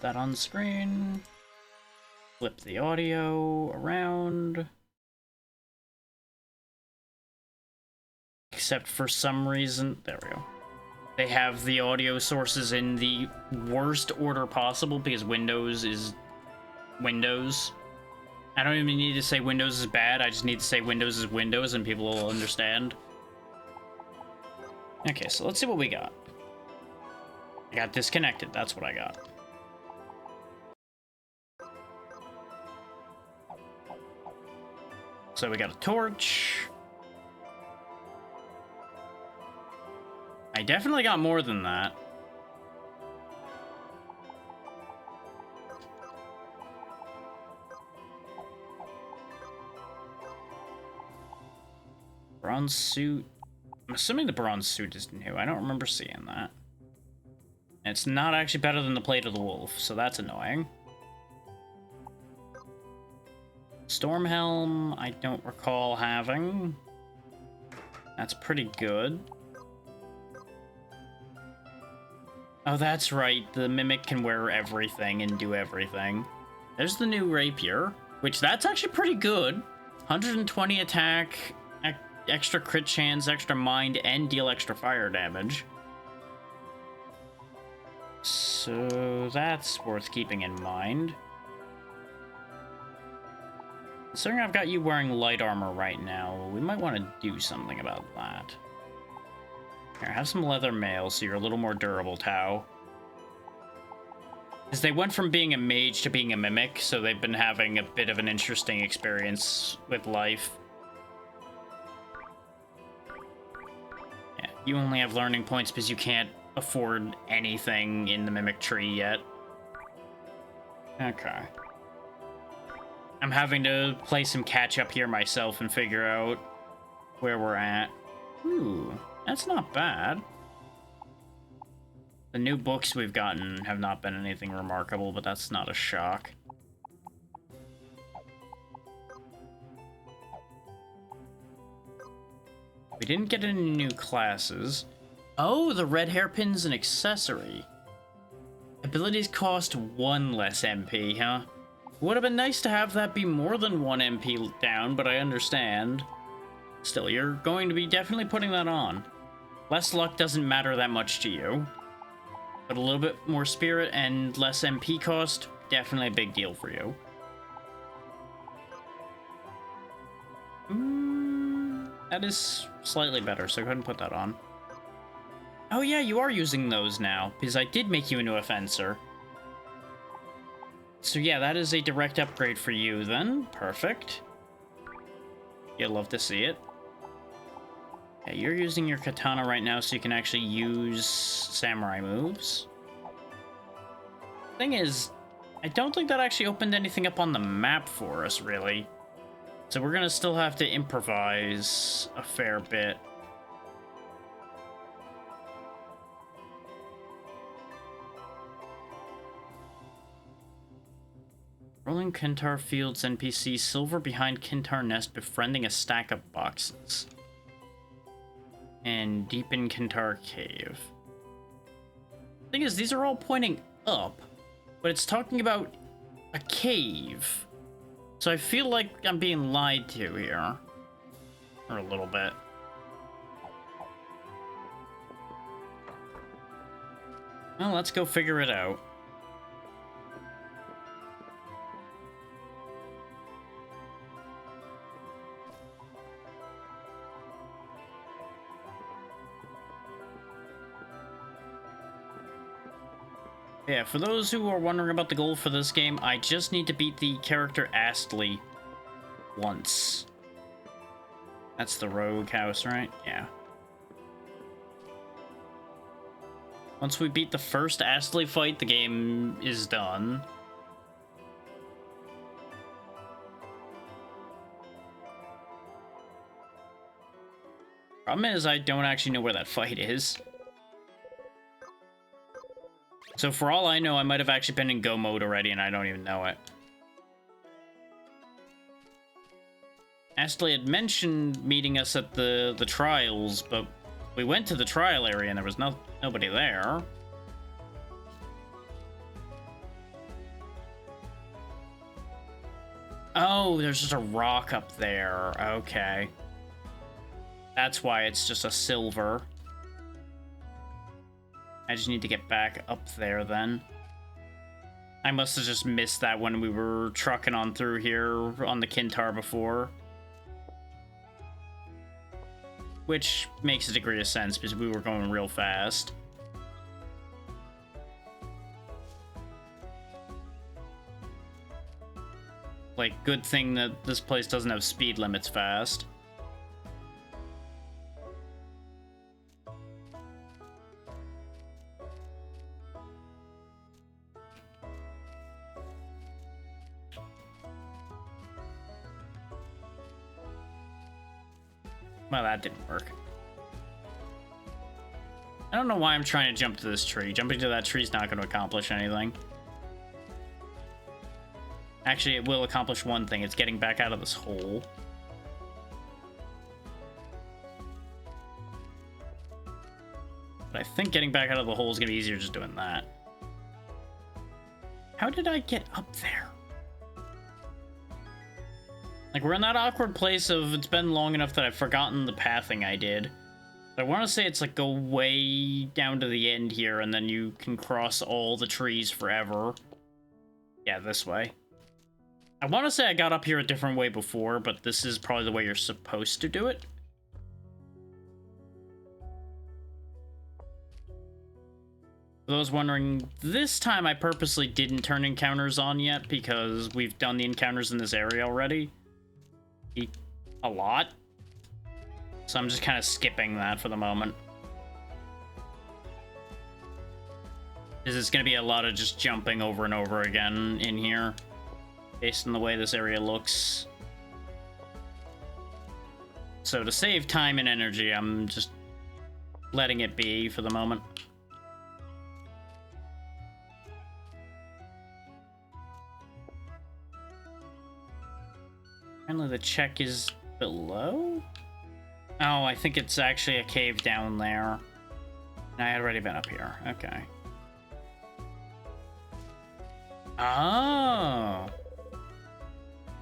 that on screen. Flip the audio around. Except for some reason, there we go. They have the audio sources in the worst order possible because Windows is Windows. I don't even need to say Windows is bad, I just need to say Windows is Windows and people will understand. Okay, so let's see what we got. I got disconnected, that's what I got. So we got a torch. I definitely got more than that. Bronze suit. I'm assuming the bronze suit is new. I don't remember seeing that. And it's not actually better than the Plate of the Wolf, so that's annoying. Storm Helm, I don't recall having. That's pretty good. Oh, that's right. The Mimic can wear everything and do everything. There's the new Rapier, which that's actually pretty good. 120 attack, extra crit chance, extra mind, and deal extra fire damage. So that's worth keeping in mind. Considering I've got you wearing light armor right now, we might want to do something about that. Here, have some leather mail so you're a little more durable, Tau. Because they went from being a mage to being a mimic, so they've been having a bit of an interesting experience with life. Yeah, you only have learning points because you can't afford anything in the mimic tree yet. Okay. I'm having to play some catch up here myself and figure out where we're at. Ooh. That's not bad. The new books we've gotten have not been anything remarkable, but that's not a shock. We didn't get any new classes. Oh, the red hairpin's an accessory. Abilities cost 1 less MP, huh? Would have been nice to have that be more than 1 MP down, but I understand. Still, you're going to be definitely putting that on. Less luck doesn't matter that much to you. But a little bit more spirit and less MP cost, definitely a big deal for you. That is slightly better, so go ahead and put that on. Oh yeah, you are using those now, because I did make you into a fencer. So yeah, that is a direct upgrade for you then. Perfect. You'll love to see it. Yeah, you're using your katana right now so you can actually use samurai moves. Thing is, I don't think that actually opened anything up on the map for us, really. So we're gonna still have to improvise a fair bit. Rolling Kintar Fields NPC, silver behind Kintar Nest, befriending a stack of boxes. And deep in Kintar Cave. Thing is, these are all pointing up, but it's talking about a cave. So I feel like I'm being lied to here. Or a little bit. Well, let's go figure it out. Yeah, for those who are wondering about the goal for this game, I just need to beat the character Astley once. That's the rogue house, right? Yeah. Once we beat the first Astley fight, the game is done. Problem is, I don't actually know where that fight is. So for all I know, I might have actually been in go mode already and I don't even know it. Astley had mentioned meeting us at the trials, but we went to the trial area and there was nobody there. Oh, there's just a rock up there. Okay. That's why it's just a silver. I just need to get back up there then. I must have just missed that when we were trucking on through here on the Kintar before. Which makes a degree of sense because we were going real fast. Like, good thing that this place doesn't have speed limits fast. Well, that didn't work. I don't know why I'm trying to jump to this tree. Jumping to that tree is not going to accomplish anything. Actually, it will accomplish one thing. It's getting back out of this hole. But I think getting back out of the hole is going to be easier just doing that. How did I get up there? Like, we're in that awkward place of it's been long enough that I've forgotten the pathing I did. But I want to say it's like go way down to the end here and then you can cross all the trees forever. Yeah, this way. I want to say I got up here a different way before, but this is probably the way you're supposed to do it. For those wondering, this time I purposely didn't turn encounters on yet because we've done the encounters in this area already. A lot. So I'm just kind of skipping that for the moment. Because it's going to be a lot of just jumping over and over again in here. Based on the way this area looks. So to save time and energy, I'm just letting it be for the moment. Apparently the check is below? Oh, I think it's actually a cave down there. I had already been up here. Okay. Oh.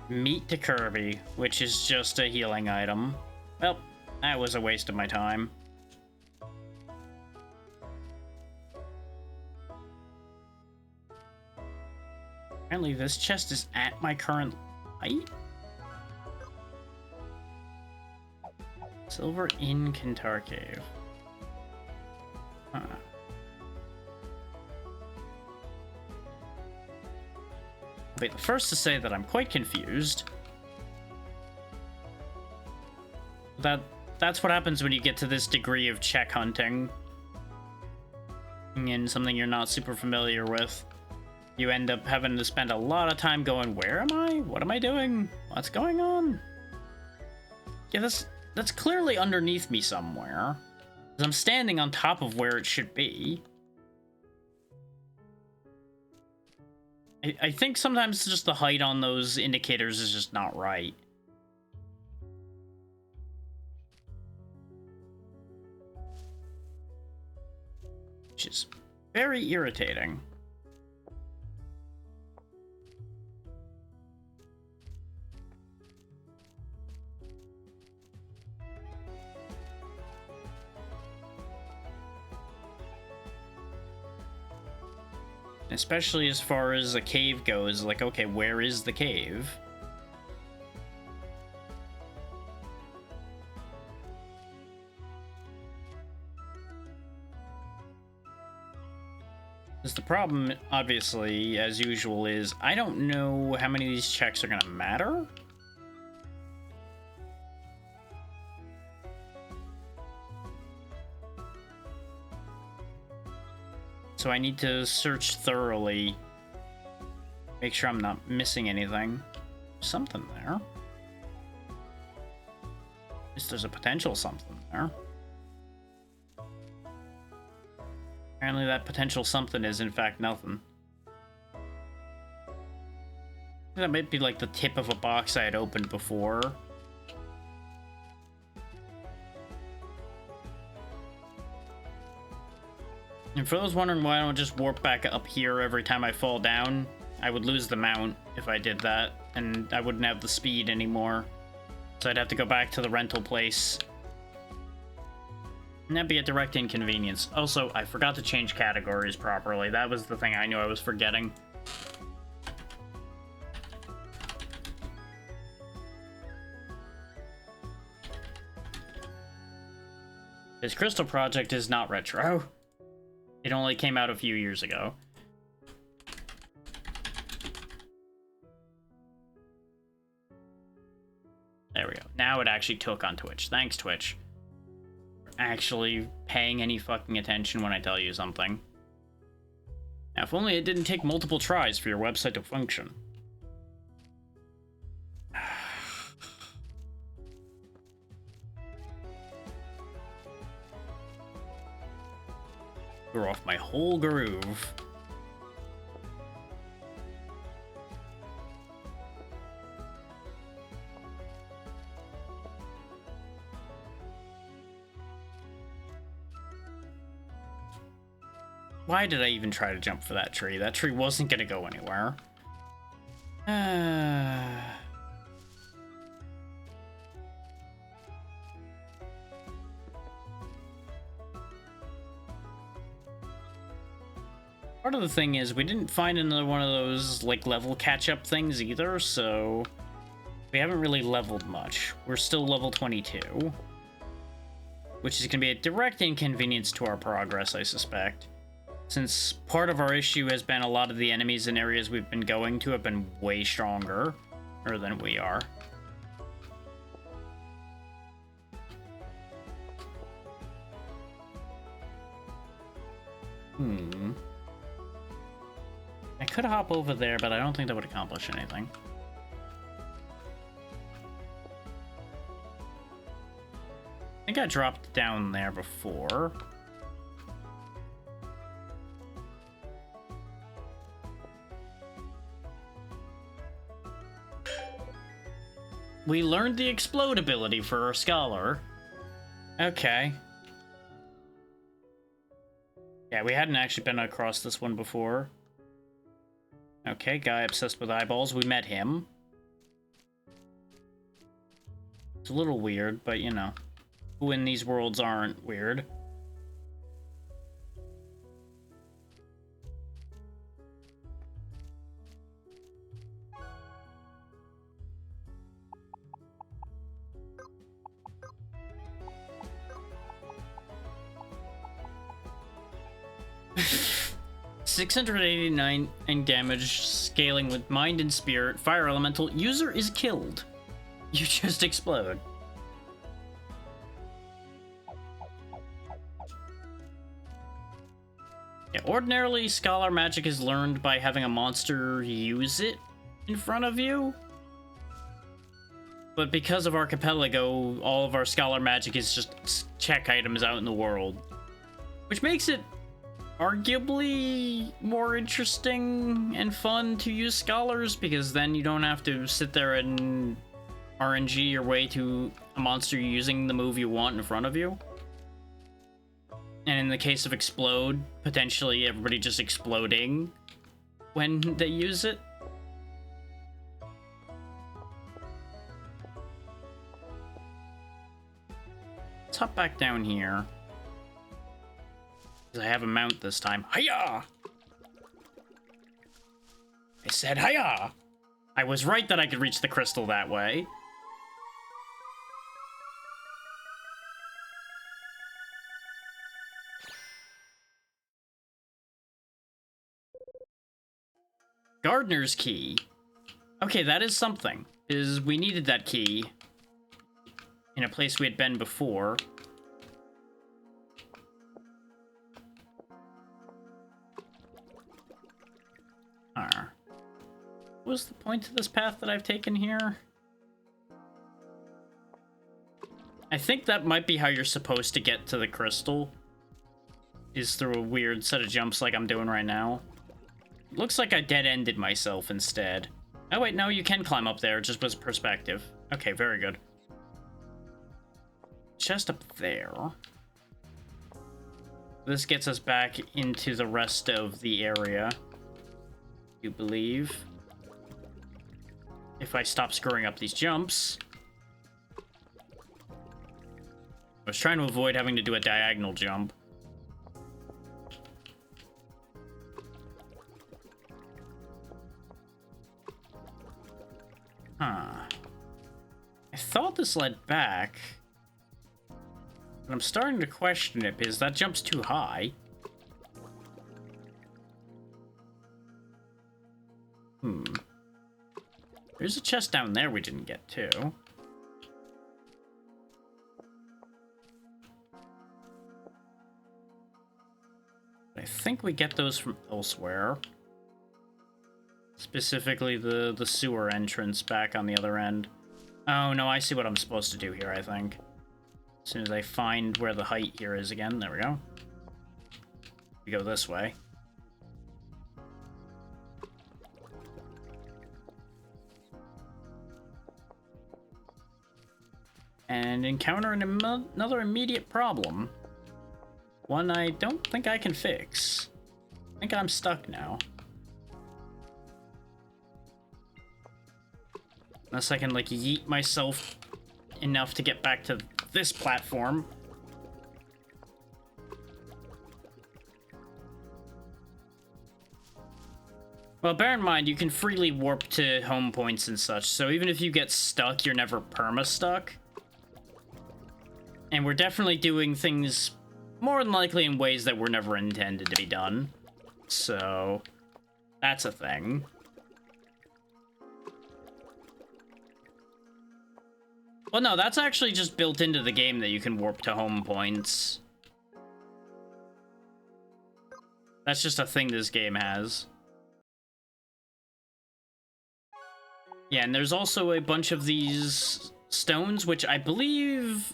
Meat to Kirby, which is just a healing item. Well, that was a waste of my time. Apparently this chest is at my current height? Silver in Kintar Cave. Huh. I'll be the first to say that I'm quite confused. That's what happens when you get to this degree of check hunting. In something you're not super familiar with. You end up having to spend a lot of time going, where am I? What am I doing? What's going on? Yeah, that's clearly underneath me somewhere. I'm standing on top of where it should be. I think sometimes just the height on those indicators is just not right. Which is very irritating. Especially as far as a cave goes, like, okay, where is the cave? Because the problem, obviously, as usual, is I don't know how many of these checks are gonna matter. So I need to search thoroughly. Make sure I'm not missing anything. Something there. At least there's a potential something there. Apparently that potential something is in fact nothing. That might be like the tip of a box I had opened before. And for those wondering why I don't just warp back up here every time I fall down, I would lose the mount if I did that, and I wouldn't have the speed anymore. So I'd have to go back to the rental place. And that'd be a direct inconvenience. Also, I forgot to change categories properly. That was the thing I knew I was forgetting. This Crystal Project is not retro. It only came out a few years ago. There we go. Now it actually took on Twitch. Thanks, Twitch. Actually paying any fucking attention when I tell you something. Now, if only it didn't take multiple tries for your website to function. Threw off my whole groove. Why did I even try to jump for that tree? That tree wasn't gonna go anywhere. Part of the thing is we didn't find another one of those like level catch-up things either, so we haven't really leveled much. We're still level 22, which is gonna be a direct inconvenience to our progress, I suspect. Since part of our issue has been a lot of the enemies in areas we've been going to have been way stronger than we are. I could hop over there, but I don't think that would accomplish anything. I think I dropped down there before. We learned the explode ability for our scholar. Okay. Yeah, we hadn't actually been across this one before. Okay, guy obsessed with eyeballs. We met him. It's a little weird, but you know. Who in these worlds aren't weird? $689 in damage, scaling with Mind and Spirit, Fire Elemental. User is killed. You just explode. Yeah, ordinarily, Scholar Magic is learned by having a monster use it in front of you. But because of Archipelago, all of our Scholar Magic is just check items out in the world. Which makes it arguably more interesting and fun to use Scholars, because then you don't have to sit there and RNG your way to a monster using the move you want in front of you. And in the case of Explode, potentially everybody just exploding when they use it. Let's hop back down here. I have a mount this time. Hiya! I said hiya! I was right that I could reach the crystal that way. Gardener's key. Okay, that is something. We needed that key in a place we had been before. What was the point of this path that I've taken here? I think that might be how you're supposed to get to the crystal. Is through a weird set of jumps like I'm doing right now. Looks like I dead-ended myself instead. Oh wait, no, you can climb up there, just with perspective. Okay, very good. Chest up there. This gets us back into the rest of the area. do believe. If I stop screwing up these jumps. I was trying to avoid having to do a diagonal jump. Huh. I thought this led back. But I'm starting to question it because that jump's too high. There's a chest down there we didn't get to. I think we get those from elsewhere. Specifically the sewer entrance back on the other end. Oh, no, I see what I'm supposed to do here, I think. As soon as I find where the height here is again. There we go. We go this way. And encounter another immediate problem. One I don't think I can fix. I think I'm stuck now. Unless I can, like, yeet myself enough to get back to this platform. Well, bear in mind, you can freely warp to home points and such, so even if you get stuck, you're never perma-stuck. And we're definitely doing things more than likely in ways that were never intended to be done. So, that's a thing. Well, no, that's actually just built into the game that you can warp to home points. That's just a thing this game has. Yeah, and there's also a bunch of these stones, which I believe,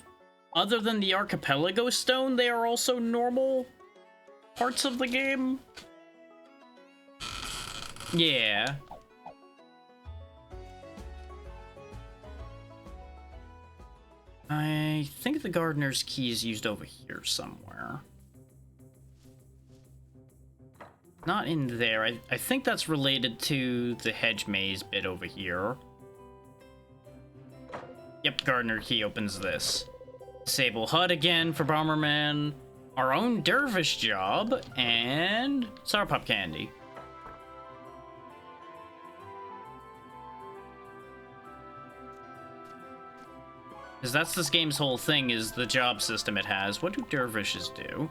other than the Archipelago stone, they are also normal parts of the game. Yeah. I think the gardener's key is used over here somewhere. Not in there. I think that's related to the hedge maze bit over here. Yep, gardener key opens this. Disable HUD again for Bomberman. Our own dervish job, and Sour Pop Candy. Because that's this game's whole thing, is the job system it has. What do dervishes do?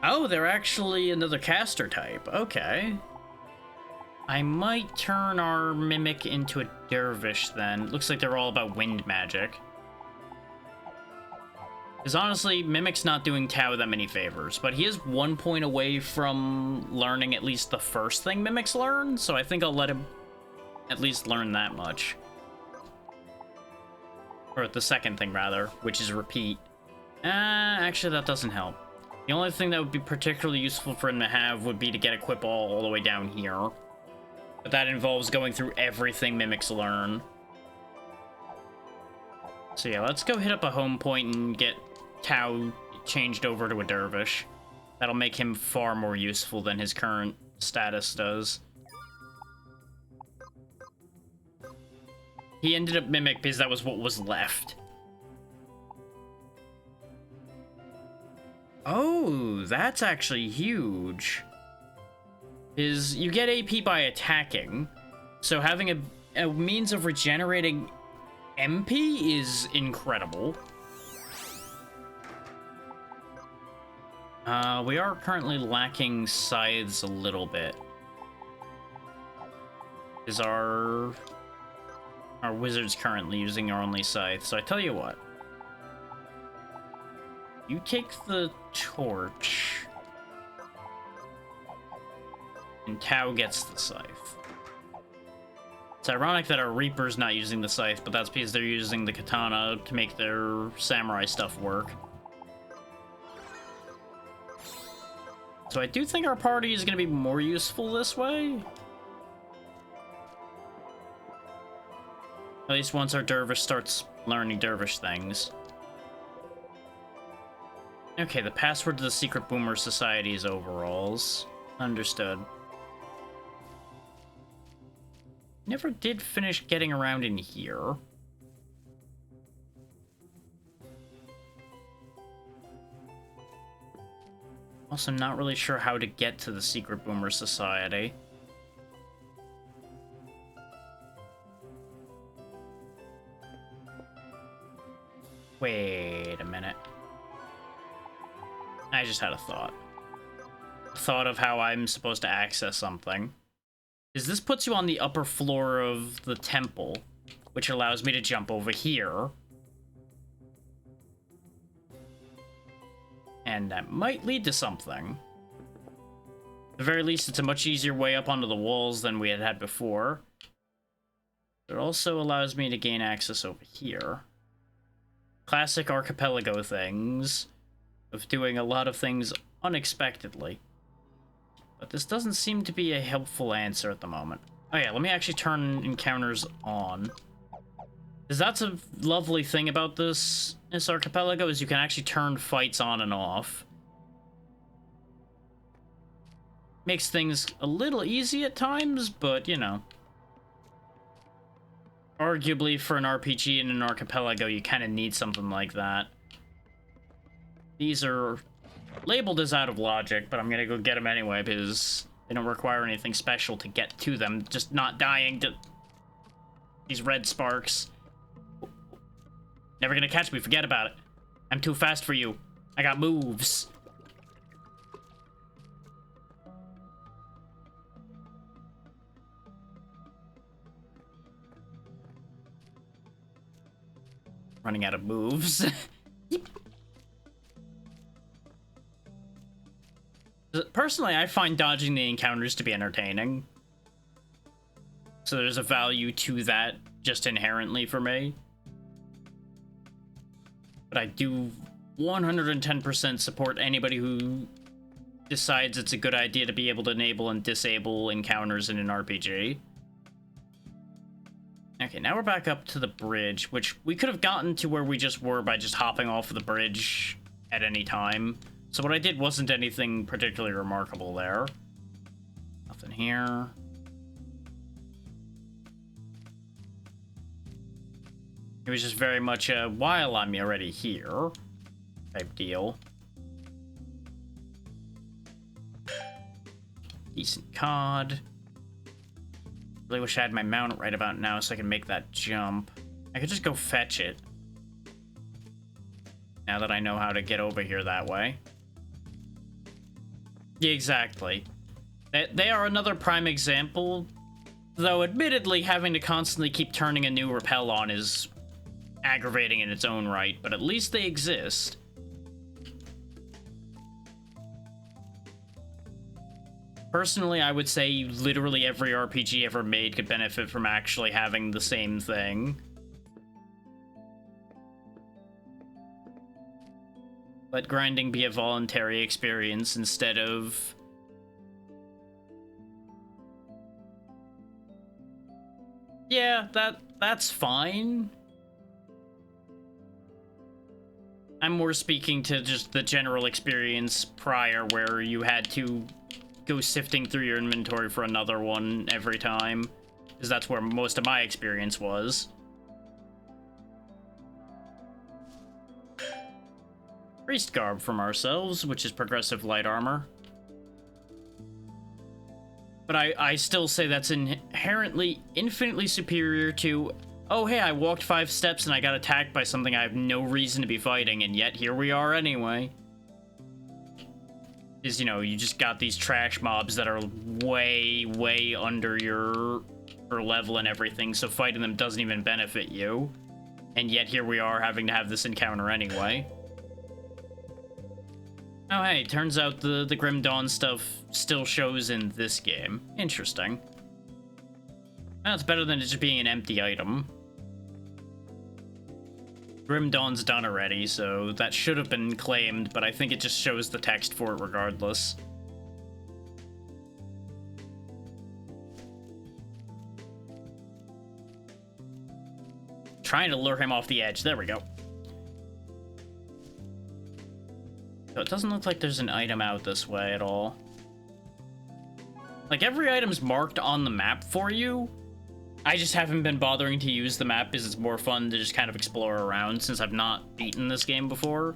Oh, they're actually another caster type. Okay. I might turn our Mimic into a dervish then. Looks like they're all about wind magic. Because honestly, Mimic's not doing Tao that many favors, but he is 1 point away from learning at least the first thing Mimics learn, so I think I'll let him at least learn that much. Or the second thing, rather, which is repeat. Actually, that doesn't help. The only thing that would be particularly useful for him to have would be to get Equip all the way down here. But that involves going through everything Mimics learn. So yeah, let's go hit up a home point and get Tao changed over to a dervish. That'll make him far more useful than his current status does. He ended up Mimic because that was what was left. Oh, that's actually huge. You get AP by attacking, so having a means of regenerating MP is incredible. We are currently lacking scythes a little bit. Is our wizard's currently using our only scythe, so I tell you what. You take the torch, and Tao gets the scythe. It's ironic that our Reaper's not using the scythe, but that's because they're using the katana to make their samurai stuff work. So I do think our party is going to be more useful this way. At least once our dervish starts learning dervish things. Okay, the password to the Secret Boomer Society is overalls. Understood. never did finish getting around in here. Also, not really sure how to get to the Secret Boomer Society. Wait a minute. I just had a thought. Thought of how I'm supposed to access something. Is this puts you on the upper floor of the temple, which allows me to jump over here. And that might lead to something. At the very least, it's a much easier way up onto the walls than we had before. It also allows me to gain access over here. Classic archipelago things of doing a lot of things unexpectedly. But this doesn't seem to be a helpful answer at the moment. Oh yeah, let me actually turn encounters on. Because that's a lovely thing about this archipelago, is you can actually turn fights on and off. Makes things a little easy at times, but you know. Arguably, for an RPG in an archipelago, you kind of need something like that. These are labeled as out of logic, but I'm gonna go get them anyway because they don't require anything special to get to them. Just not dying to these red sparks. Never gonna catch me, forget about it. I'm too fast for you. I got moves. Running out of moves. Personally, I find dodging the encounters to be entertaining. So there's a value to that just inherently for me. But I do 110% support anybody who decides it's a good idea to be able to enable and disable encounters in an RPG. Okay, now we're back up to the bridge, which we could have gotten to where we just were by just hopping off of the bridge at any time. So what I did wasn't anything particularly remarkable there. Nothing here. It was just very much a while I'm already here type deal. Decent COD. Really wish I had my mount right about now so I can make that jump. I could just go fetch it. Now that I know how to get over here that way. Yeah, exactly. They are another prime example, though admittedly having to constantly keep turning a new rappel on is aggravating in its own right, but at least they exist. Personally, I would say literally every RPG ever made could benefit from actually having the same thing. Let grinding be a voluntary experience instead of... Yeah, that's fine. I'm more speaking to just the general experience prior where you had to go sifting through your inventory for another one every time, because that's where most of my experience was. Priest garb from ourselves, which is progressive light armor. But I still say that's inherently infinitely superior to, oh hey, I walked 5 steps and I got attacked by something I have no reason to be fighting, and yet here we are anyway. Is, you know, you just got these trash mobs that are way under your level and everything, so fighting them doesn't even benefit you. And yet here we are having to have this encounter anyway. Oh hey, turns out the Grim Dawn stuff still shows in this game. Interesting. Well, it's better than it just being an empty item. Grim Dawn's done already, so that should have been claimed, but I think it just shows the text for it regardless. Trying to lure him off the edge. There we go. So it doesn't look like there's an item out this way at all. Like, every item's marked on the map for you, I just haven't been bothering to use the map because it's more fun to just kind of explore around since I've not beaten this game before,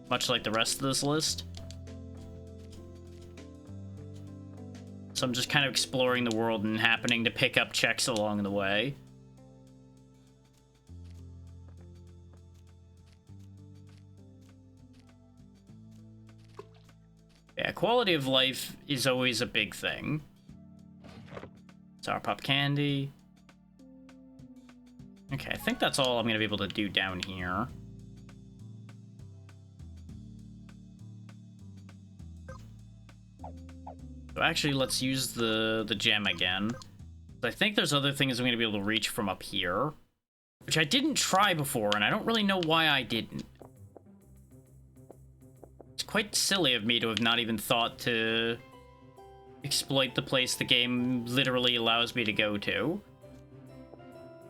much like the rest of this list. So I'm just kind of exploring the world and happening to pick up checks along the way. Yeah, quality of life is always a big thing. Sour Pop Candy. Okay, I think that's all I'm gonna be able to do down here. So actually, let's use the gem again. I think there's other things I'm gonna be able to reach from up here, which I didn't try before, and I don't really know why I didn't. It's quite silly of me to have not even thought to exploit the place the game literally allows me to go to.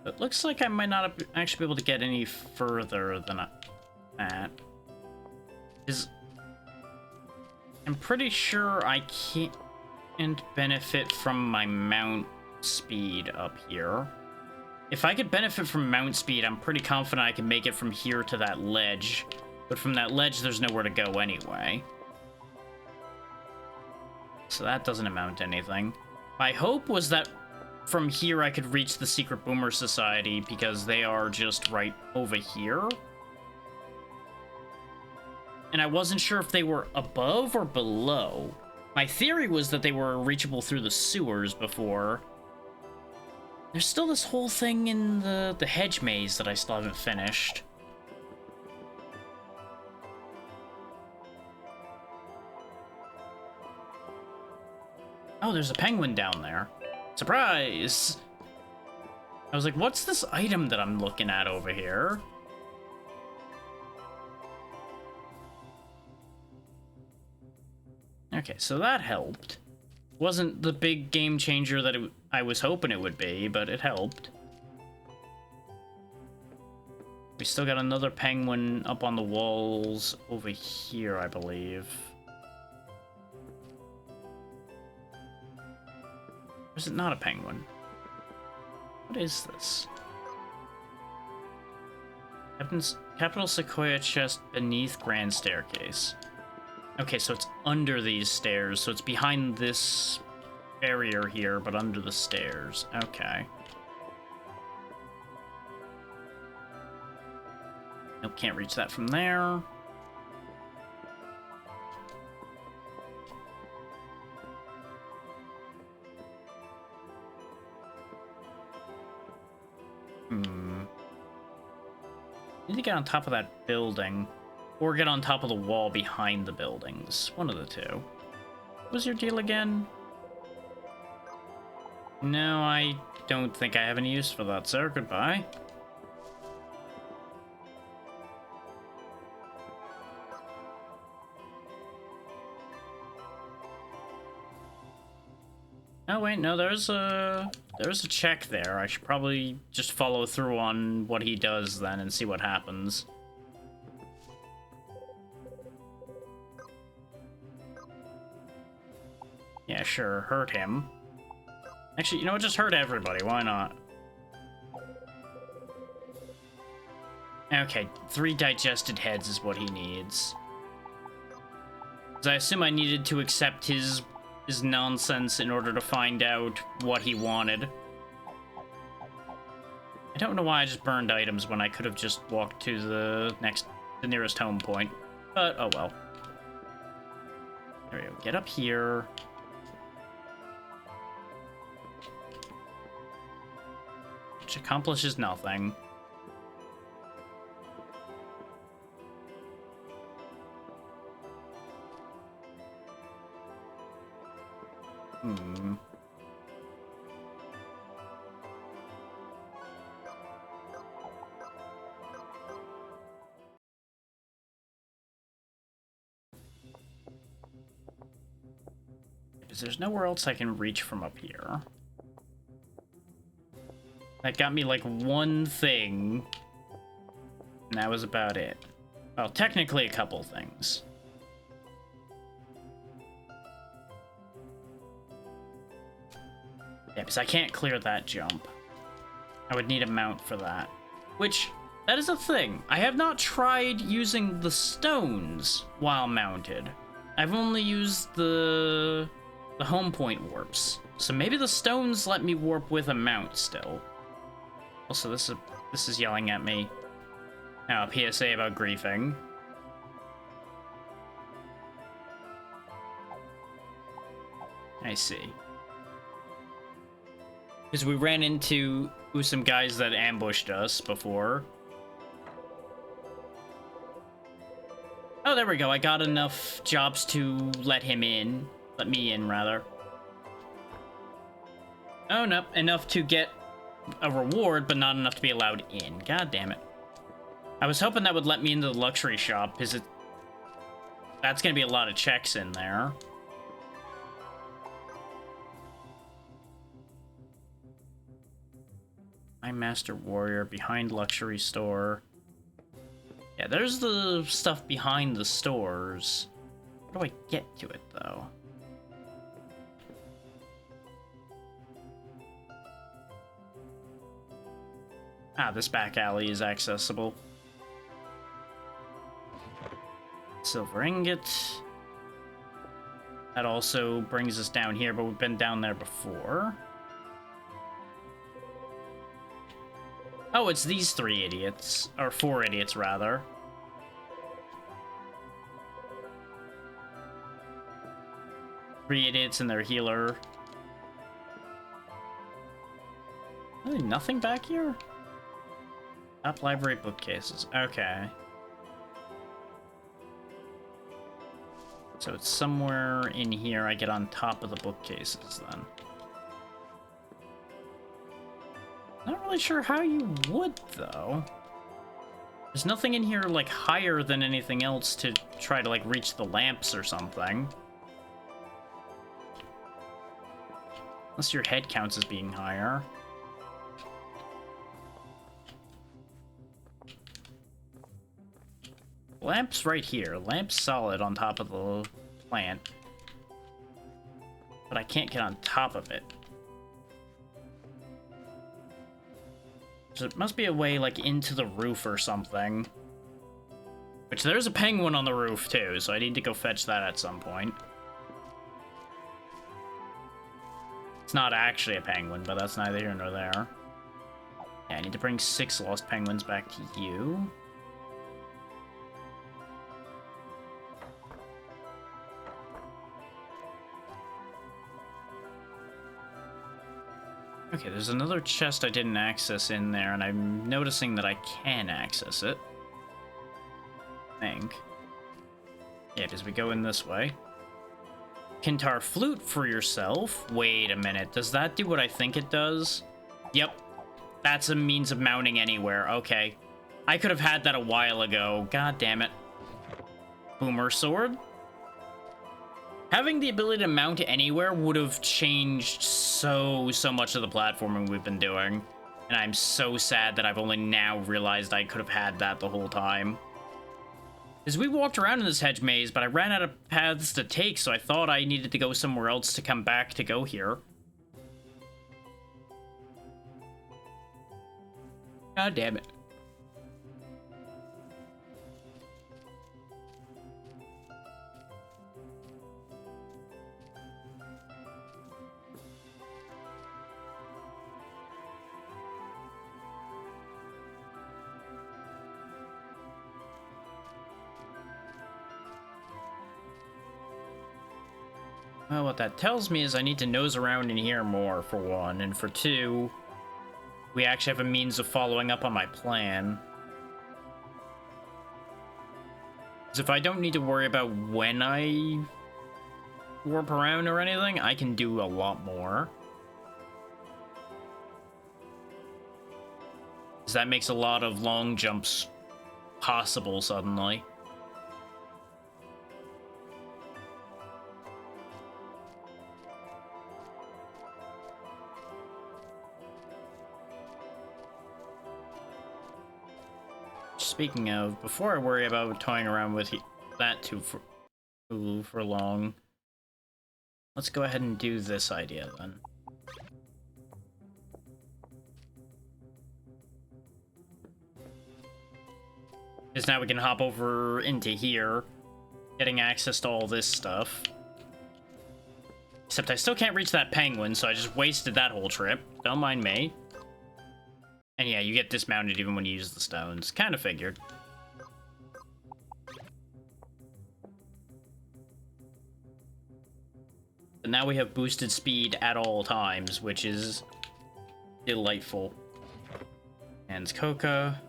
It looks like I might not actually be able to get any further than that. I'm pretty sure I can't benefit from my mount speed up here. If I could benefit from mount speed, I'm pretty confident I can make it from here to that ledge. But from that ledge, there's nowhere to go anyway. So that doesn't amount to anything. My hope was that from here I could reach the Secret Boomer Society because they are just right over here. And I wasn't sure if they were above or below. My theory was that they were reachable through the sewers before. There's still this whole thing in the hedge maze that I still haven't finished. Oh, there's a penguin down there. Surprise! I was like, what's this item that I'm looking at over here? Okay, so that helped. Wasn't the big game changer that I was hoping it would be, but it helped. We still got another penguin up on the walls over here, I believe. Or is it not a penguin? What is this? Capital Sequoia chest beneath Grand Staircase. Okay, so it's under these stairs, so it's behind this barrier here, but under the stairs. Okay. Nope, can't reach that from there. Need to get on top of that building. Or get on top of the wall behind the buildings. One of the two. What was your deal again? No, I don't think I have any use for that, sir. Goodbye. Oh wait, no, there's a check there. I should probably just follow through on what he does then and see what happens. Yeah, sure, hurt him. Actually, you know what, just hurt everybody, why not? Okay, 3 digested heads is what he needs. Because I assume I needed to accept his nonsense in order to find out what he wanted. I don't know why I just burned items when I could have just walked to the nearest home point. But, oh well. There we go, get up here. Which accomplishes nothing. Because there's nowhere else I can reach from up here. That got me like one thing, and that was about it. Well, technically a couple things. Yeah, because I can't clear that jump. I would need a mount for that. Which, that is a thing. I have not tried using the stones while mounted. I've only used the home point warps. So maybe the stones let me warp with a mount still. Also, this is yelling at me. Now, a PSA about griefing. I see. Because we ran into some guys that ambushed us before. Oh, there we go. I got enough jobs to let him in. Let me in, rather. Oh, no. Enough to get a reward, but not enough to be allowed in. God damn it. I was hoping that would let me into the luxury shop, because that's going to be a lot of checks in there. My Master Warrior behind luxury store. Yeah, there's the stuff behind the stores. How do I get to it, though? Ah, this back alley is accessible. Silver ingot. That also brings us down here, but we've been down there before. Oh, it's these 3 idiots. Or 4 idiots, rather. Three idiots and their healer. Really nothing back here? Top library bookcases. Okay. So it's somewhere in here I get on top of the bookcases, then. Not really sure how you would, though. There's nothing in here, like, higher than anything else to try to, like, reach the lamps or something. Unless your head counts as being higher. Lamp's right here. Lamp's solid on top of the plant. But I can't get on top of it. So it must be a way, like, into the roof or something. Which there's a penguin on the roof, too, so I need to go fetch that at some point. It's not actually a penguin, but that's neither here nor there. Yeah, I need to bring 6 lost penguins back to you. Okay, there's another chest I didn't access in there, and I'm noticing that I can access it. I think. Yeah, because we go in this way. Kintar flute for yourself. Wait a minute, does that do what I think it does? Yep. That's a means of mounting anywhere. Okay. I could have had that a while ago. God damn it. Boomer sword? Having the ability to mount anywhere would have changed so much of the platforming we've been doing. And I'm so sad that I've only now realized I could have had that the whole time. Because we walked around in this hedge maze, but I ran out of paths to take, so I thought I needed to go somewhere else to come back to go here. God damn it. Well, what that tells me is I need to nose around in here more, for one, and for two, we actually have a means of following up on my plan. Because if I don't need to worry about when I warp around or anything, I can do a lot more. Because that makes a lot of long jumps possible suddenly. Speaking of, before I worry about toying around with that too for long, let's go ahead and do this idea then. Because now we can hop over into here, getting access to all this stuff. Except I still can't reach that penguin, so I just wasted that whole trip. Don't mind me. And yeah, you get dismounted even when you use the stones. Kind of figured. But now we have boosted speed at all times, which is delightful. And Coca.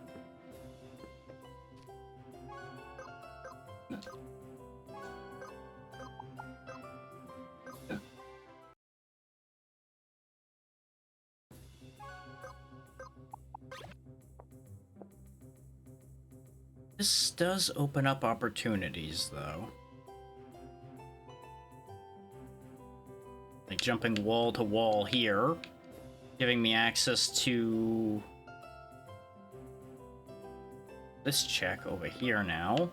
This does open up opportunities, though. Like jumping wall to wall here, giving me access to this check over here now.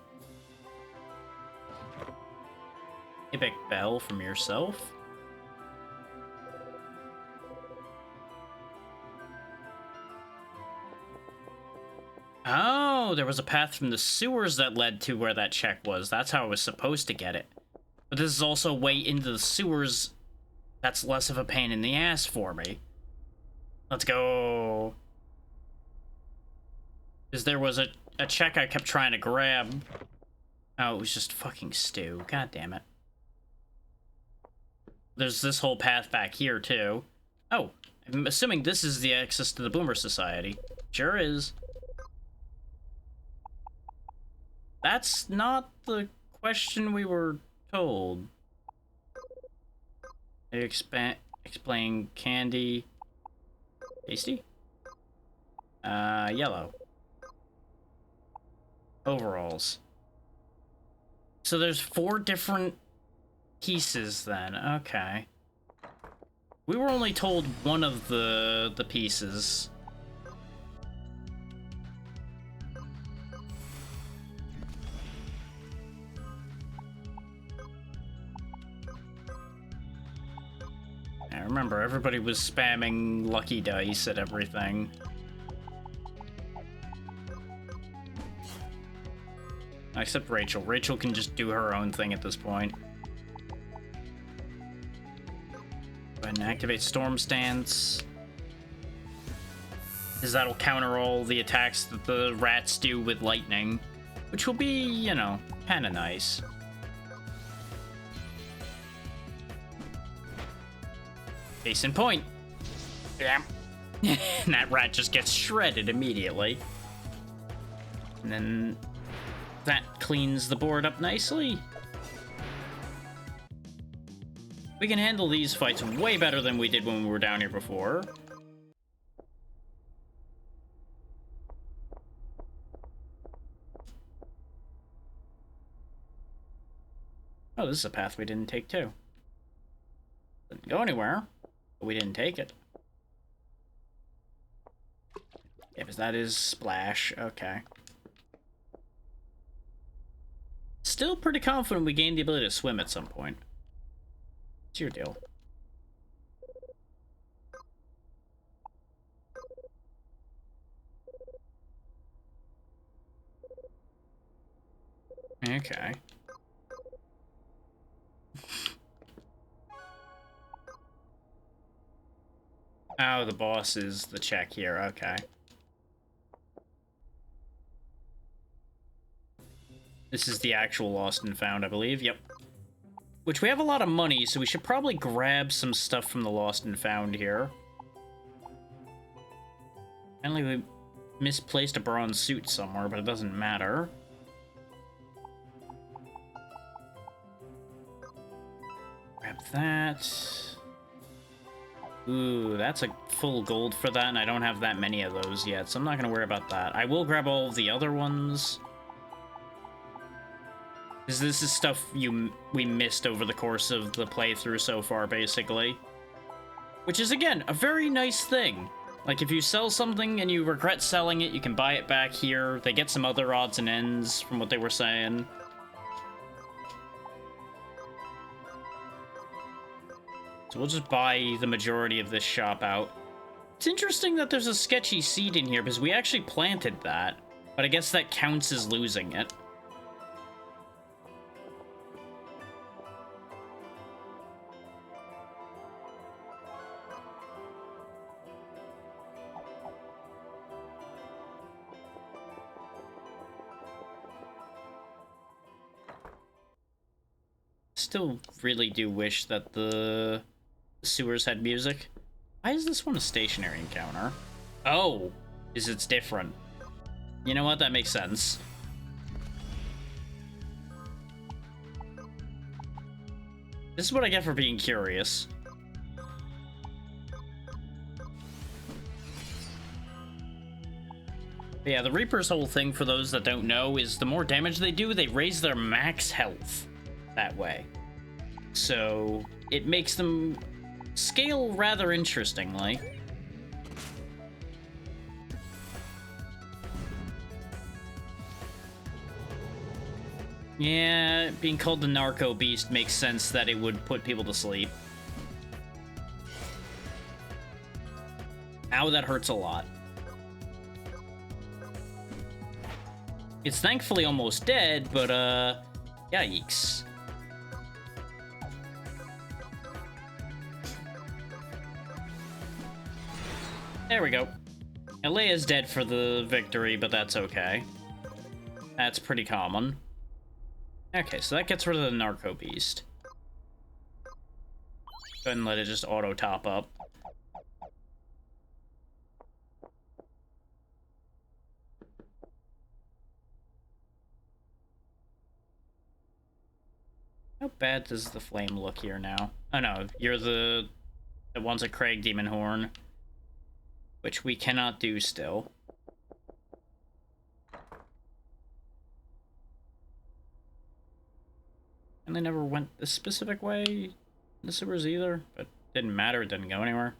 Epic Bell from yourself. Oh, there was a path from the sewers that led to where that check was. That's how I was supposed to get it. But this is also a way into the sewers that's less of a pain in the ass for me. Let's go. Because there was a check I kept trying to grab. Oh, it was just fucking stew. God damn it. There's this whole path back here, too. Oh, I'm assuming this is the access to the Boomer Society. Sure is. That's not the question we were told. They explain candy. Tasty? Yellow. Overalls. So there's 4 different pieces then. Okay. We were only told one of the pieces. I remember everybody was spamming lucky dice at everything. Except Rachel. Rachel can just do her own thing at this point. Go ahead and activate Storm Stance. Because that'll counter all the attacks that the rats do with lightning. Which will be, you know, kinda nice. Case in point. Yeah. And that rat just gets shredded immediately. And then that cleans the board up nicely. We can handle these fights way better than we did when we were down here before. Oh, this is a path we didn't take too. Didn't go anywhere, but we didn't take it. Yeah, because that is Splash. Okay. Still pretty confident we gained the ability to swim at some point. What's your deal? Okay. Oh, the boss is the check here. Okay. This is the actual Lost and Found, I believe. Yep. Which we have a lot of money, so we should probably grab some stuff from the Lost and Found here. Apparently we misplaced a bronze suit somewhere, but it doesn't matter. Grab that. Ooh, that's a full gold for that, and I don't have that many of those yet, so I'm not going to worry about that. I will grab all of the other ones. Because this is stuff we missed over the course of the playthrough so far, basically. Which is, again, a very nice thing. Like, if you sell something and you regret selling it, you can buy it back here. They get some other odds and ends from what they were saying. So we'll just buy the majority of this shop out. It's interesting that there's a sketchy seed in here, because we actually planted that. But I guess that counts as losing it. Still really do wish that the sewers had music. Why is this one a stationary encounter? Oh, it's different. You know what? That makes sense. This is what I get for being curious. But yeah, the Reaper's whole thing, for those that don't know, is the more damage they do, they raise their max health that way. So it makes them scale rather interestingly. Yeah, being called the Narco Beast makes sense that it would put people to sleep. Ow, that hurts a lot. It's thankfully almost dead, but, yikes. There we go. Alea's dead for the victory, but that's okay. That's pretty common. Okay, so that gets rid of the Narco Beast. Go ahead and let it just auto top up. How bad does the flame look here now? Oh no, you're the one's a Craig Demon Horn, which we cannot do still. And they never went this specific way in the sewers either, but didn't matter, it didn't go anywhere.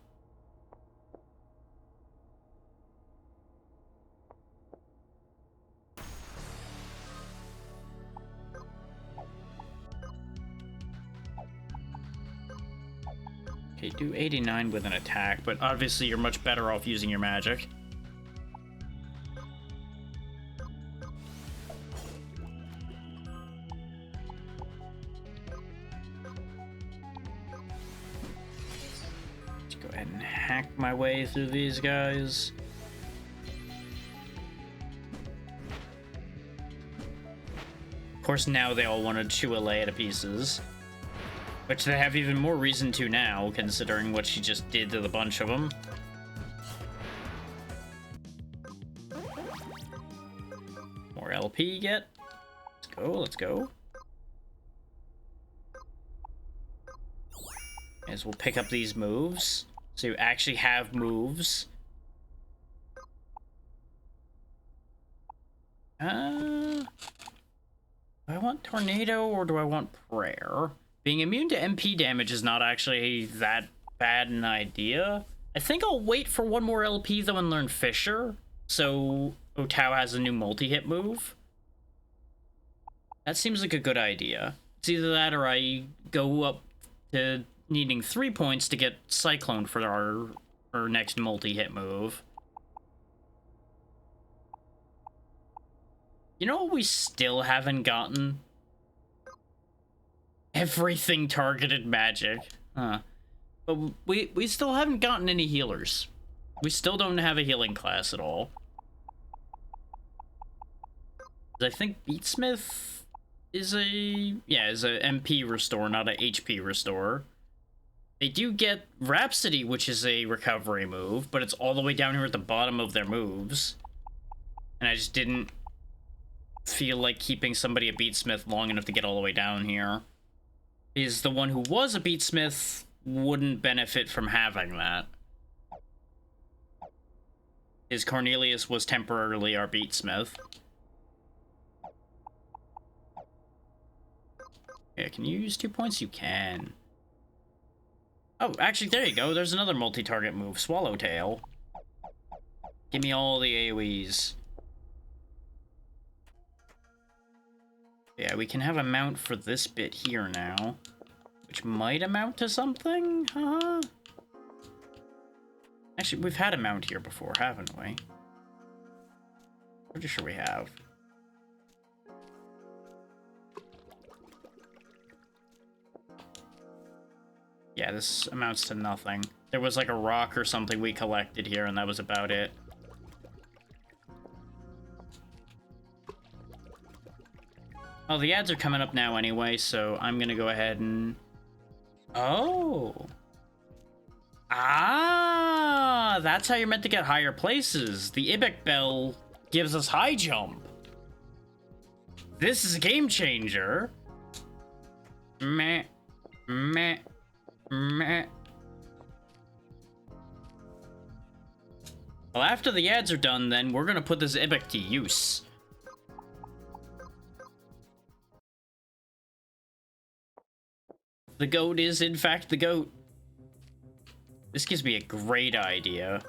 Okay, do 89 with an attack, but obviously you're much better off using your magic. Let's go ahead and hack my way through these guys. Of course, now they all want to chew Alea to pieces. Which they have even more reason to now, considering what she just did to the bunch of them. More LP you get. Let's go, let's go. As we'll pick up these moves. So you actually have moves. Do I want Tornado or do I want Prayer? Being immune to MP damage is not actually that bad an idea. I think I'll wait for one more LP though and learn Fissure, so Otao has a new multi-hit move. That seems like a good idea. It's either that or I go up to needing 3 points to get Cyclone for our next multi-hit move. You know what we still haven't gotten? Everything targeted magic. Huh. But we still haven't gotten any healers. We still don't have a healing class at all. I think Beatsmith is a MP restore, not a HP restore. They do get Rhapsody, which is a recovery move, but it's all the way down here at the bottom of their moves. And I just didn't feel like keeping somebody a Beatsmith long enough to get all the way down here. Is the one who was a Beatsmith wouldn't benefit from having that. His Cornelius was temporarily our Beatsmith. Yeah, can you use 2 points? You can. Oh, actually, there you go. There's another multi-target move. Swallowtail. Give me all the AoEs. Yeah, we can have a mount for this bit here now, which might amount to something, huh? Actually, we've had a mount here before, haven't we? Pretty sure we have. Yeah, this amounts to nothing. There was like a rock or something we collected here, and that was about it. Oh, the ads are coming up now anyway, so I'm gonna go ahead and... Oh! Ah! That's how you're meant to get higher places. The Ibec Bell gives us high jump. This is a game changer. Meh. Meh. Meh. Well, after the ads are done, then, we're gonna put this Ibec to use. The goat is, in fact, the goat. This gives me a great idea.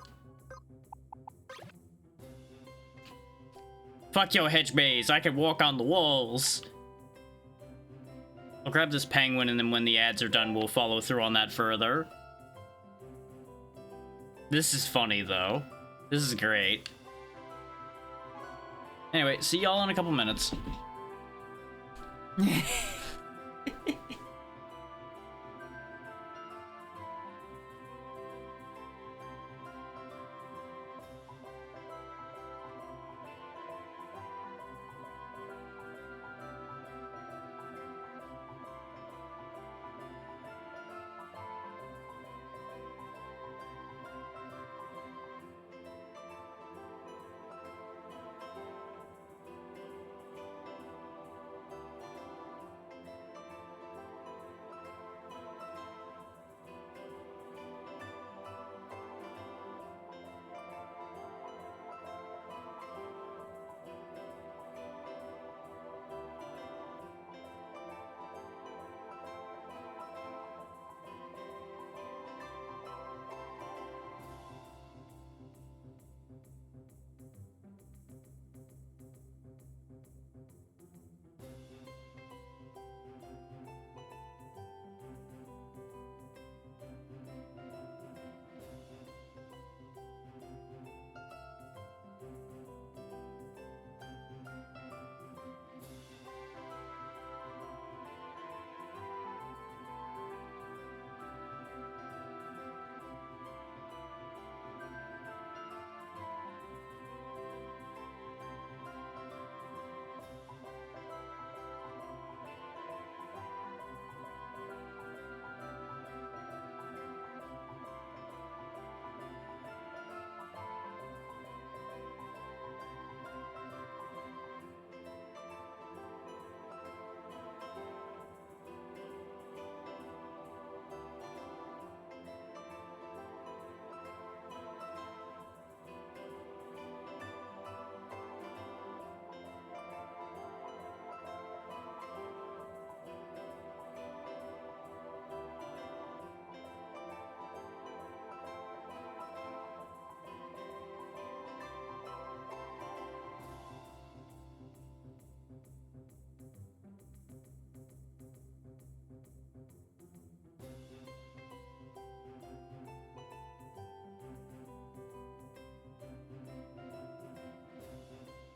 Fuck your hedge maze, I can walk on the walls. I'll grab this penguin, and then when the ads are done, we'll follow through on that further. This is funny, though. This is great. Anyway, see y'all in a couple minutes.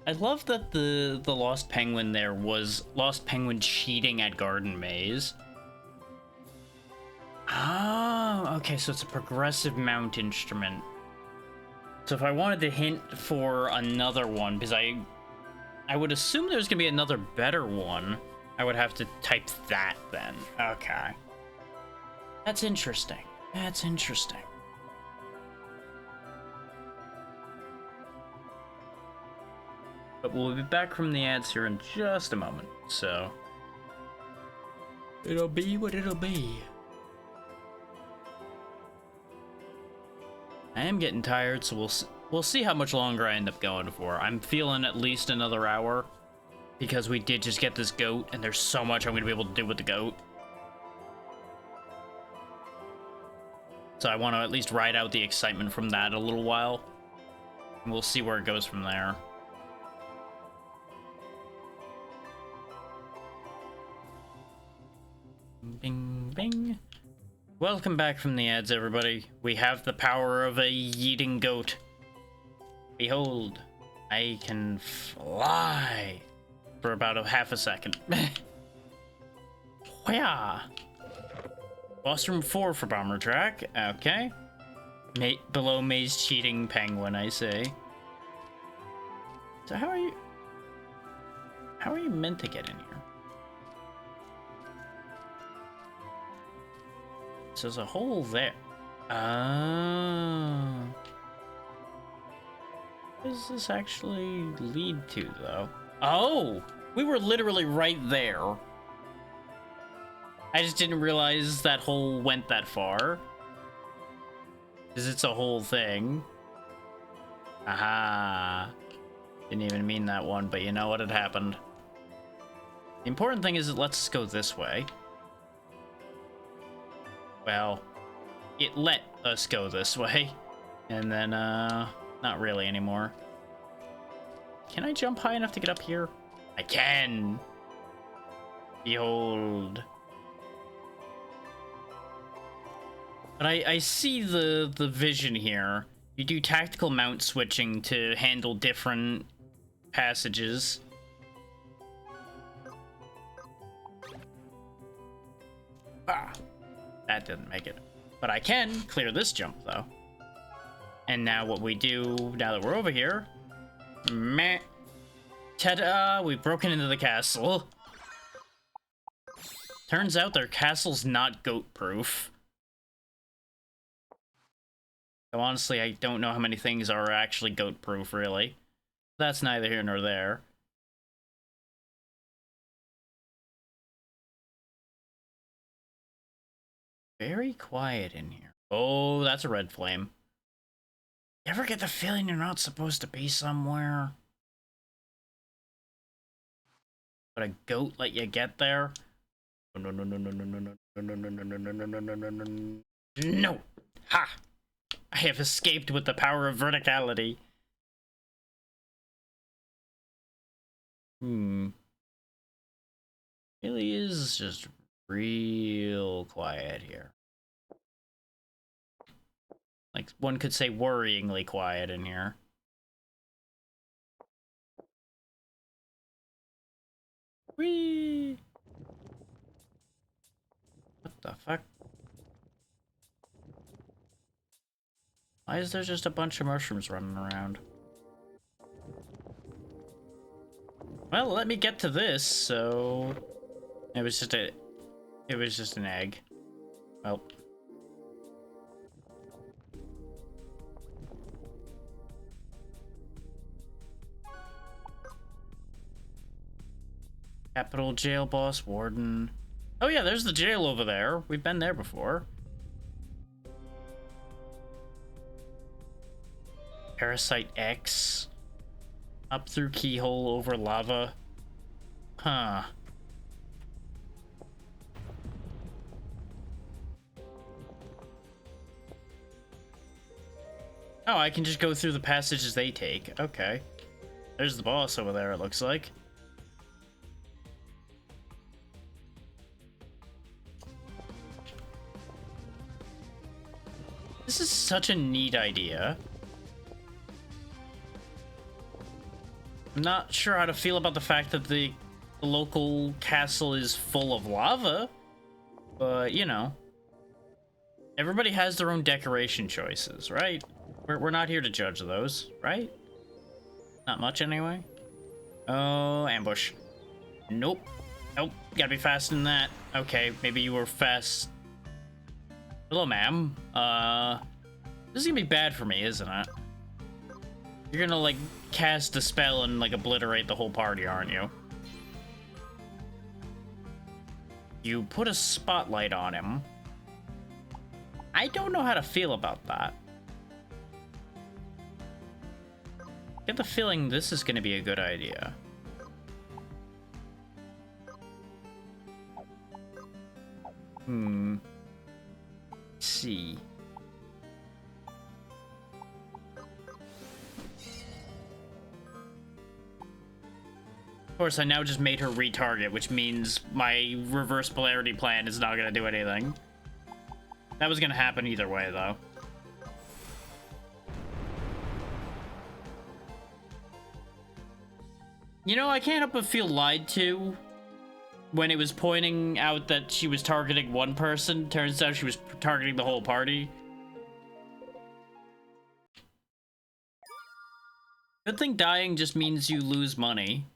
I love that the Lost Penguin there was Lost Penguin cheating at Garden Maze. Oh, okay, so it's a progressive mount instrument. So if I wanted to hint for another one, because I would assume there's gonna be another better one, I would have to type that then. Okay. That's interesting. That's interesting. But we'll be back from the ads here in just a moment, so... it'll be what it'll be. I am getting tired, so we'll see how much longer I end up going for. I'm feeling at least another hour, because we did just get this goat, and there's so much I'm going to be able to do with the goat. So I want to at least ride out the excitement from that a little while, and we'll see where it goes from there. Bing, bing. Welcome back from the ads, everybody. We have the power of a yeeting goat. Behold. I can fly for about a half a second. Yeah. Boss room 4 for Bomber Track. Okay. Below Maze cheating penguin, I say. So how are you meant to get in here? So there's a hole there. Oh. What does this actually lead to, though? Oh! We were literally right there. I just didn't realize that hole went that far. Because it's a whole thing. Aha. Didn't even mean that one, but you know what had happened. The important thing is it lets us go this way. Well, it let us go this way. And then, not really anymore. Can I jump high enough to get up here? I can! Behold. But I see the vision here. You do tactical mount switching to handle different passages. Ah, that didn't make it. But I can clear this jump, though. And now what we do, now that we're over here... Meh. Ta-da! We've broken into the castle. Turns out their castle's not goat-proof. So honestly, I don't know how many things are actually goat-proof, really. That's neither here nor there. Very quiet in here. Oh, that's a red flame. You ever get the feeling you're not supposed to be somewhere? But a goat let you get there? No, no, no, no, no, no, no, no, no, no, no, no, no, no, no, no, no, no. No! Ha! I have escaped with the power of verticality. Really is just real quiet here. Like, one could say worryingly quiet in here. Whee! What the fuck? Why is there just a bunch of mushrooms running around? Well, let me get to this, so... It was just an egg. Well. Capital Jail Boss Warden. Oh yeah, there's the jail over there. We've been there before. Parasite X. Up through keyhole over lava. Huh. Oh, I can just go through the passages they take. Okay. There's the boss over there, it looks like. This is such a neat idea. I'm not sure how to feel about the fact that the local castle is full of lava, but, you know. Everybody has their own decoration choices, right? We're not here to judge those, right? Not much, anyway. Oh, ambush. Nope. Nope, gotta be faster than that. Okay, maybe you were fast. Hello, ma'am. This is gonna be bad for me, isn't it? You're gonna, like, cast a spell and, like, obliterate the whole party, aren't you? You put a spotlight on him. I don't know how to feel about that. I get the feeling this is gonna be a good idea. Let's see. Of course, I now just made her retarget, which means my reverse polarity plan is not gonna do anything. That was gonna happen either way, though. You know, I can't help but feel lied to when it was pointing out that she was targeting one person. Turns out she was targeting the whole party. Good thing dying just means you lose money.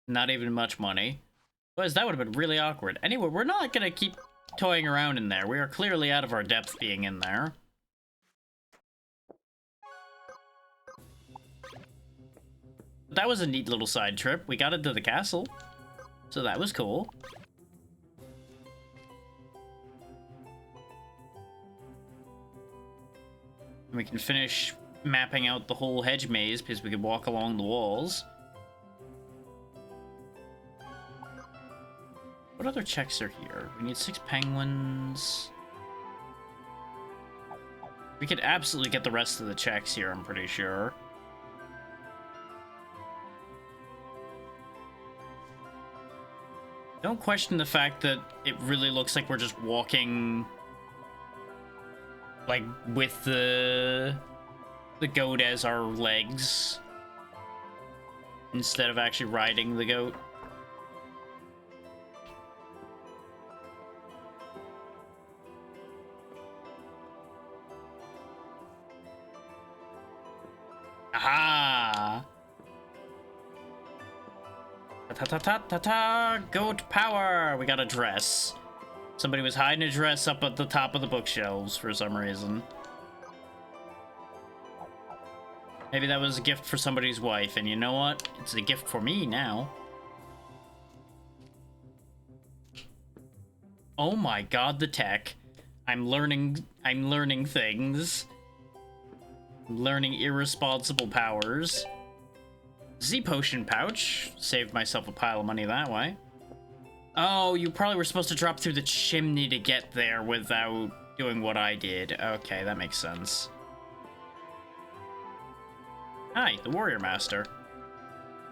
Not even much money. Otherwise, that would have been really awkward. Anyway, we're not gonna keep toying around in there. We are clearly out of our depth being in there. But that was a neat little side trip. We got into the castle. So that was cool. And we can finish mapping out the whole hedge maze because we can walk along the walls. What other checks are here? We need 6 penguins. We could absolutely get the rest of the checks here, I'm pretty sure. Don't question the fact that it really looks like we're just walking, like, with the goat as our legs instead of actually riding the goat. Aha! Ta-ta-ta-ta-ta! Goat power! We got a dress. Somebody was hiding a dress up at the top of the bookshelves for some reason. Maybe that was a gift for somebody's wife, and you know what? It's a gift for me now. Oh my god, the tech. I'm learning things. I'm learning irresponsible powers. Z-potion pouch. Saved myself a pile of money that way. Oh, you probably were supposed to drop through the chimney to get there without doing what I did. Okay, that makes sense. Hi, the Warrior Master.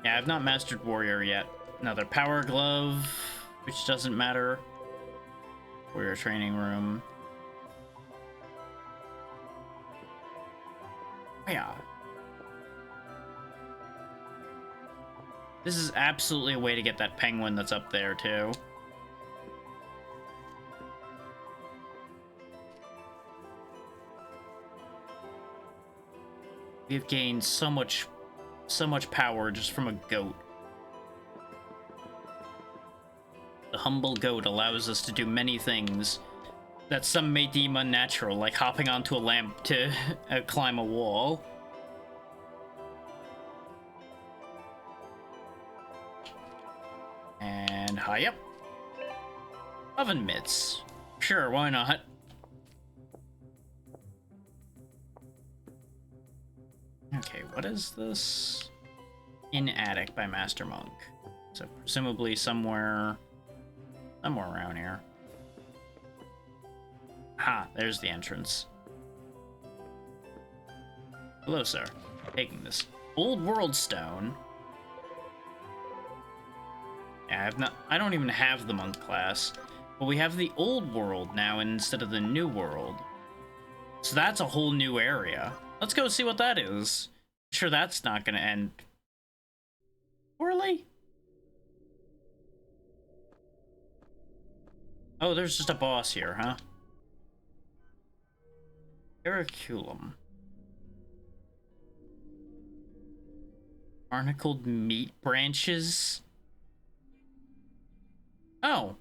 Yeah, I've not mastered Warrior yet. Another Power Glove, which doesn't matter. Warrior Training Room. Yeah. This is absolutely a way to get that penguin that's up there, too. We've gained so much power just from a goat. The humble goat allows us to do many things that some may deem unnatural, like hopping onto a lamp to climb a wall. And high up. Oven mitts. Sure, why not? Okay, what is this? In Attic by Master Monk. So presumably somewhere around here. Ha, there's the entrance. Hello, sir. Taking this old world stone. Yeah, I don't even have the monk class, but we have the old world now instead of the new world. So that's a whole new area. Let's go see what that is. I'm sure that's not gonna end poorly. Oh, there's just a boss here, huh? Periculum. Barnacled meat branches. Oh.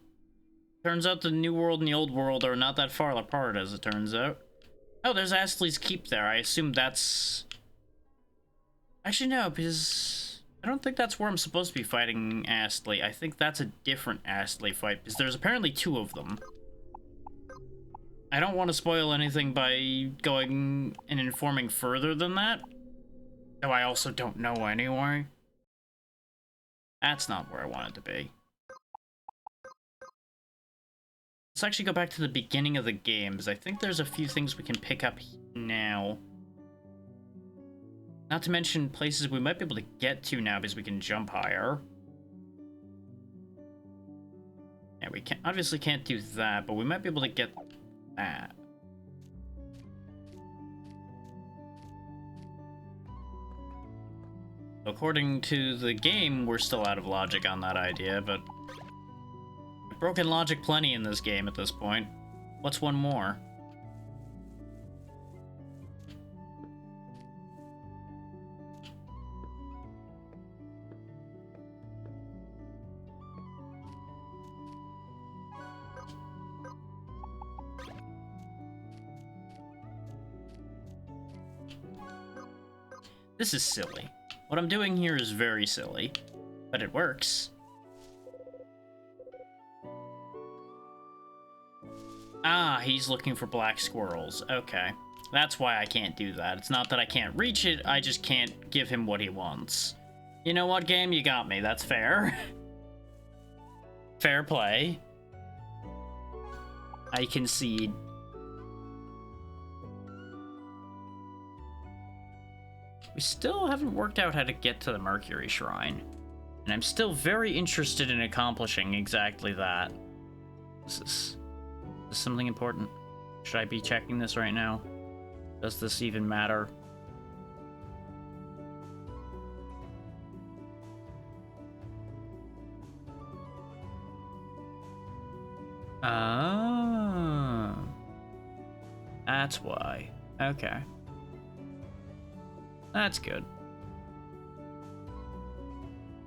Turns out the new world and the old world are not that far apart, as it turns out. Oh, there's Astley's Keep there. I assume that's... Actually, no, because I don't think that's where I'm supposed to be fighting Astley. I think that's a different Astley fight, because there's apparently 2 of them. I don't want to spoil anything by going and informing further than that. Though I also don't know anyway. That's not where I want it to be. Let's actually go back to the beginning of the game, because I think there's a few things we can pick up now. Not to mention places we might be able to get to now, because we can jump higher. Yeah, we obviously can't do that, but we might be able to get that. According to the game, we're still out of logic on that idea, but... I've broken logic plenty in this game at this point. What's one more? This is silly. What I'm doing here is very silly, but it works. Ah, he's looking for black squirrels. Okay. That's why I can't do that. It's not that I can't reach it, I just can't give him what he wants. You know what, game? You got me. That's fair. Fair play. I concede. We still haven't worked out how to get to the Mercury Shrine. And I'm still very interested in accomplishing exactly that. Is this something important? Should I be checking this right now? Does this even matter? Oh. That's why. Okay. That's good.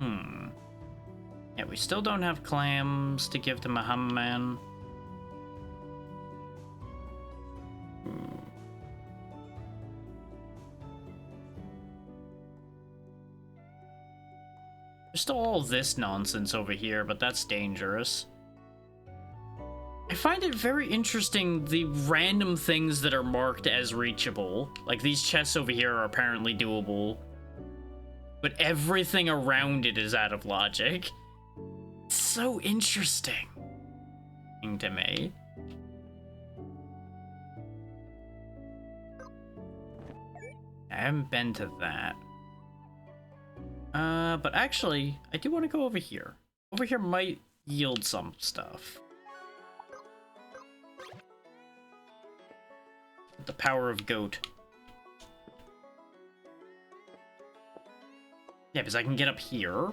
Yeah, we still don't have clams to give to Mahamman. There's still all this nonsense over here, but that's dangerous. I find it very interesting, the random things that are marked as reachable. Like, these chests over here are apparently doable, but everything around it is out of logic. It's so interesting to me. I haven't been to that. But actually, I do want to go over here. Over here might yield some stuff. The power of goat. Yeah, because I can get up here.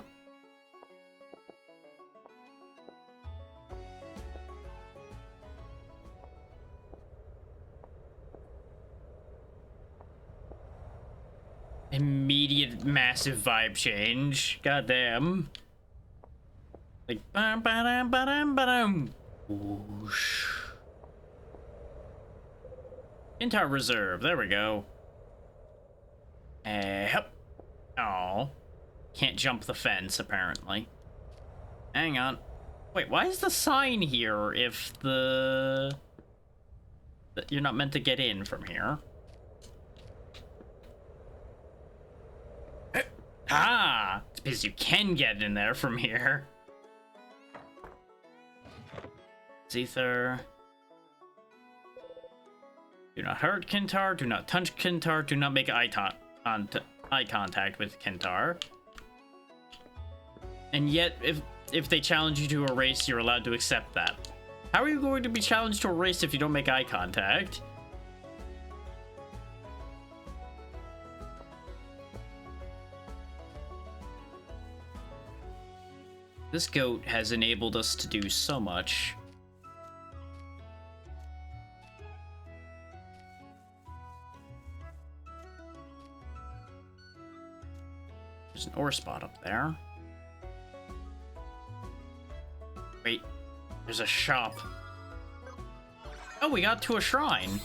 Immediate massive vibe change. Goddamn. Like bam bam bam bam. Whoosh. Kintar Reserve, there we go. Yep. Oh. Can't jump the fence, apparently. Hang on. Wait, why is the sign here if that you're not meant to get in from here? Ah! It's because you can get in there from here. Zether. Do not hurt Kintar, do not touch Kintar, do not make eye contact with Kintar. And yet, if they challenge you to a race, you're allowed to accept that. How are you going to be challenged to a race if you don't make eye contact? This goat has enabled us to do so much. There's an ore spot up there. Wait, there's a shop. Oh, we got to a shrine.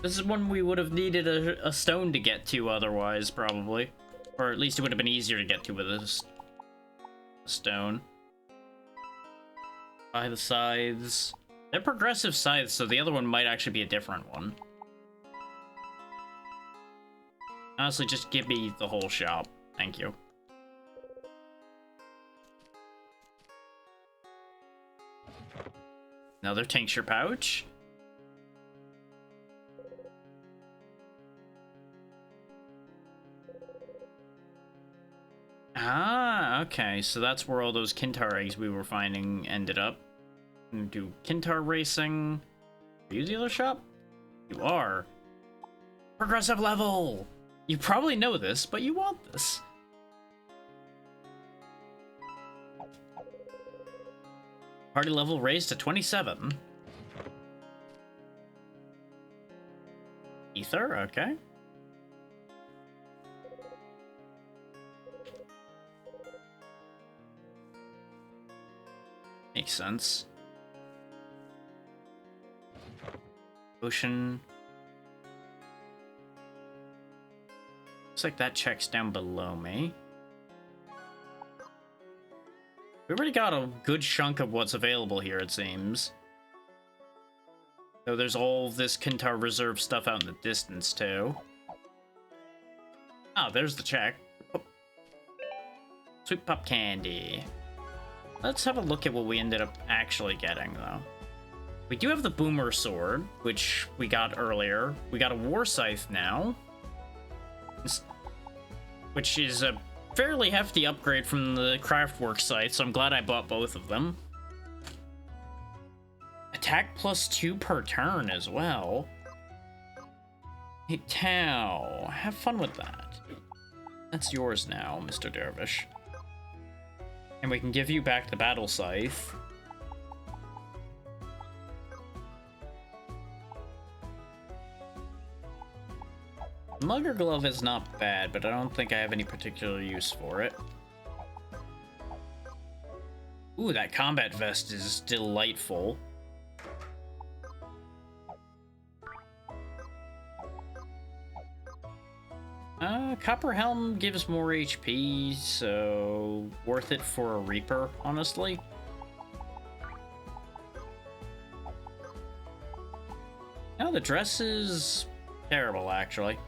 This is one we would have needed a stone to get to otherwise, probably. Or at least it would have been easier to get to with a stone. Buy the scythes. They're progressive scythes, so the other one might actually be a different one. Honestly, just give me the whole shop. Thank you. Another tincture pouch. Ah, okay. So that's where all those Kintar eggs we were finding ended up. Do Kintar racing. Are you the other shop? You are. Progressive level! You probably know this, but you want this. Party level raised to 27. Ether, okay. Makes sense. Ocean. Looks like that checks down below me. We already got a good chunk of what's available here, it seems. So there's all this Kintar Reserve stuff out in the distance, too. Oh, there's the check. Oh. Sweet Pop Candy. Let's have a look at what we ended up actually getting, though. We do have the Boomer Sword, which we got earlier. We got a War Scythe now, which is a fairly hefty upgrade from the Craftwork site, so I'm glad I bought both of them. Attack +2 per turn as well. Hey, Tao, have fun with that. That's yours now, Mr. Dervish. And we can give you back the Battle Scythe. Mugger Glove is not bad, but I don't think I have any particular use for it. Ooh, that combat vest is delightful. Copper Helm gives more HP, so worth it for a Reaper, honestly. No, the dress is terrible, actually.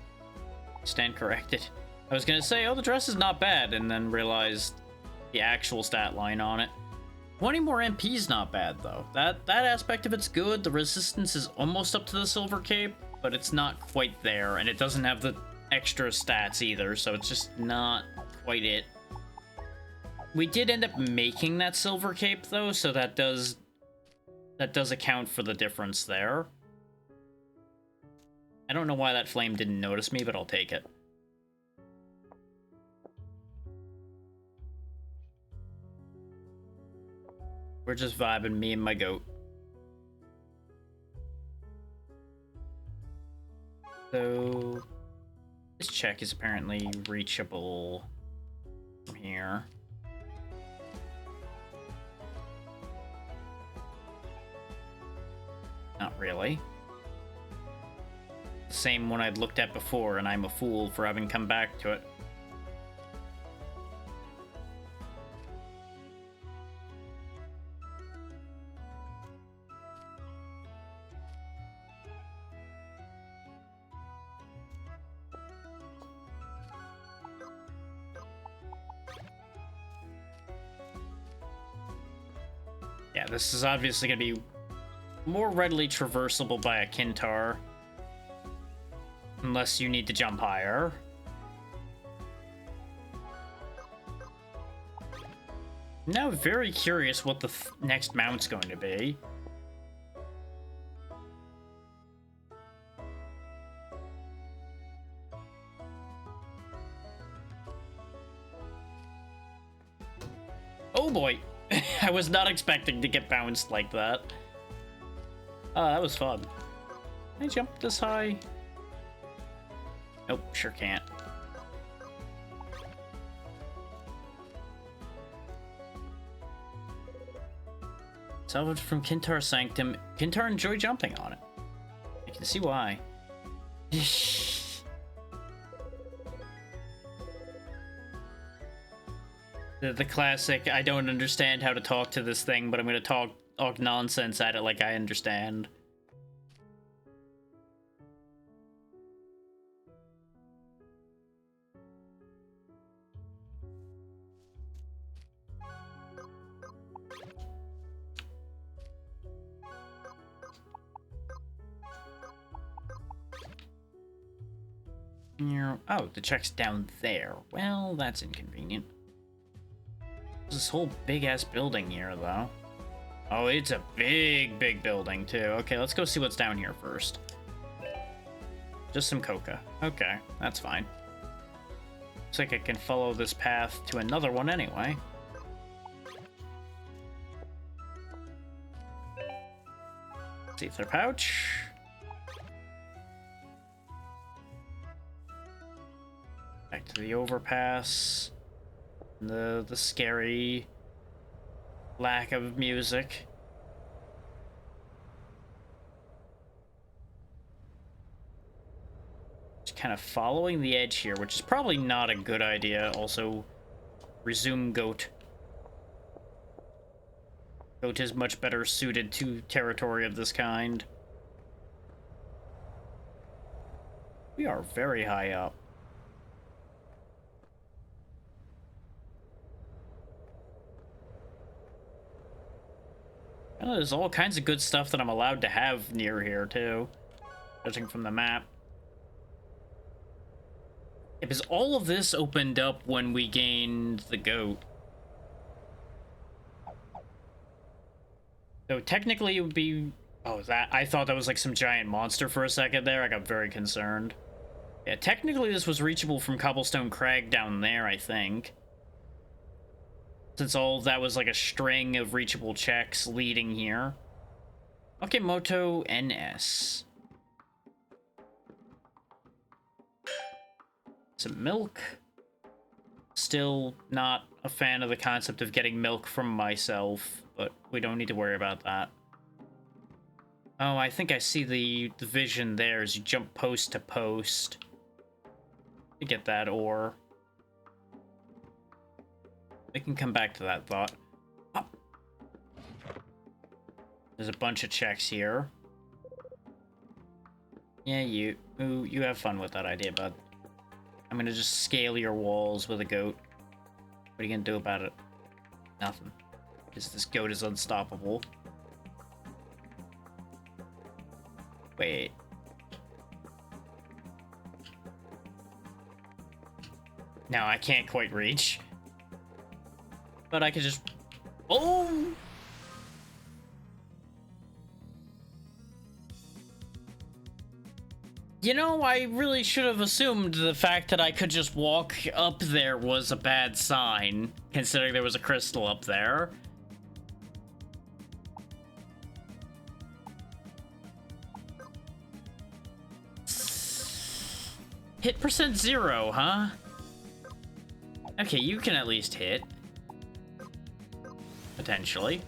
Stand corrected. I was gonna say, oh, the dress is not bad, and then realized the actual stat line on it. 20 more MP is not bad, though. That aspect of it's good. The resistance is almost up to the Silver Cape, but it's not quite there, and it doesn't have the extra stats either, so it's just not quite it. We did end up making that Silver Cape, though, so that does account for the difference there. I don't know why that flame didn't notice me, but I'll take it. We're just vibing, me and my goat. So this check is apparently reachable from here. Not really. The same one I'd looked at before, and I'm a fool for having come back to it. Yeah, this is obviously going to be more readily traversable by a Kintar. Unless you need to jump higher. I'm now very curious what the next mount's going to be. Oh boy! I was not expecting to get bounced like that. Oh, that was fun. Can I jump this high? Nope, sure can't. Salvaged from Kintar Sanctum. Kintar enjoy jumping on it. I can see why. the classic, I don't understand how to talk to this thing, but I'm gonna talk nonsense at it like I understand. Oh, the check's down there. Well, that's inconvenient. There's this whole big-ass building here, though. Oh, it's a big building, too. Okay, let's go see what's down here first. Just some coca. Okay, that's fine. Looks like I can follow this path to another one anyway. Ether pouch. Back to the overpass. The scary lack of music. Just kind of following the edge here, which is probably not a good idea. Also, resume goat. Goat is much better suited to territory of this kind. We are very high up. Oh, there's all kinds of good stuff that I'm allowed to have near here, too. Judging from the map. Yeah, because all of this opened up when we gained the goat. So technically it would be... Oh, I thought that was like some giant monster for a second there. I got very concerned. Yeah, technically this was reachable from Cobblestone Crag down there, I think. Since all of that was like a string of reachable checks leading here. Okay, Moto NS. Some milk. Still not a fan of the concept of getting milk from myself, but we don't need to worry about that. Oh, I think I see the vision there as you jump post to post to get that ore. We can come back to that thought. Oh. There's a bunch of checks here. Yeah, you have fun with that idea, bud. I'm gonna just scale your walls with a goat. What are you gonna do about it? Nothing. Because this goat is unstoppable. Wait. No, I can't quite reach. But I could just... Oh! You know, I really should have assumed the fact that I could just walk up there was a bad sign, considering there was a crystal up there. Hit percent 0, huh? Okay, you can at least hit. Potentially.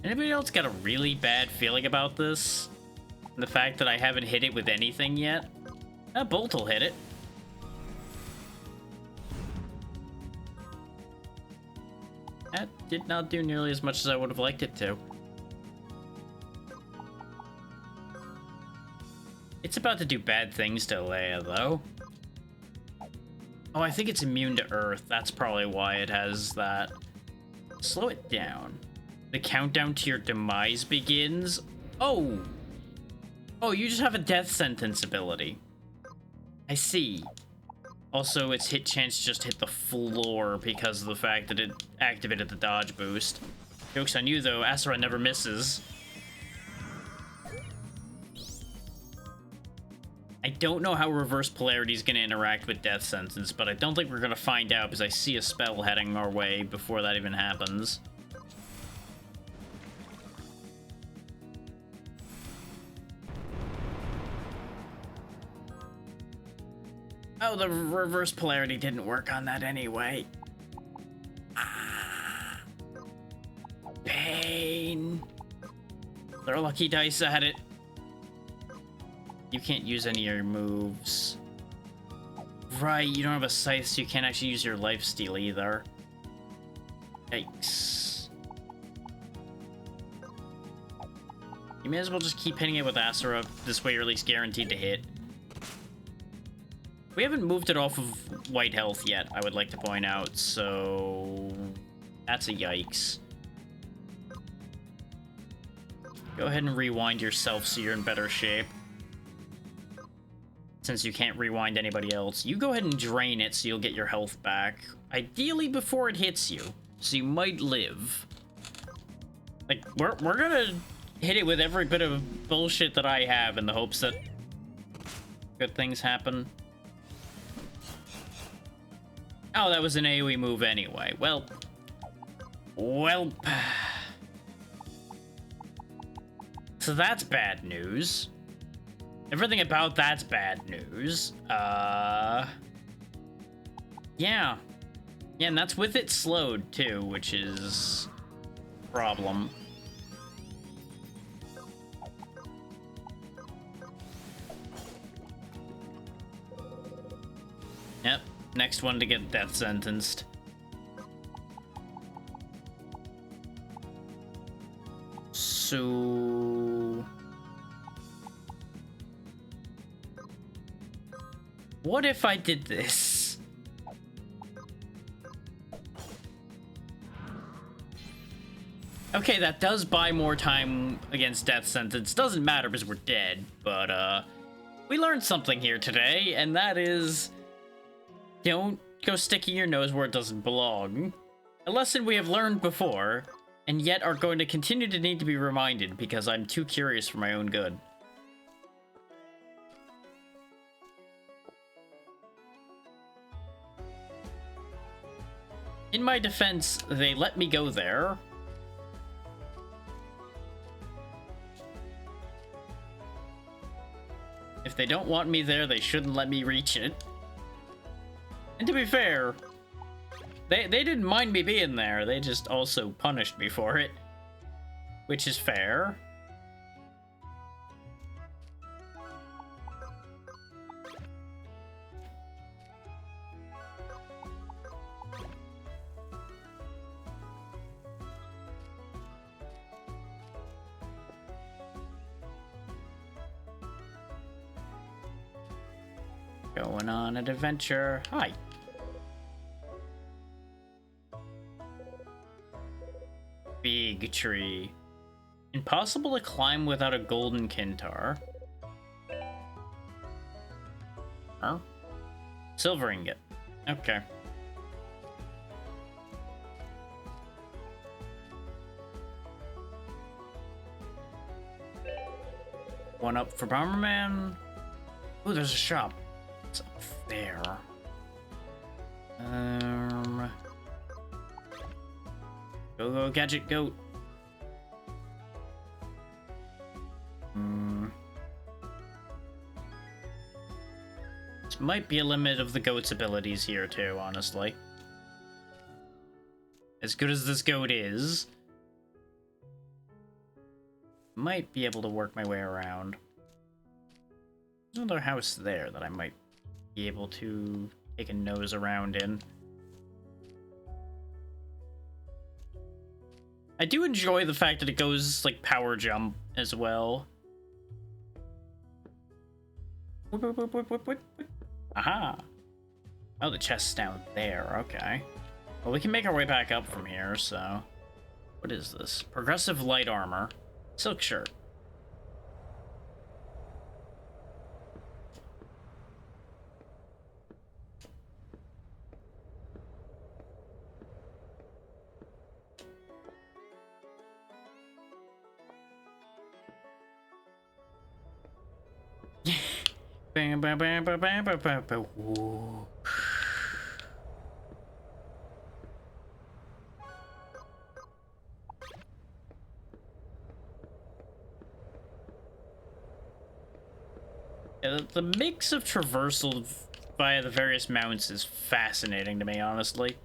Anybody else got a really bad feeling about this? The fact that I haven't hit it with anything yet? Bolt will hit it. That did not do nearly as much as I would have liked it to. It's about to do bad things to Leia, though. Oh, I think it's immune to Earth. That's probably why it has that. Slow it down. The countdown to your demise begins. Oh! Oh, you just have a death sentence ability. I see. Also, its hit chance just hit the floor because of the fact that it activated the dodge boost. Joke's on you, though. Asura never misses. I don't know how reverse polarity is going to interact with death sentence, but I don't think we're going to find out because I see a spell heading our way before that even happens. Oh, the reverse polarity didn't work on that anyway. Ah. Pain. Throw lucky dice at it. You can't use any of your moves. Right, you don't have a scythe, so you can't actually use your lifesteal either. Yikes. You may as well just keep hitting it with Asura. This way you're at least guaranteed to hit. We haven't moved it off of white health yet, I would like to point out, so... That's a yikes. Go ahead and rewind yourself so you're in better shape. Since you can't rewind anybody else. You go ahead and drain it so you'll get your health back. Ideally before it hits you, so you might live. Like, we're gonna hit it with every bit of bullshit that I have in the hopes that good things happen. Oh, that was an AoE move anyway. Well. So that's bad news. Everything about that's bad news. Yeah. Yeah, and that's with it slowed too, which is a problem. Yep, next one to get death sentenced. So... what if I did this? Okay, that does buy more time against death sentence. Doesn't matter because we're dead, but we learned something here today, and that is don't go sticking your nose where it doesn't belong. A lesson we have learned before, and yet are going to continue to need to be reminded because I'm too curious for my own good. In my defense, they let me go there. If they don't want me there, they shouldn't let me reach it. And to be fair, they didn't mind me being there. They just also punished me for it, which is fair. Going on an adventure. Hi. Big tree. Impossible to climb without a golden kintar. Huh? Silver ingot. Okay. One up for Bomberman. Ooh, there's a shop. It's up there. Go, gadget, go. This might be a limit of the goat's abilities here, too, honestly. As good as this goat is, might be able to work my way around. There's another house there that I might be able to take a nose around in. I do enjoy the fact that it goes like power jump as well. Aha! Oh, the chest's down there. Okay. Well, we can make our way back up from here, so... what is this? Progressive light armor. Silk shirt. Bam, bam, bam, bam, bam, bam, bam, bam. Whoa. Yeah, the mix of traversal via the various mounts is fascinating to me, honestly.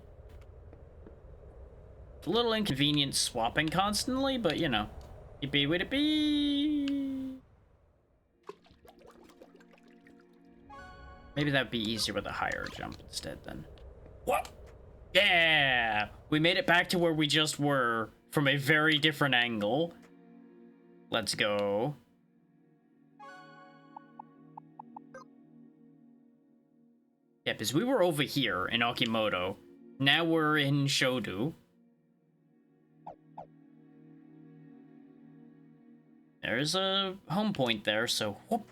It's a little inconvenient swapping constantly, but you know, it be what it be. Maybe that'd be easier with a higher jump instead then. What? Yeah! We made it back to where we just were from a very different angle. Let's go. Yeah, because we were over here in Akimoto. Now we're in Shodu. There's a home point there, so whoop.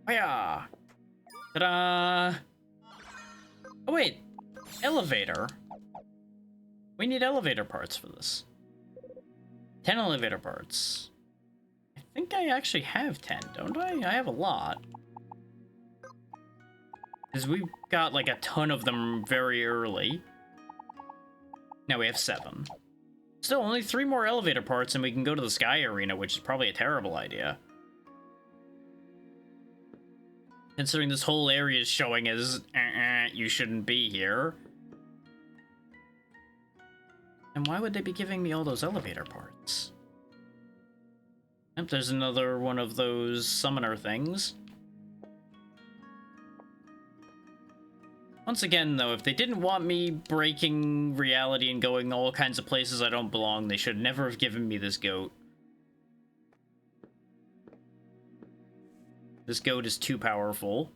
Yeah. Ta-da! Oh wait, elevator. We need elevator parts for this. 10 elevator parts. I think I actually have 10, don't I? I have a lot. Because we got like a ton of them very early. Now we have 7. Still, only 3 more elevator parts and we can go to the Sky Arena, which is probably a terrible idea. Considering this whole area is showing as, you shouldn't be here. And why would they be giving me all those elevator parts? Yep, there's another one of those summoner things. Once again, though, if they didn't want me breaking reality and going all kinds of places I don't belong, they should never have given me this goat. This goat is too powerful.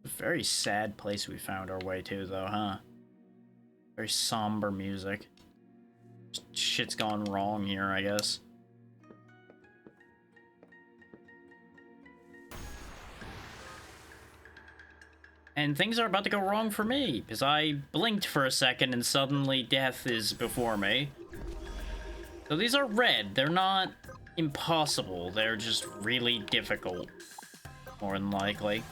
A very sad place we found our way to, though, huh? Very somber music. Shit's gone wrong here, I guess. And things are about to go wrong for me, because I blinked for a second and suddenly death is before me. So these are red. They're not impossible. They're just really difficult, more than likely.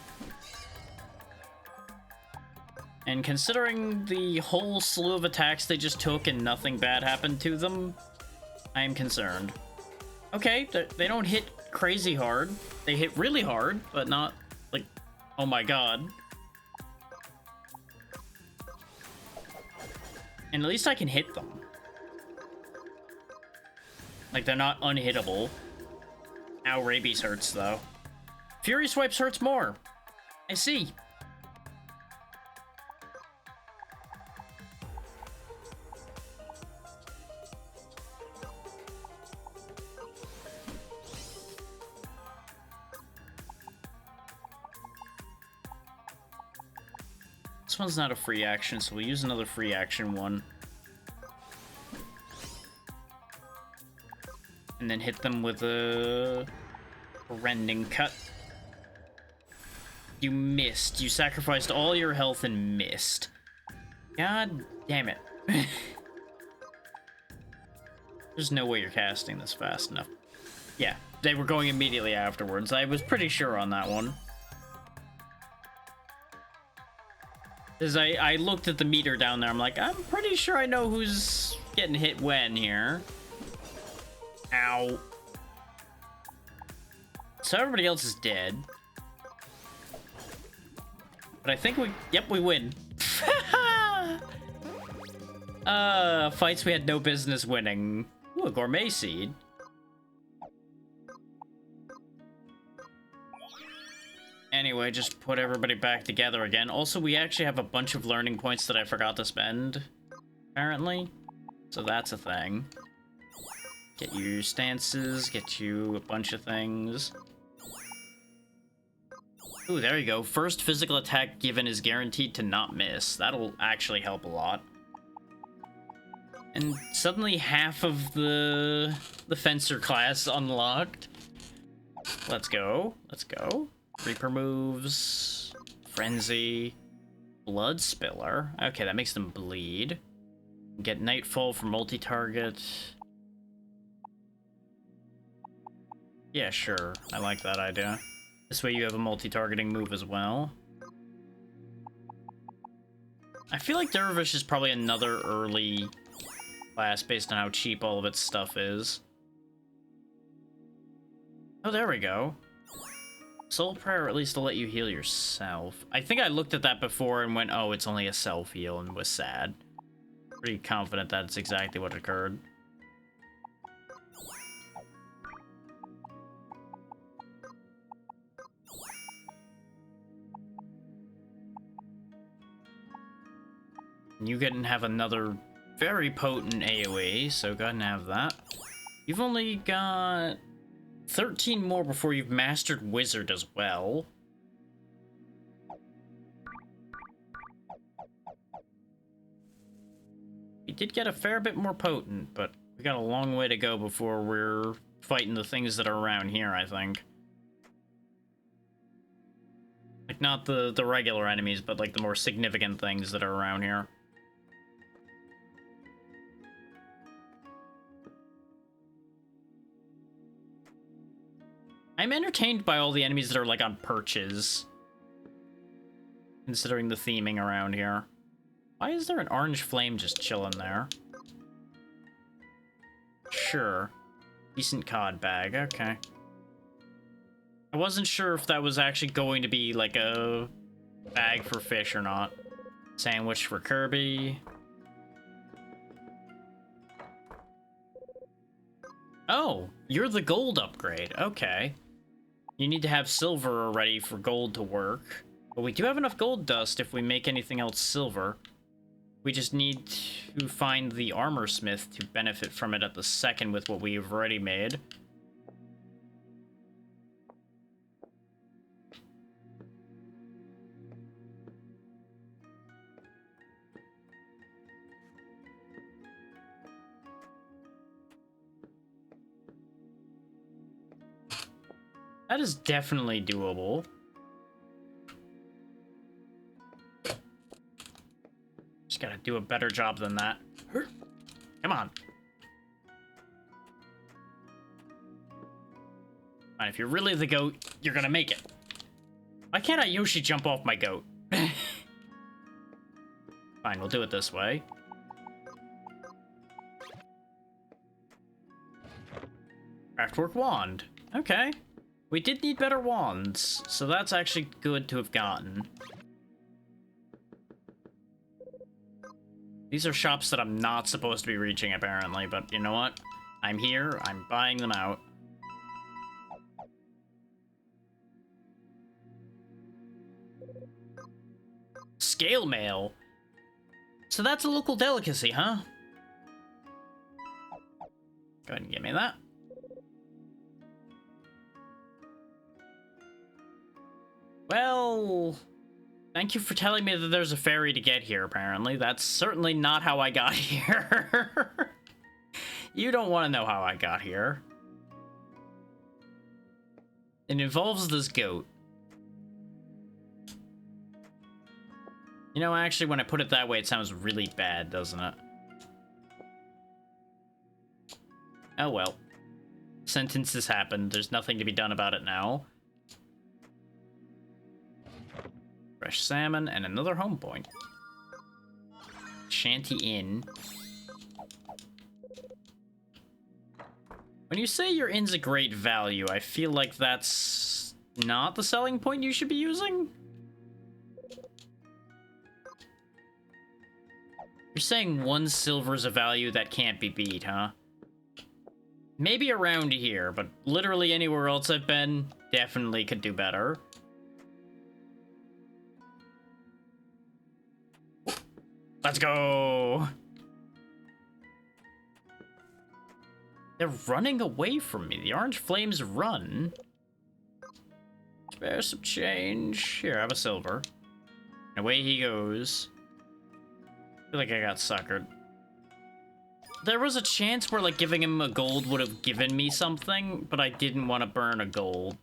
And considering the whole slew of attacks they just took and nothing bad happened to them, I am concerned. Okay, they don't hit crazy hard. They hit really hard, but not, like, oh my god. And at least I can hit them. Like, they're not unhittable. Ow, rabies hurts, though. Fury Swipes hurts more. I see. This one's not a free action, so we'll use another free action one. And then hit them with a rending cut. You missed. You sacrificed all your health and missed. God damn it. There's no way you're casting this fast enough. Yeah, they were going immediately afterwards. I was pretty sure on that one. As I looked at the meter down there, I'm like, I'm pretty sure I know who's getting hit when here. Ow. So everybody else is dead. But I think we win. Fights we had no business winning. Ooh, a gourmet seed. Anyway, just put everybody back together again. Also, we actually have a bunch of learning points that I forgot to spend, apparently. So that's a thing. Get you stances, get you a bunch of things. Ooh, there you go. First physical attack given is guaranteed to not miss. That'll actually help a lot. And suddenly half of the Fencer class unlocked. Let's go. Let's go. Reaper moves. Frenzy. Blood Spiller. Okay, that makes them bleed. Get Nightfall for multi-target. Yeah, sure. I like that idea. This way you have a multi-targeting move as well. I feel like Dervish is probably another early class based on how cheap all of its stuff is. Oh, there we go. Soul Prayer, at least to let you heal yourself. I think I looked at that before and went, oh, it's only a self-heal, and was sad. Pretty confident that's exactly what occurred. You can have another very potent AoE, so go ahead and have that. You've only got 13 more before you've mastered Wizard as well. We did get a fair bit more potent, but we got a long way to go before we're fighting the things that are around here, I think. Like, not the regular enemies, but like the more significant things that are around here. I'm entertained by all the enemies that are like on perches, considering the theming around here. Why is there an orange flame just chilling there? Sure. Decent cod bag, okay. I wasn't sure if that was actually going to be like a bag for fish or not. Sandwich for Kirby. Oh, you're the gold upgrade, okay. You need to have silver already for gold to work. But we do have enough gold dust if we make anything else silver. We just need to find the armor smith to benefit from it at the second with what we've already made. That is definitely doable. Just gotta do a better job than that. Come on. Fine, if you're really the goat, you're gonna make it. Why can't I Yoshi jump off my goat? Fine, we'll do it this way. Craftwork wand. Okay. We did need better wands, so that's actually good to have gotten. These are shops that I'm not supposed to be reaching, apparently, but you know what? I'm here, I'm buying them out. Scale mail? So that's a local delicacy, huh? Go ahead and give me that. Well, thank you for telling me that there's a ferry to get here, apparently. That's certainly not how I got here. You don't want to know how I got here. It involves this goat. You know, actually, when I put it that way, it sounds really bad, doesn't it? Oh well. Sentence has happened. There's nothing to be done about it now. Fresh salmon and another home point. Shanty Inn. When you say your inn's a great value, I feel like that's not the selling point you should be using. You're saying 1 silver's a value that can't be beat, huh? Maybe around here, but literally anywhere else I've been, definitely could do better. Let's go! They're running away from me. The orange flames run. Spare some change. Here, have a silver. And away he goes. I feel like I got suckered. There was a chance where, like, giving him a gold would have given me something, but I didn't want to burn a gold.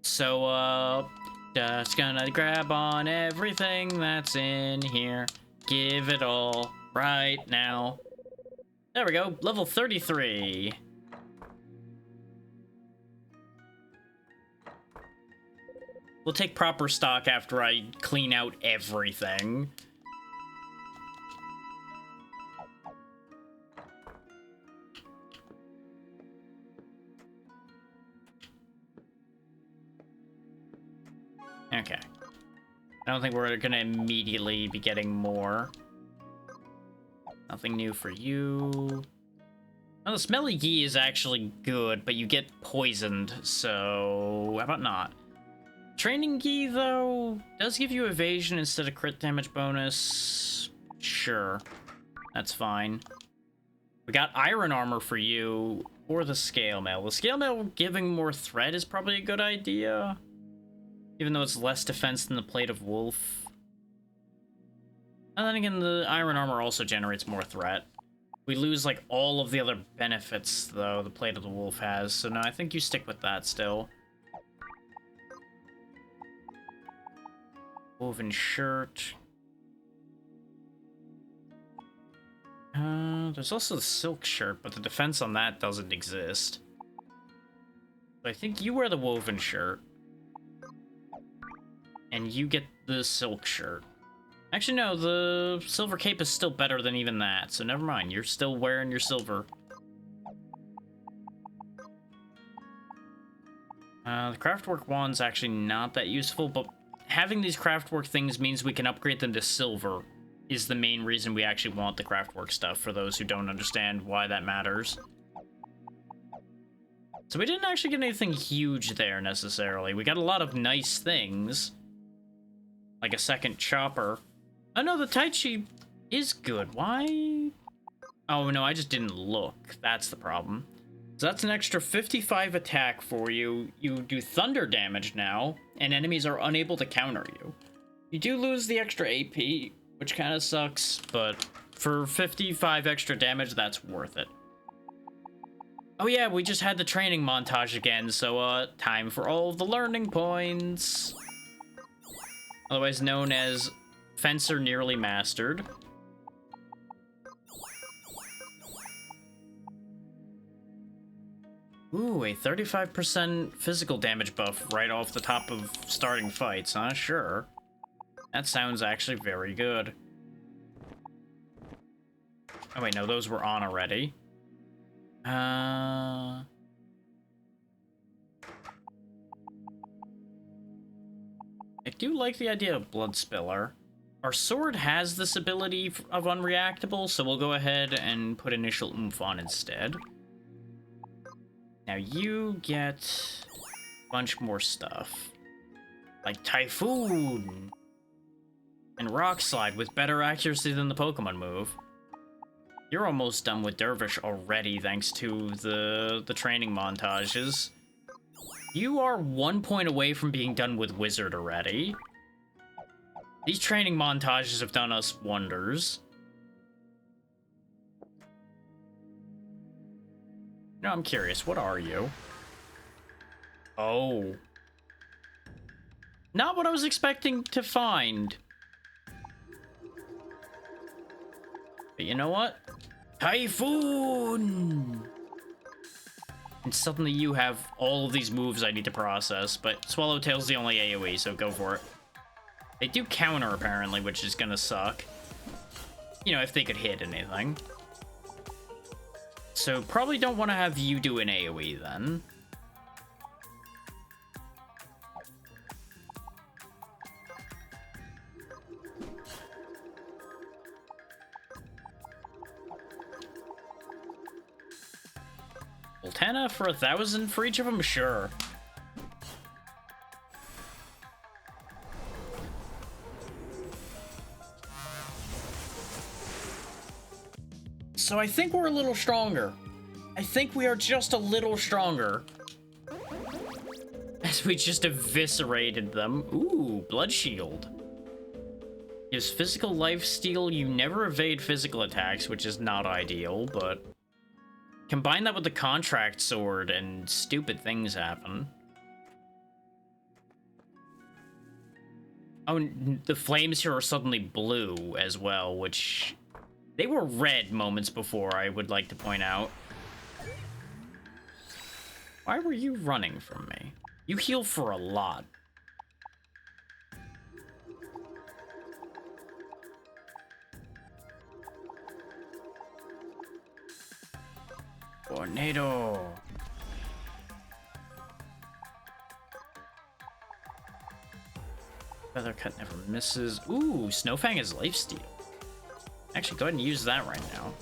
So, just gonna grab on everything that's in here. Give it all right now. There we go, level 33. We'll take proper stock after I clean out everything. Okay. I don't think we're gonna immediately be getting more. Nothing new for you. Oh, the smelly ghee is actually good, but you get poisoned, so how about not? Training ghee, though, does give you evasion instead of crit damage bonus. Sure. That's fine. We got iron armor for you, or the scale mail. The scale mail giving more threat is probably a good idea. Even though it's less defense than the Plate of Wolf. And then again, the iron armor also generates more threat. We lose, like, all of the other benefits, though, the Plate of the Wolf has. So, no, I think you stick with that still. Woven shirt. There's also the silk shirt, but the defense on that doesn't exist. But I think you wear the woven shirt. And you get the silk shirt. Actually, no, the silver cape is still better than even that, so never mind. You're still wearing your silver. The craftwork wand's actually not that useful, but having these craftwork things means we can upgrade them to silver is the main reason we actually want the craftwork stuff, for those who don't understand why that matters. So we didn't actually get anything huge there, necessarily. We got a lot of nice things. Like a second chopper. Oh no, the Taichi is good. Why? Oh no, I just didn't look. That's the problem. So that's an extra 55 attack for you. You do thunder damage now, and enemies are unable to counter you. You do lose the extra AP, which kind of sucks, but for 55 extra damage, that's worth it. Oh yeah, we just had the training montage again, so time for all of the learning points. Otherwise known as Fencer Nearly Mastered. Ooh, a 35% physical damage buff right off the top of starting fights, huh? Sure. That sounds actually very good. Oh wait, no, those were on already. I do like the idea of Blood Spiller. Our sword has this ability of unreactable, so we'll go ahead and put Initial Oomph on instead. Now you get a bunch more stuff. Like Typhoon! And Rock Slide with better accuracy than the Pokemon move. You're almost done with Dervish already, thanks to the training montages. You are 1 point away from being done with Wizard already. These training montages have done us wonders. No, I'm curious, what are you? Oh. Not what I was expecting to find. But you know what? Typhoon! And suddenly you have all of these moves I need to process, but Swallowtail's the only AoE, so go for it. They do counter, apparently, which is gonna suck. You know, if they could hit anything. So probably don't want to have you do an AoE, then. Voltana for 1,000 for each of them? Sure. So I think we're a little stronger. I think we are just a little stronger. As we just eviscerated them. Ooh, Blood Shield. Gives physical life steal. You never evade physical attacks, which is not ideal, but... Combine that with the Contract Sword and stupid things happen. Oh, and the flames here are suddenly blue as well, which... They were red moments before, I would like to point out. Why were you running from me? You heal for a lot. Tornado. Feathercut never misses. Ooh, Snowfang is lifesteal. Actually, go ahead and use that right now.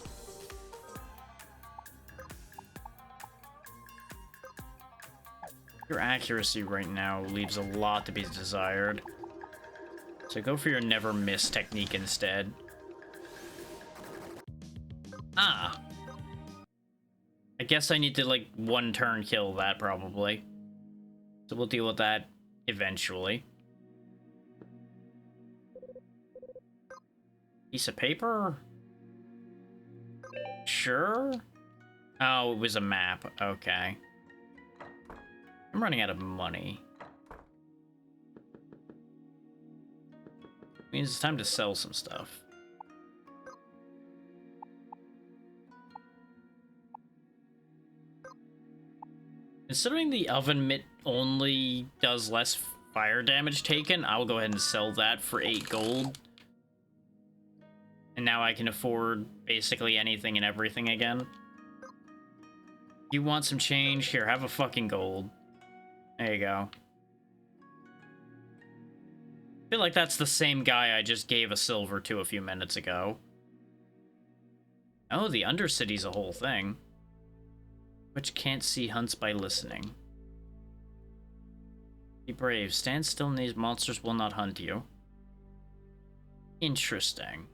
Your accuracy right now leaves a lot to be desired. So go for your never miss technique instead. Ah. I guess I need to, like, one turn kill that, probably. So we'll deal with that eventually. Piece of paper? Sure. Oh, it was a map. Okay. I'm running out of money. Means it's time to sell some stuff. Considering the oven mitt only does less fire damage taken, I'll go ahead and sell that for 8 gold. And now I can afford basically anything and everything again. You want some change? Here, have a fucking gold. There you go. I feel like that's the same guy I just gave a silver to a few minutes ago. Oh, the Undercity's a whole thing. Which can't see hunts by listening. Be brave. Stand still and these monsters will not hunt you. Interesting.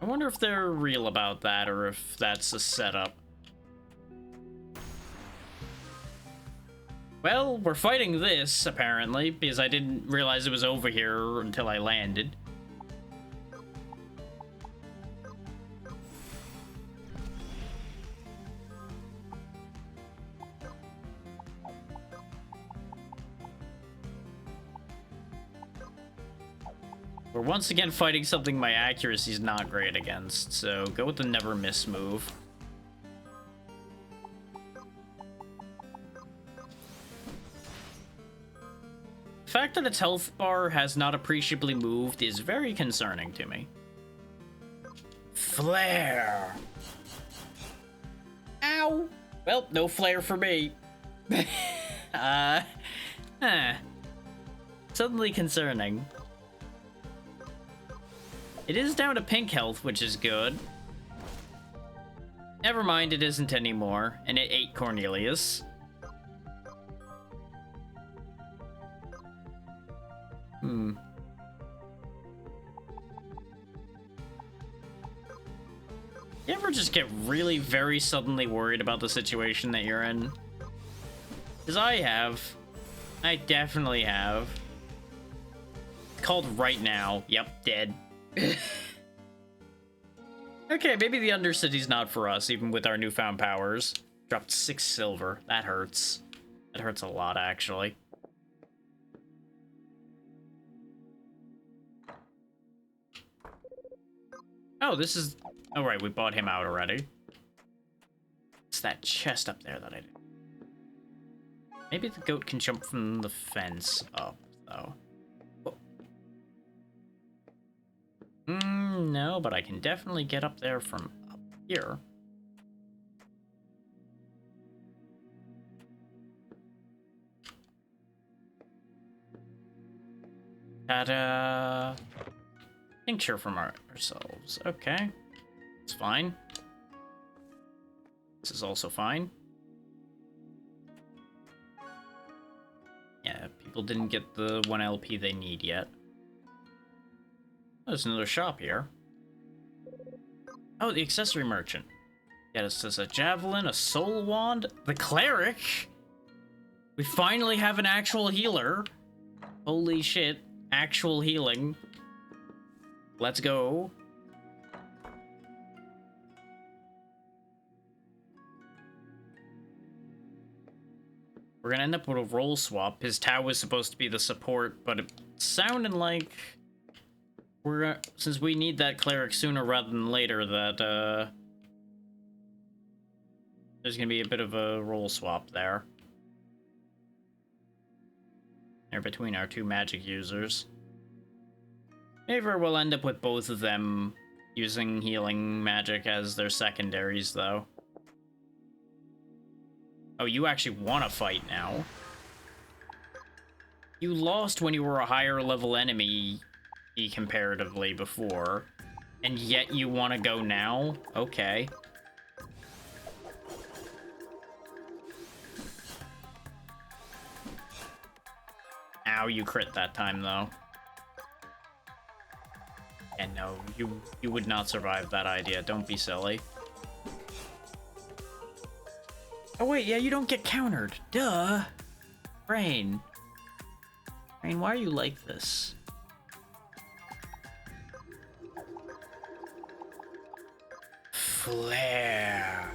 I wonder if they're real about that or if that's a setup. Well, we're fighting this, apparently, because I didn't realize it was over here until I landed. We're once again fighting something my accuracy is not great against, so go with the never miss move. The fact that its health bar has not appreciably moved is very concerning to me. Flare! Ow! Well, no flare for me. Suddenly concerning. It is down to pink health, which is good. Never mind, it isn't anymore, and it ate Cornelius. You ever just get really very suddenly worried about the situation that you're in? Because I have. I definitely have. It's called right now. Yep, dead. Okay, maybe the Undercity's not for us, even with our newfound powers. Dropped 6 silver. That hurts. That hurts a lot, actually. Oh, this is... Oh, right, we bought him out already. It's that chest up there that I did. Maybe the goat can jump from the fence up, though. No, but I can definitely get up there from up here. Ta-da! Tincture from ourselves. Okay. It's fine. This is also fine. Yeah, people didn't get the 1 LP they need yet. There's another shop here. Oh, the accessory merchant. Yeah, this is a javelin, a soul wand, the cleric. We finally have an actual healer. Holy shit, actual healing. Let's go. We're gonna end up with a role swap. His Tau was supposed to be the support, but it sounded like we're since we need that cleric sooner rather than later, that there's gonna be a bit of a role swap there. Or between our 2 magic users. Maybe we'll end up with both of them using healing magic as their secondaries, though. Oh, you actually want to fight now. You lost when you were a higher level enemy comparatively before, and yet you want to go now? Okay. Ow, you crit that time, though. And no, you would not survive that idea. Don't be silly. Oh wait, yeah, you don't get countered. Duh. Brain. Brain, why are you like this? flare.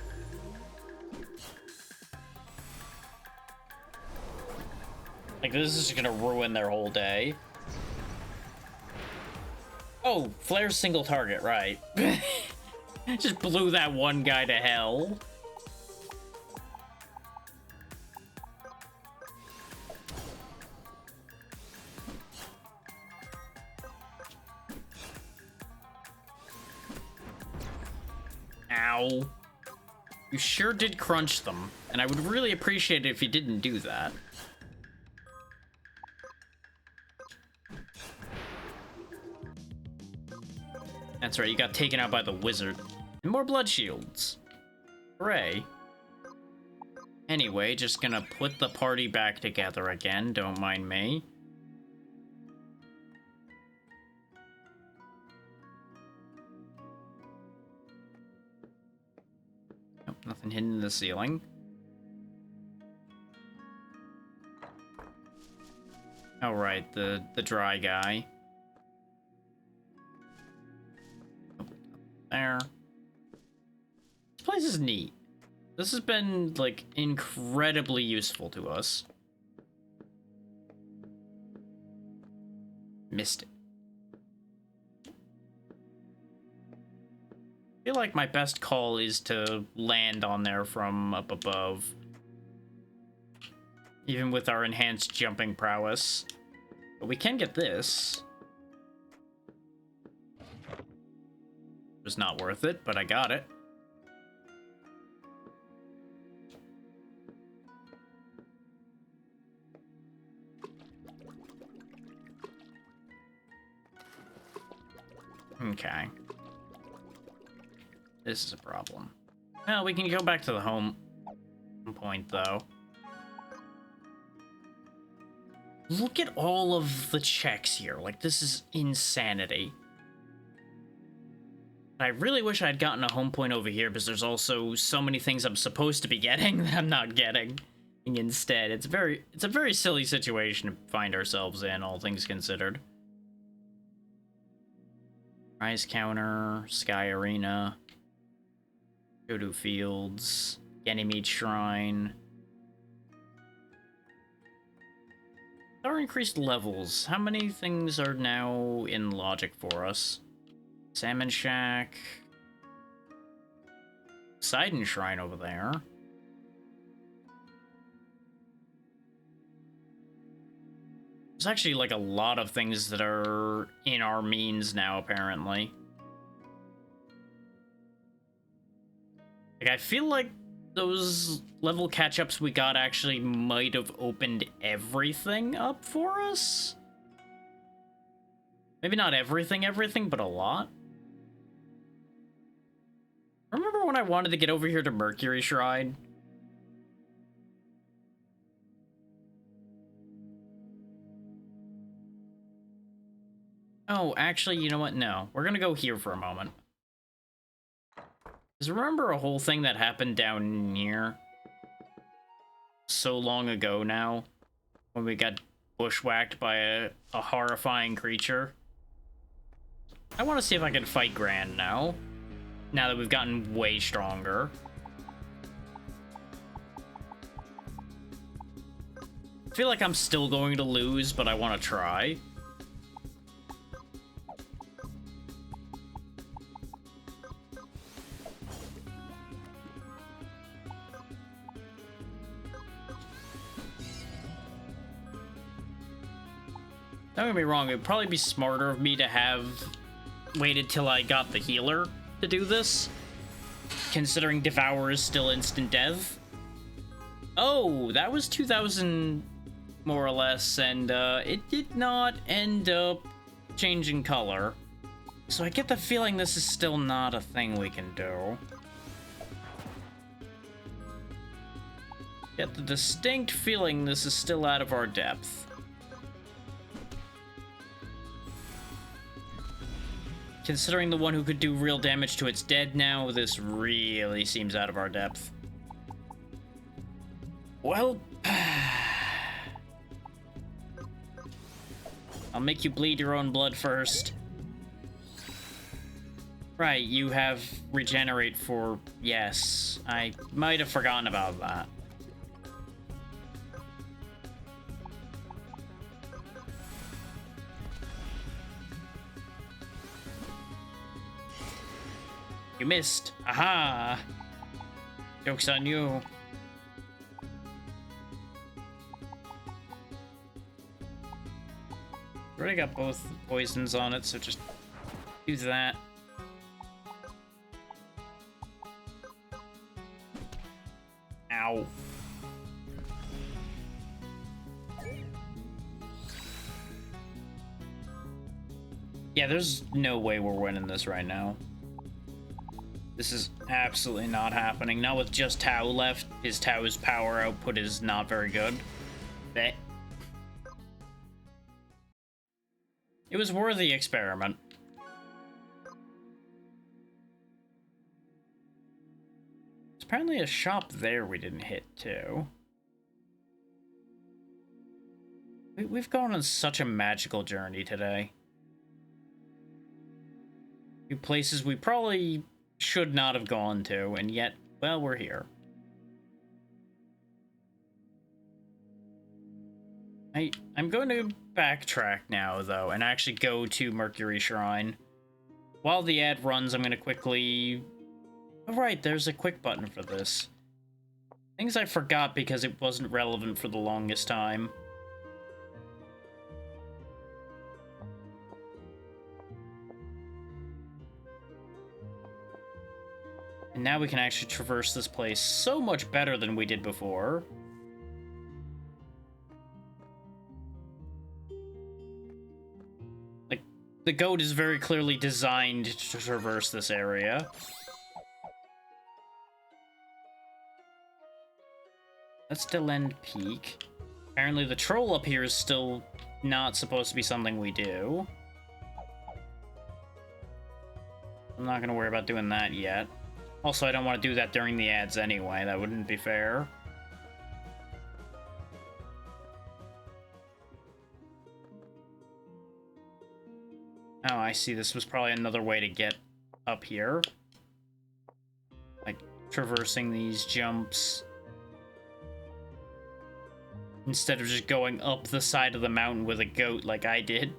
Like, this is gonna ruin their whole day. Oh, flare's single target, right. Just blew that one guy to hell. Ow. You sure did crunch them, and I would really appreciate it if you didn't do that. That's right, you got taken out by the wizard. And more blood shields. Hooray. Anyway, just gonna put the party back together again, don't mind me. Nope, nothing hidden in the ceiling. Oh right, the dry guy. There. This place is neat. This has been, like, incredibly useful to us. Missed it. I feel like my best call is to land on there from up above. Even with our enhanced jumping prowess. But we can get this. It was not worth it, but I got it. Okay. This is a problem. Well, we can go back to the home point, though. Look at all of the checks here. Like, this is insanity. I really wish I'd gotten a home point over here, because there's also so many things I'm supposed to be getting that I'm not getting instead. It's a very silly situation to find ourselves in, all things considered. Prize counter, Sky Arena, Jodu Fields, Ganymede Shrine. Our increased levels. How many things are now in logic for us? Salmon Shack. Poseidon Shrine over there. There's actually, like, a lot of things that are in our means now, apparently. Like, I feel like those level catch-ups we got actually might have opened everything up for us? Maybe not everything, but a lot. Remember when I wanted to get over here to Mercury Shrine? Oh, actually, you know what? No. We're gonna go here for a moment. Because remember a whole thing that happened down here? So long ago now? When we got bushwhacked by a horrifying creature? I want to see if I can fight Gran now. Now that we've gotten way stronger. I feel like I'm still going to lose, but I want to try. Don't get me wrong, it would probably be smarter of me to have waited till I got the healer to do this, considering Devour is still instant death. Oh, that was 2000 more or less, and it did not end up changing color. So I get the feeling this is still not a thing we can do. Get the distinct feeling this is still out of our depth. Considering the one who could do real damage to it's dead now, this really seems out of our depth. Well, I'll make you bleed your own blood first. Right, you have regenerate for... Yes, I might have forgotten about that. You missed. Aha! Joke's on you. Already got both poisons on it, so just do that. Ow. Yeah, there's no way we're winning this right now. This is absolutely not happening. Not with just Tau left. His Tau's power output is not very good. Blech. It was worth the experiment. There's apparently a shop there we didn't hit, too. We've gone on such a magical journey today. Two places we probably should not have gone to, and yet, well, we're here. I'm going to backtrack now, though, and actually go to Mercury Shrine. While the ad runs, I'm going to quickly... Oh, right, there's a quick button for this. Things I forgot because it wasn't relevant for the longest time. And now we can actually traverse this place so much better than we did before. Like, the goat is very clearly designed to traverse this area. That's Delend Peak. Apparently the troll up here is still not supposed to be something we do. I'm not gonna worry about doing that yet. Also, I don't want to do that during the ads anyway. That wouldn't be fair. Oh, I see. This was probably another way to get up here. Like, traversing these jumps. Instead of just going up the side of the mountain with a goat like I did.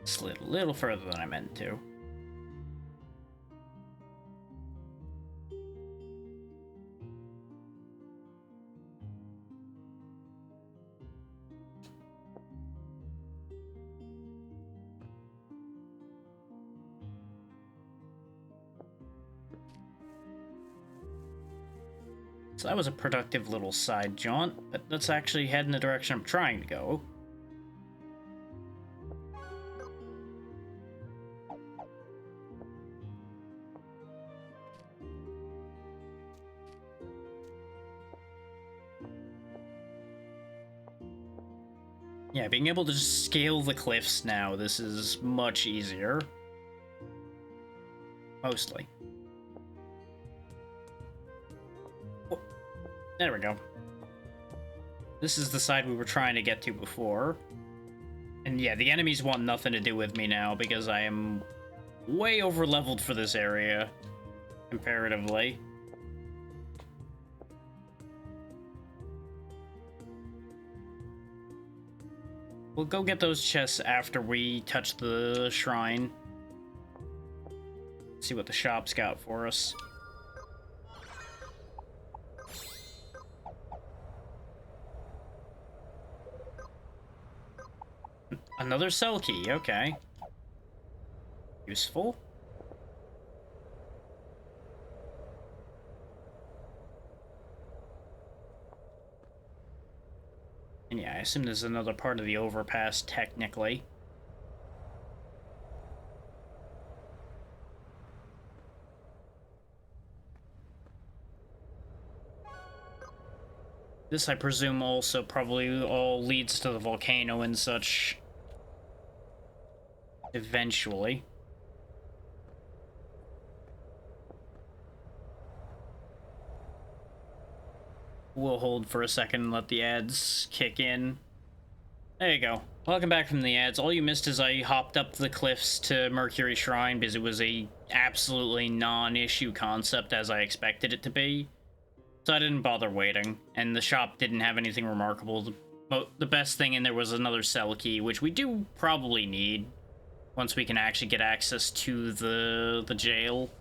Slid a little further than I meant to. So that was a productive little side jaunt, but let's actually head in the direction I'm trying to go. Yeah, being able to just scale the cliffs now, this is much easier. Mostly. Oh, there we go. This is the side we were trying to get to before. And yeah, the enemies want nothing to do with me now because I am way over leveled for this area, comparatively. We'll go get those chests after we touch the shrine. See what the shop's got for us. Another cell key, okay. Useful. And yeah, I assume there's another part of the overpass, technically. This, I presume, also probably all leads to the volcano and such. Eventually. We'll hold for a second and let the ads kick in. There you go. Welcome back from the ads. All you missed is I hopped up the cliffs to Mercury Shrine because it was a absolutely non-issue concept as I expected it to be. So I didn't bother waiting, and the shop didn't have anything remarkable. The best thing in there was another cell key, which we do probably need once we can actually get access to the jail.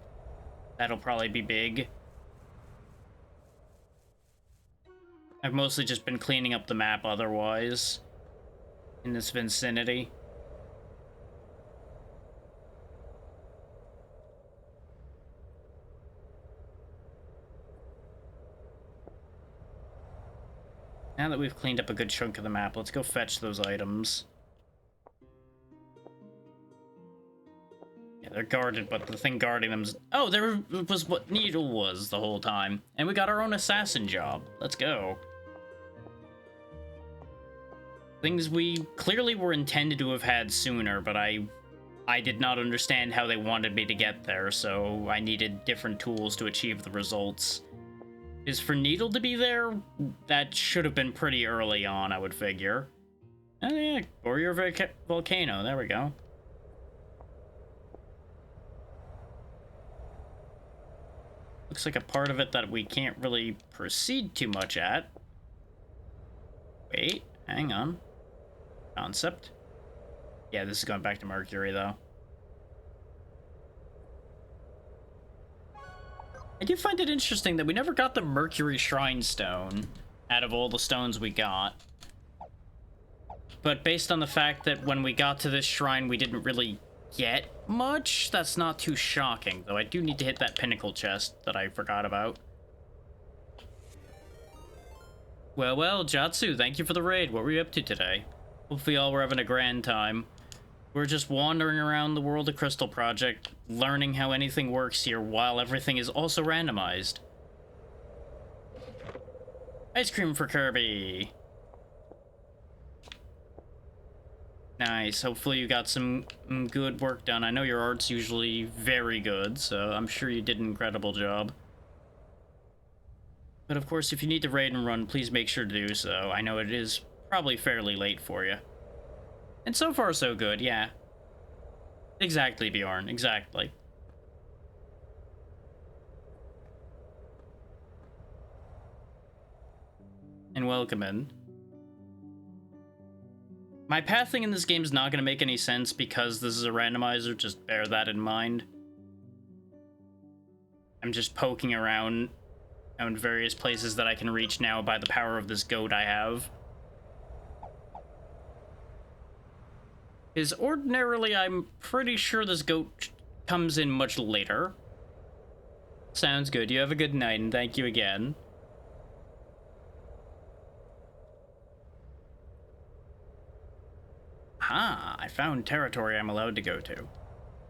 That'll probably be big. I've mostly just been cleaning up the map otherwise in this vicinity. Now that we've cleaned up a good chunk of the map, let's go fetch those items. Yeah, they're guarded, but the thing guarding them's... Oh, there was what Needle was the whole time. And we got our own assassin job. Let's go. Things we clearly were intended to have had sooner, but I did not understand how they wanted me to get there, so I needed different tools to achieve the results. Is for Needle to be there? That should have been pretty early on, I would figure. Oh yeah, Warrior Volcano, there we go. Looks like a part of it that we can't really proceed too much at. Wait, hang on. Concept. Yeah, this is going back to Mercury, though. I do find it interesting that we never got the Mercury Shrine Stone out of all the stones we got. But based on the fact that when we got to this shrine we didn't really get much, that's not too shocking, though I do need to hit that pinnacle chest that I forgot about. Well, Jatsu, thank you for the raid. What were you up to today? Hopefully y'all were having a grand time. We're just wandering around the World of Crystal project, learning how anything works here while everything is also randomized. Ice cream for Kirby! Nice, hopefully you got some good work done. I know your art's usually very good, so I'm sure you did an incredible job. But of course, if you need to raid and run, please make sure to do so. I know it is probably fairly late for you. And so far, so good, yeah. Exactly, Bjorn, exactly. And welcome in. My pathing in this game is not going to make any sense because this is a randomizer, just bear that in mind. I'm just poking around various places that I can reach now by the power of this goat I have. Is ordinarily, I'm pretty sure this goat comes in much later. Sounds good. You have a good night, and thank you again. Ah, I found territory I'm allowed to go to.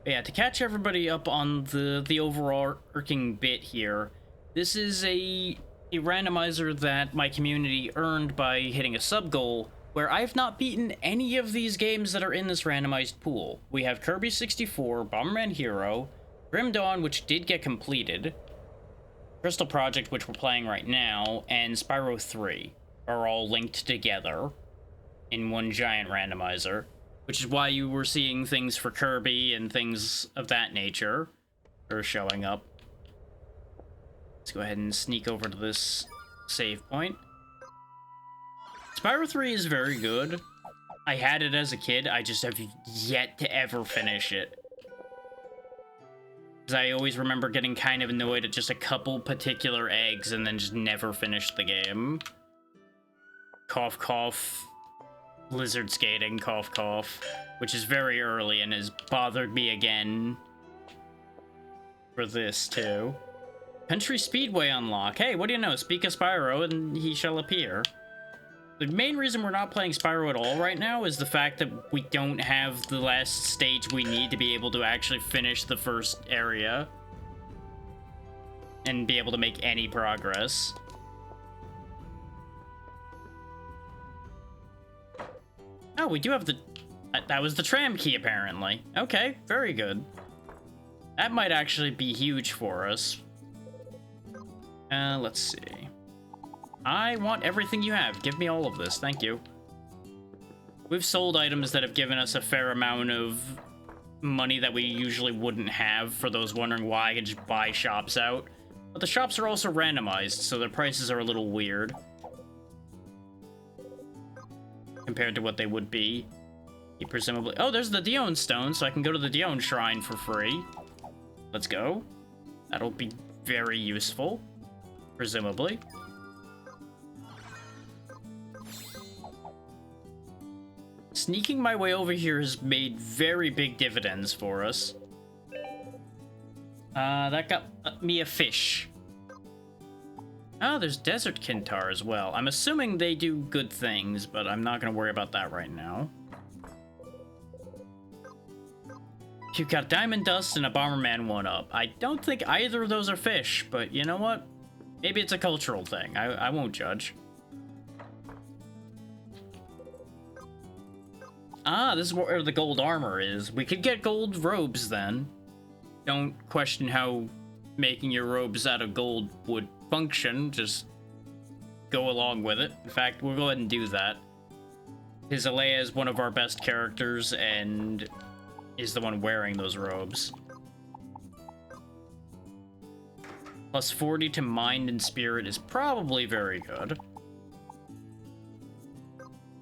But yeah, to catch everybody up on the overarching bit here, this is a randomizer that my community earned by hitting a sub-goal, where I've not beaten any of these games that are in this randomized pool. We have Kirby 64, Bomberman Hero, Grim Dawn, which did get completed, Crystal Project, which we're playing right now, and Spyro 3 are all linked together in one giant randomizer, which is why you were seeing things for Kirby and things of that nature are showing up. Let's go ahead and sneak over to this save point. Spyro 3 is very good. I had it as a kid, I just have yet to ever finish it. Because I always remember getting kind of annoyed at just a couple particular eggs and then just never finished the game. Cough, cough. Lizard skating, cough, cough. Which is very early and has bothered me again for this, too. Country Speedway unlock. Hey, what do you know? Speak of Spyro and he shall appear. The main reason we're not playing Spyro at all right now is the fact that we don't have the last stage we need to be able to actually finish the first area and be able to make any progress. Oh, we do have the... that was the tram key, apparently. Okay, very good. That might actually be huge for us. Let's see. I want everything you have. Give me all of this. Thank you. We've sold items that have given us a fair amount of money that we usually wouldn't have. For those wondering why, I can just buy shops out. But the shops are also randomized, so their prices are a little weird compared to what they would be. You presumably... Oh, there's the Dione Stone, so I can go to the Dione Shrine for free. Let's go. That'll be very useful, presumably. Sneaking my way over here has made very big dividends for us. That got me a fish. Oh, there's Desert Kintar as well. I'm assuming they do good things, but I'm not going to worry about that right now. You've got Diamond Dust and a Bomberman 1-up. I don't think either of those are fish, but you know what? Maybe it's a cultural thing. I won't judge. Ah, this is where the gold armor is. We could get gold robes then. Don't question how making your robes out of gold would function. Just go along with it. In fact, we'll go ahead and do that. Because Alea is one of our best characters and is the one wearing those robes. Plus 40 to mind and spirit is probably very good.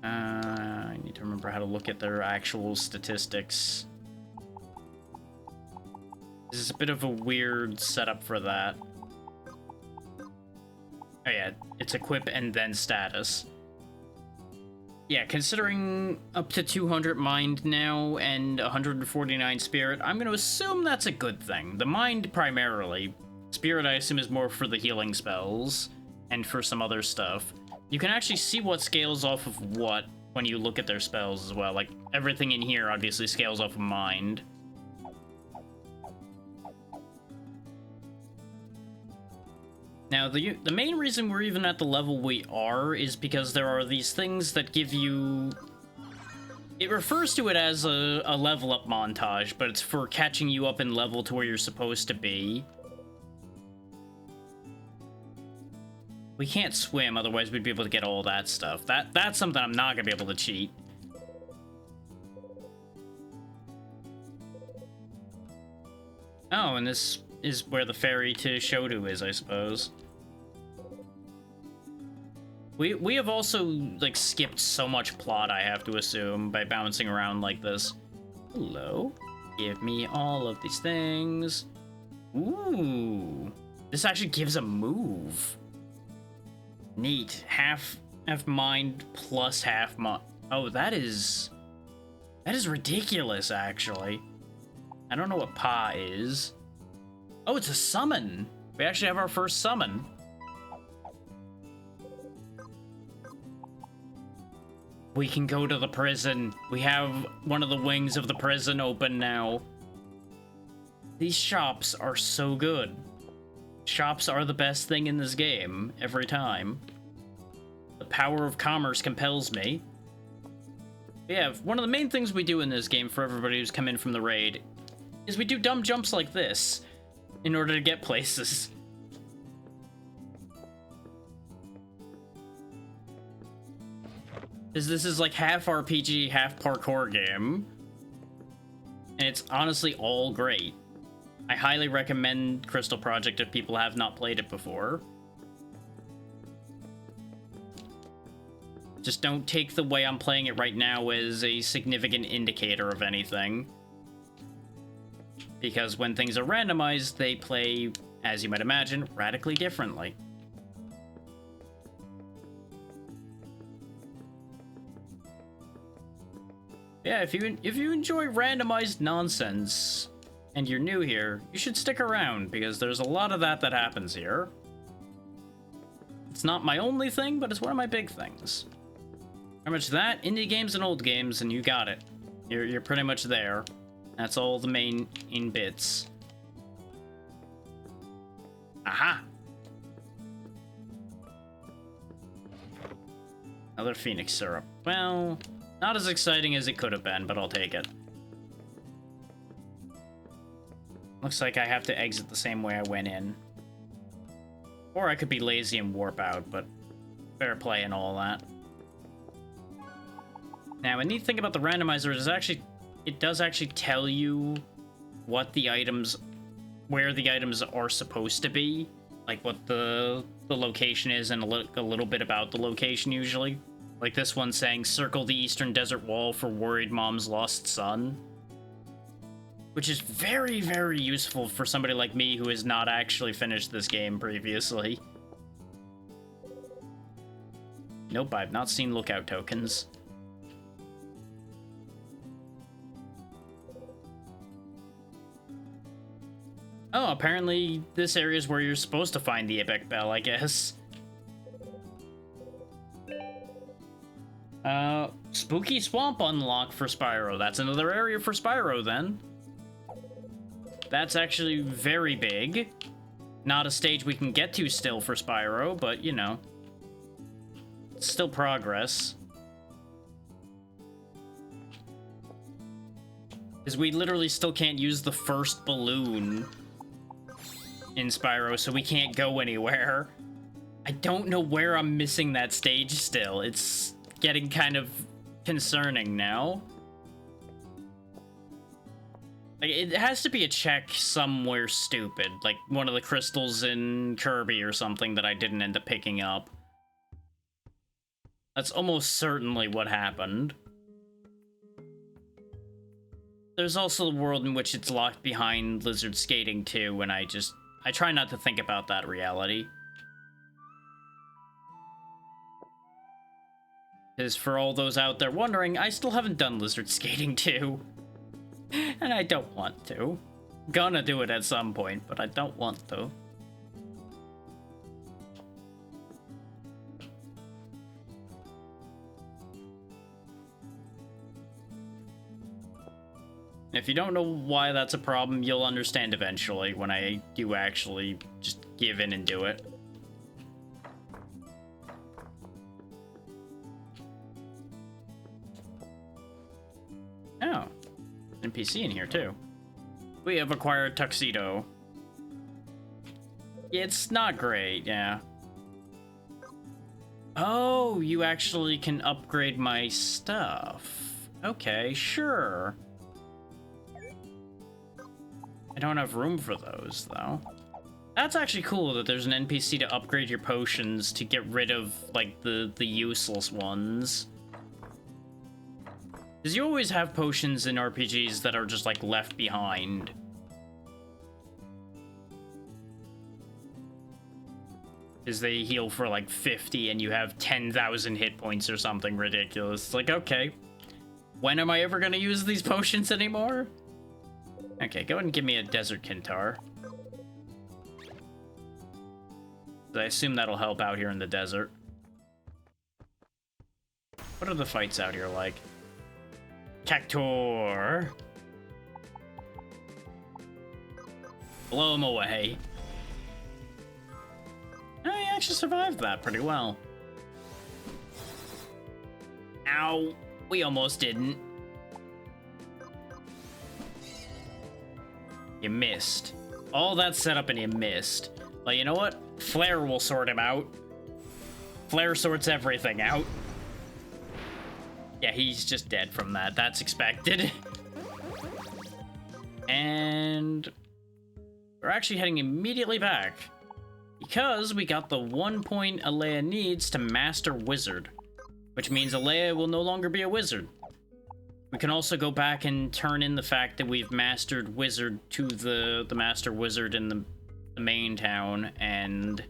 I need to remember how to look at their actual statistics. This is a bit of a weird setup for that. Oh yeah, it's equip and then status. Yeah, considering up to 200 mind now and 149 spirit, I'm going to assume that's a good thing. The mind primarily. Spirit, I assume, is more for the healing spells and for some other stuff. You can actually see what scales off of what when you look at their spells as well. Like, everything in here obviously scales off of mind. Now, the main reason we're even at the level we are is because there are these things that give you... It refers to it as a level up montage, but it's for catching you up in level to where you're supposed to be. We can't swim, otherwise we'd be able to get all that stuff. That's something I'm not gonna be able to cheat. Oh, and this is where the ferry to Shodu is, I suppose. We have also, like, skipped so much plot, I have to assume, by bouncing around like this. Hello? Give me all of these things. Ooh. This actually gives a move. Neat. Half mind plus half mind. Oh, that is ridiculous, actually. I don't know what Pa is. Oh, it's a summon. We actually have our first summon. We can go to the prison. We have one of the wings of the prison open now. These shops are so good. Shops are the best thing in this game, every time. The power of commerce compels me. Yeah, one of the main things we do in this game for everybody who's come in from the raid is we do dumb jumps like this in order to get places. This is like half RPG, half parkour game. And it's honestly all great. I highly recommend Crystal Project if people have not played it before. Just don't take the way I'm playing it right now as a significant indicator of anything. Because when things are randomized, they play, as you might imagine, radically differently. Yeah, if you enjoy randomized nonsense and you're new here, you should stick around because there's a lot of that happens here. It's not my only thing, but it's one of my big things. How much that, indie games and old games, and you got it. You're pretty much there. That's all the main bits. Aha! Another Phoenix syrup. Well, not as exciting as it could have been, but I'll take it. Looks like I have to exit the same way I went in. Or I could be lazy and warp out, but fair play and all that. Now, a neat thing about the randomizer is it does actually tell you what the items, where the items are supposed to be, like what the location is, and a little bit about the location usually. Like this one saying, circle the eastern desert wall for worried mom's lost son. Which is very, very useful for somebody like me who has not actually finished this game previously. Nope, I've not seen lookout tokens. Oh, apparently this area is where you're supposed to find the Ipeck Bell, I guess. Spooky Swamp unlocked for Spyro. That's another area for Spyro, then. That's actually very big. Not a stage we can get to still for Spyro, but, you know. It's still progress. Because we literally still can't use the first balloon in Spyro, so we can't go anywhere. I don't know where I'm missing that stage still. It's getting kind of concerning now. Like, it has to be a check somewhere stupid, like one of the crystals in Kirby or something that I didn't end up picking up. That's almost certainly what happened. There's also the world in which it's locked behind Lizard Skating too, and I try not to think about that reality. Because for all those out there wondering, I still haven't done Lizard Skating 2. And I don't want to. Gonna do it at some point, but I don't want to. If you don't know why that's a problem, you'll understand eventually when I do actually just give in and do it. Oh, NPC in here too. We have acquired Tuxedo. It's not great, yeah. Oh, you actually can upgrade my stuff. Okay, sure. I don't have room for those, though. That's actually cool that there's an NPC to upgrade your potions to get rid of, like, the useless ones. Because you always have potions in RPGs that are just, like, left behind. Because they heal for, like, 50 and you have 10,000 hit points or something ridiculous. It's like, okay, when am I ever going to use these potions anymore? Okay, go ahead and give me a Desert Kintar. I assume that'll help out here in the desert. What are the fights out here like? Cactuar. Blow him away. Oh, he actually survived that pretty well. Ow. We almost didn't. You missed. All that setup and you missed. Well, you know what? Flare will sort him out. Flare sorts everything out. Yeah, he's just dead from that. That's expected. And we're actually heading immediately back because we got the 1 point Alea needs to master Wizard, which means Alea will no longer be a wizard. We can also go back and turn in the fact that we've mastered Wizard to the Master Wizard in the main town and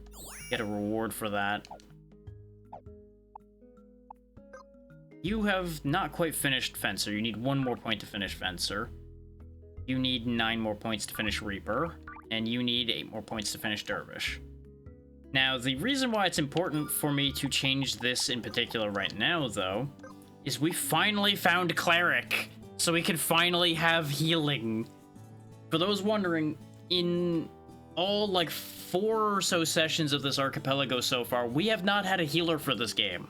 get a reward for that. You have not quite finished Fencer. You need 1 more point to finish Fencer. You need 9 more points to finish Reaper. And you need 8 more points to finish Dervish. Now, the reason why it's important for me to change this in particular right now, though, is we finally found Cleric. So we can finally have healing. For those wondering, in all, like, 4 or so sessions of this archipelago so far, we have not had a healer for this game.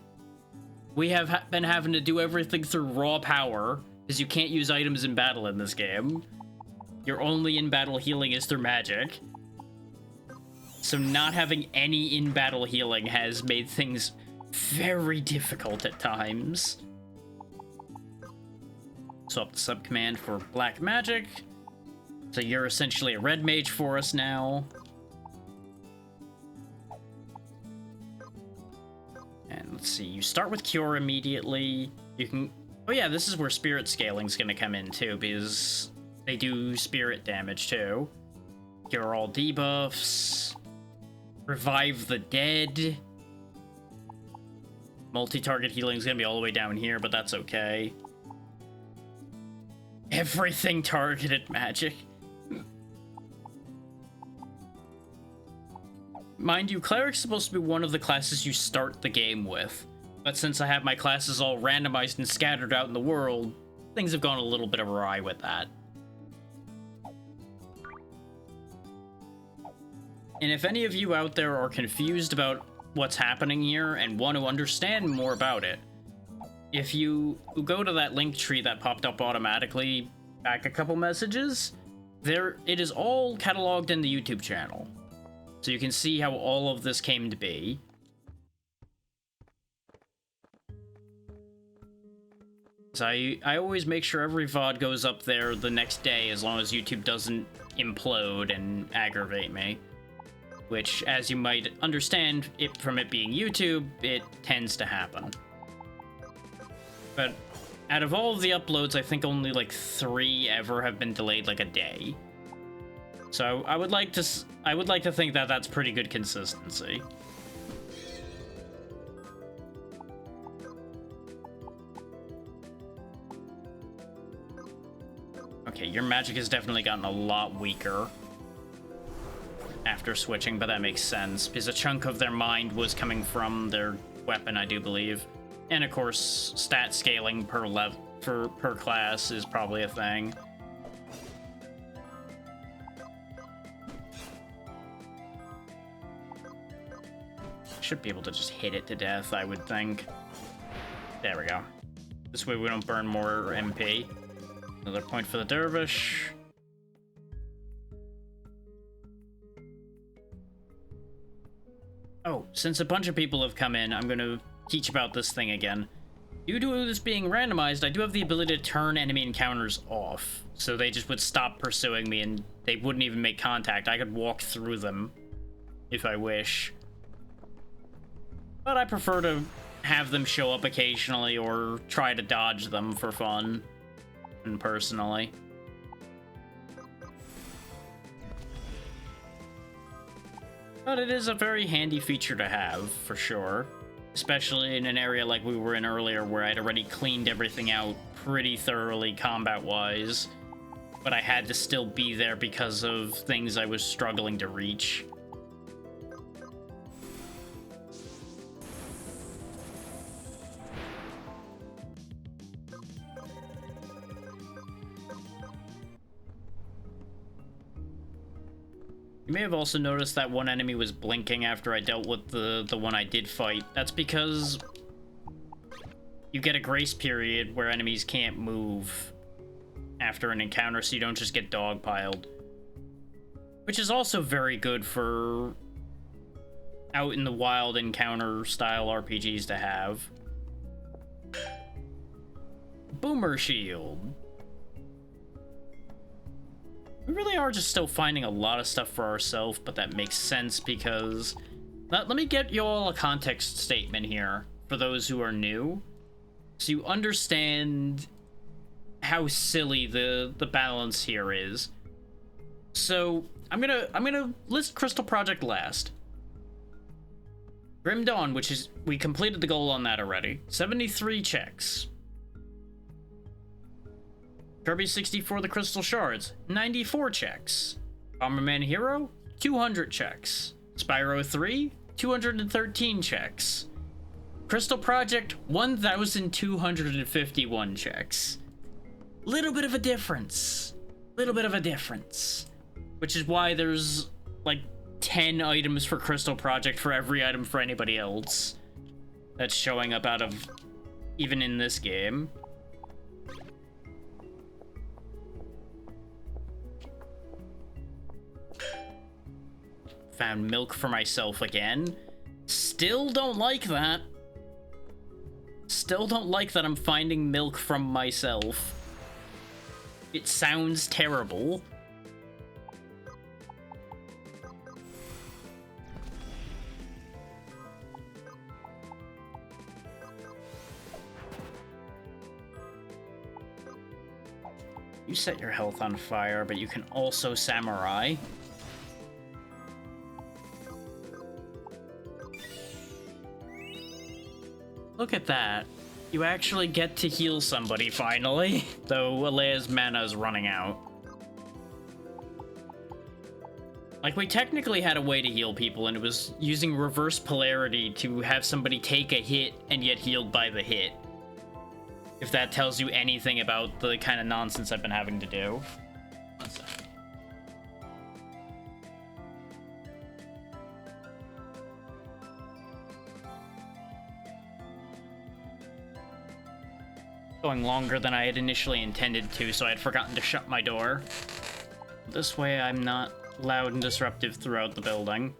We have been having to do everything through raw power, because you can't use items in battle in this game. Your only in-battle healing is through magic. So not having any in-battle healing has made things very difficult at times. Swap the sub-command for black magic. So you're essentially a red mage for us now. And let's see, you start with Cure immediately. You can... Oh yeah, this is where Spirit Scaling's gonna come in too, because they do spirit damage too. Cure all debuffs. Revive the dead. Multi-target healing is gonna be all the way down here, but that's okay. Everything targeted magic. Mind you, Cleric's supposed to be one of the classes you start the game with. But since I have my classes all randomized and scattered out in the world, things have gone a little bit awry with that. And if any of you out there are confused about what's happening here and want to understand more about it, if you go to that link tree that popped up automatically back a couple messages, it is all cataloged in the YouTube channel. So you can see how all of this came to be. So I always make sure every VOD goes up there the next day as long as YouTube doesn't implode and aggravate me. Which, as you might understand, from it being YouTube, it tends to happen. But out of all of the uploads, I think only like 3 ever have been delayed like a day. So I would like to think that that's pretty good consistency. Okay, your magic has definitely gotten a lot weaker after switching, but that makes sense, because a chunk of their mind was coming from their weapon, I do believe. And of course, stat scaling per class is probably a thing. Should be able to just hit it to death, I would think. There we go. This way we don't burn more MP. Another point for the dervish. Oh, since a bunch of people have come in, I'm going to teach about this thing again. Due to this being randomized, I do have the ability to turn enemy encounters off. So they just would stop pursuing me and they wouldn't even make contact. I could walk through them if I wish. But I prefer to have them show up occasionally or try to dodge them for fun and personally. But it is a very handy feature to have, for sure. Especially in an area like we were in earlier, where I'd already cleaned everything out pretty thoroughly combat-wise. But I had to still be there because of things I was struggling to reach. You may have also noticed that one enemy was blinking after I dealt with the one I did fight. That's because you get a grace period where enemies can't move after an encounter, so you don't just get dogpiled. Which is also very good for out in the wild encounter style RPGs to have. Boomer Shield. We really are just still finding a lot of stuff for ourselves, but that makes sense because... Let me get you all a context statement here for those who are new, so you understand how silly the balance here is. So I'm gonna list Crystal Project last. Grim Dawn, which is, we completed the goal on that already. 73 checks. Kirby 64 The Crystal Shards, 94 checks. Bomberman Hero, 200 checks. Spyro 3, 213 checks. Crystal Project, 1,251 checks. Little bit of a difference. Little bit of a difference. Which is why there's, like, 10 items for Crystal Project for every item for anybody else that's showing up out of, even in this game. Found milk for myself again. Still don't like that. Still don't like that I'm finding milk from myself. It sounds terrible. You set your health on fire, but you can also samurai. Look at that. You actually get to heal somebody finally, though Alea's mana is running out. Like, we technically had a way to heal people, and it was using reverse polarity to have somebody take a hit and get healed by the hit. If that tells you anything about the kind of nonsense I've been having to do. One second. Going longer than I had initially intended to, so I had forgotten to shut my door. This way I'm not loud and disruptive throughout the building.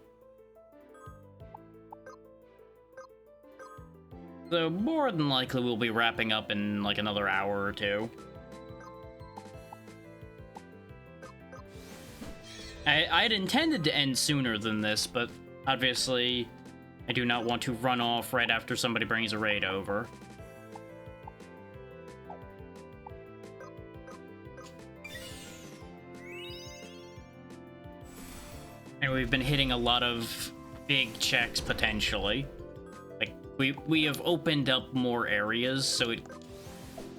So more than likely we'll be wrapping up in like another hour or two. I had intended to end sooner than this, but obviously I do not want to run off right after somebody brings a raid over. And we've been hitting a lot of big checks potentially. Like we have opened up more areas, so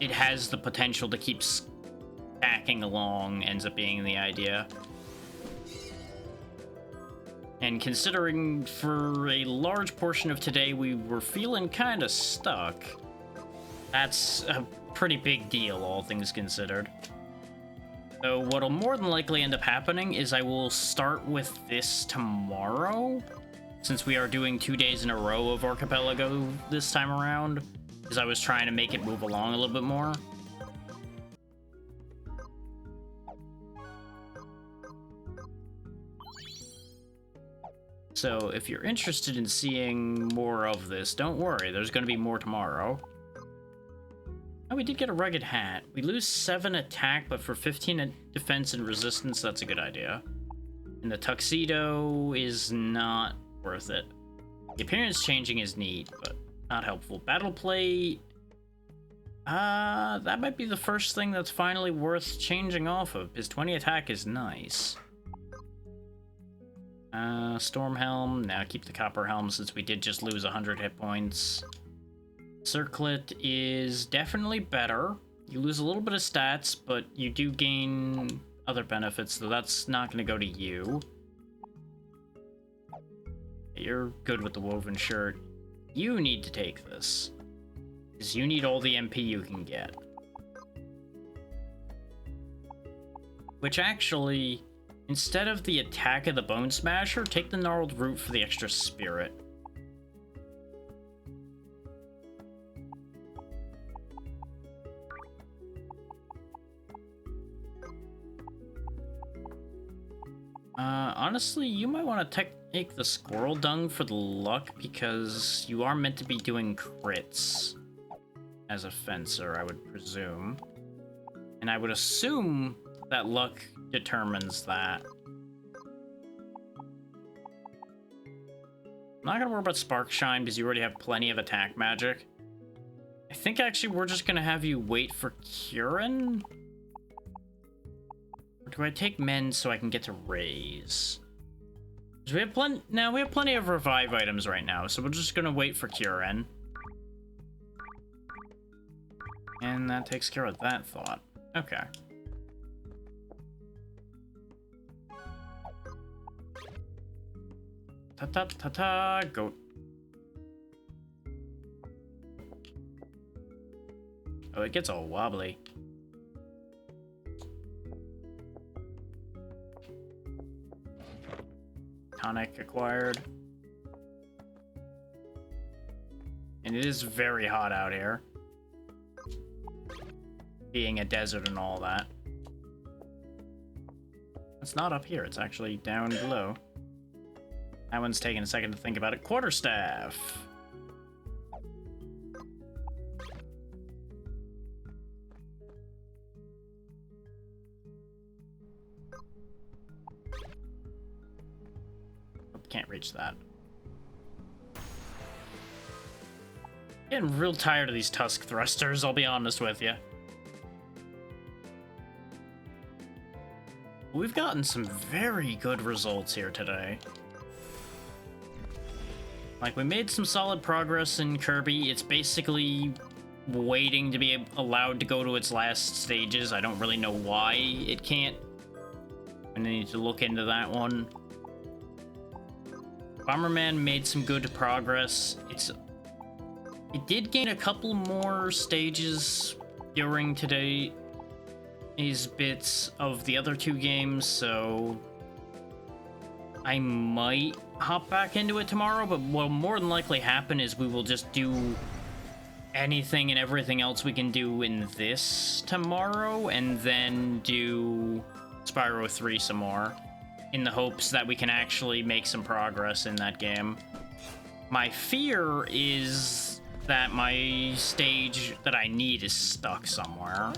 it has the potential to keep stacking along, ends up being the idea. And considering for a large portion of today we were feeling kind of stuck, that's a pretty big deal, all things considered. So what'll more than likely end up happening is I will start with this tomorrow, since we are doing 2 days in a row of Archipelago this time around, because I was trying to make it move along a little bit more. So if you're interested in seeing more of this, don't worry, there's going to be more tomorrow. Oh, we did get a rugged hat. We lose 7 attack, but for 15 defense and resistance, that's a good idea. And the tuxedo is not worth it. The appearance changing is neat, but not helpful. Battle plate... that might be the first thing that's finally worth changing off of. His 20 attack is nice. Storm helm. Now keep the copper helm since we did just lose 100 hit points. Circlet is definitely better. You lose a little bit of stats, but you do gain other benefits, so that's not going to go to you. You're good with the woven shirt. You need to take this, because you need all the MP you can get. Which actually, instead of the attack of the Bone Smasher, take the Gnarled Root for the extra spirit. Honestly, you might want to take the Squirrel Dung for the luck, because you are meant to be doing crits as a fencer, I would presume. And I would assume that luck determines that. I'm not gonna worry about Spark Shine, because you already have plenty of attack magic. I think actually we're just gonna have you wait for Kieran? Or do I take Mend so I can get to Raise? We have plenty of revive items right now, so we're just gonna wait for Kieran. And that takes care of that thought. Okay. Ta-ta-ta-ta, goat. Oh, it gets all wobbly. Tonic acquired. And it is very hot out here. Being a desert and all that. It's not up here, it's actually down below. That one's taking a second to think about it. Quarterstaff. can't reach that. Getting real tired of these tusk thrusters, I'll be honest with you. We've gotten some very good results here today. Like, we made some solid progress in Kirby. It's basically waiting to be allowed to go to its last stages. I don't really know why it can't. I need to look into that one. Bomberman made some good progress. It did gain a couple more stages during today's bits of the other two games, so I might hop back into it tomorrow, but what'll more than likely happen is we will just do anything and everything else we can do in this tomorrow, and then do Spyro 3 some more, in the hopes that we can actually make some progress in that game. My fear is that my stage that I need is stuck somewhere.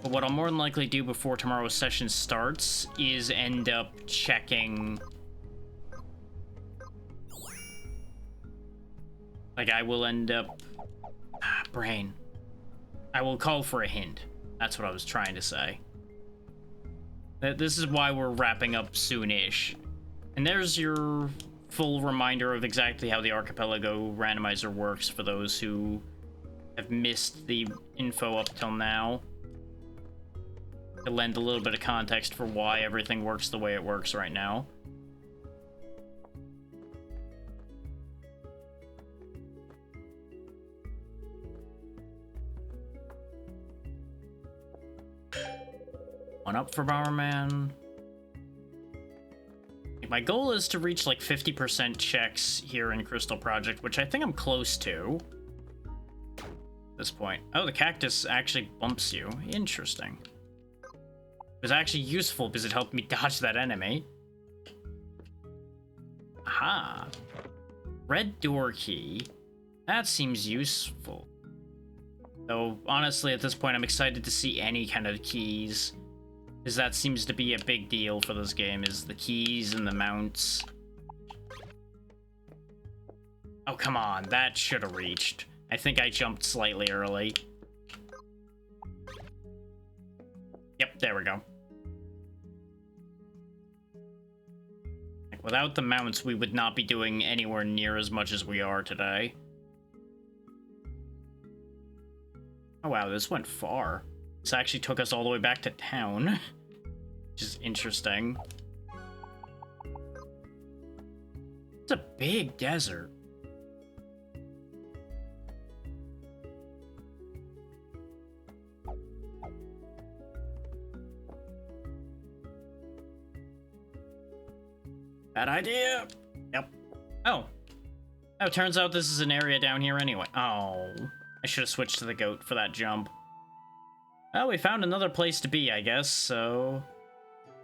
But what I'll more than likely do before tomorrow's session starts is end up checking. Like, I will end up... brain. I will call for a hint. That's what I was trying to say. This is why we're wrapping up soon-ish. And there's your full reminder of exactly how the Archipelago randomizer works for those who have missed the info up till now. To lend a little bit of context for why everything works the way it works right now. One up for Bomberman. My goal is to reach like 50% checks here in Crystal Project, which I think I'm close to at this point. Oh, the cactus actually bumps you. Interesting. It was actually useful because it helped me dodge that enemy. Aha. Red door key. That seems useful. Though, honestly, at this point, I'm excited to see any kind of keys. Because that seems to be a big deal for this game, is the keys and the mounts. Oh, come on. That should have reached. I think I jumped slightly early. Yep, there we go. Without the mounts, we would not be doing anywhere near as much as we are today. Oh wow, this went far. This actually took us all the way back to town. Which is interesting. It's a big desert. Bad idea. Yep. Oh. Oh, turns out this is an area down here anyway. Oh. I should have switched to the goat for that jump. Well, we found another place to be, I guess, so...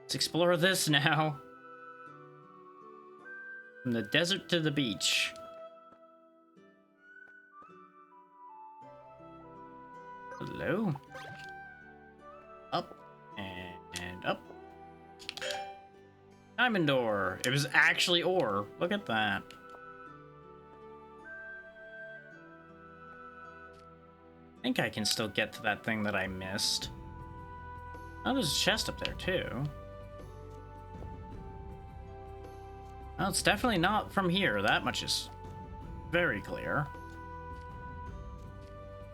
let's explore this now. From the desert to the beach. Hello? Up. And up. Diamond ore. It was actually ore. Look at that. I think I can still get to that thing that I missed. Oh, there's a chest up there, too. Well, it's definitely not from here. That much is very clear.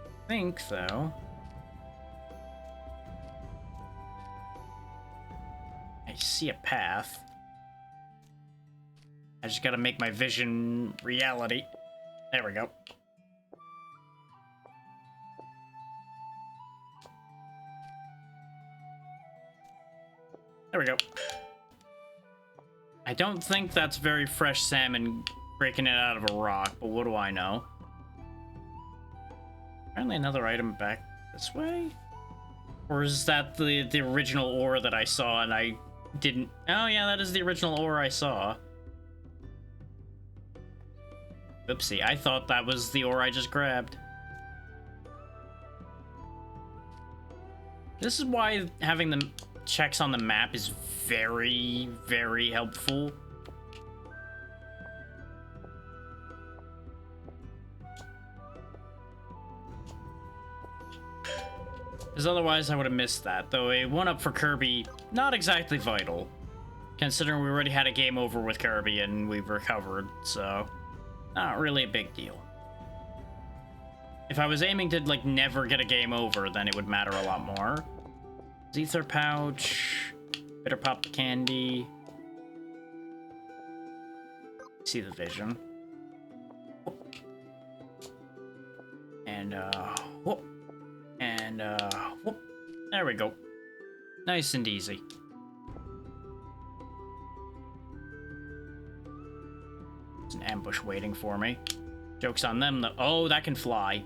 I think, though. I see a path. I just gotta make my vision reality. There we go. There we go. I don't think that's very fresh salmon breaking it out of a rock, but what do I know? Apparently another item back this way? Or is that the original ore that I saw and I didn't... oh yeah, that is the original ore I saw. Oopsie, I thought that was the ore I just grabbed. This is why having the checks on the map is very, very helpful. Because otherwise I would have missed that. Though a 1-up for Kirby, not exactly vital. Considering we already had a game over with Kirby and we've recovered, so not really a big deal. If I was aiming to, like, never get a game over, then it would matter a lot more. Ether pouch, Bitter Pop candy. See the vision. And, whoop. And, whoop. There we go. Nice and easy. There's an ambush waiting for me. Joke's on them, though. Oh, that can fly.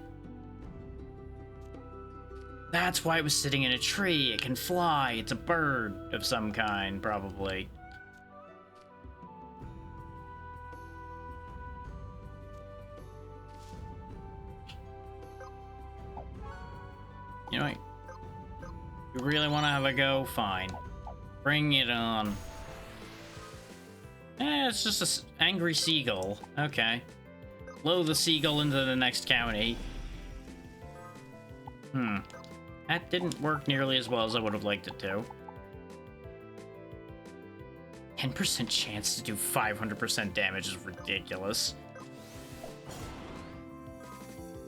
That's why it was sitting in a tree. It can fly. It's a bird of some kind, probably. You know what? You really want to have a go? Fine. Bring it on. It's just an angry seagull. Okay. Blow the seagull into the next county. That didn't work nearly as well as I would have liked it to. 10% chance to do 500% damage is ridiculous.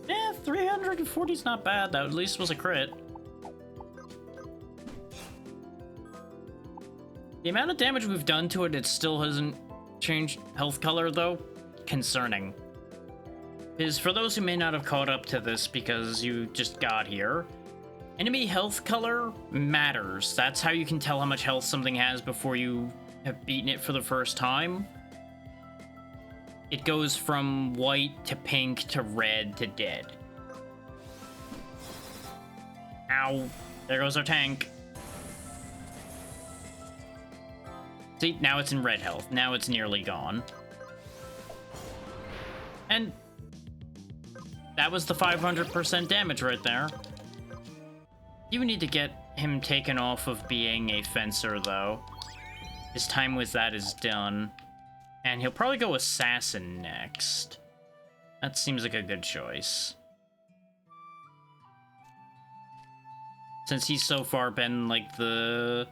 Yeah, 340 is not bad. That at least was a crit. The amount of damage we've done to it, it still hasn't changed health color, though. Concerning. Is for those who may not have caught up to this because you just got here, enemy health color matters. That's how you can tell how much health something has before you have beaten it for the first time. It goes from white to pink to red to dead. Ow. There goes our tank. See, now it's in red health. Now it's nearly gone. And that was the 500% damage right there. You need to get him taken off of being a fencer, though. His time with that is done. And he'll probably go assassin next. That seems like a good choice. Since he's so far been, like, the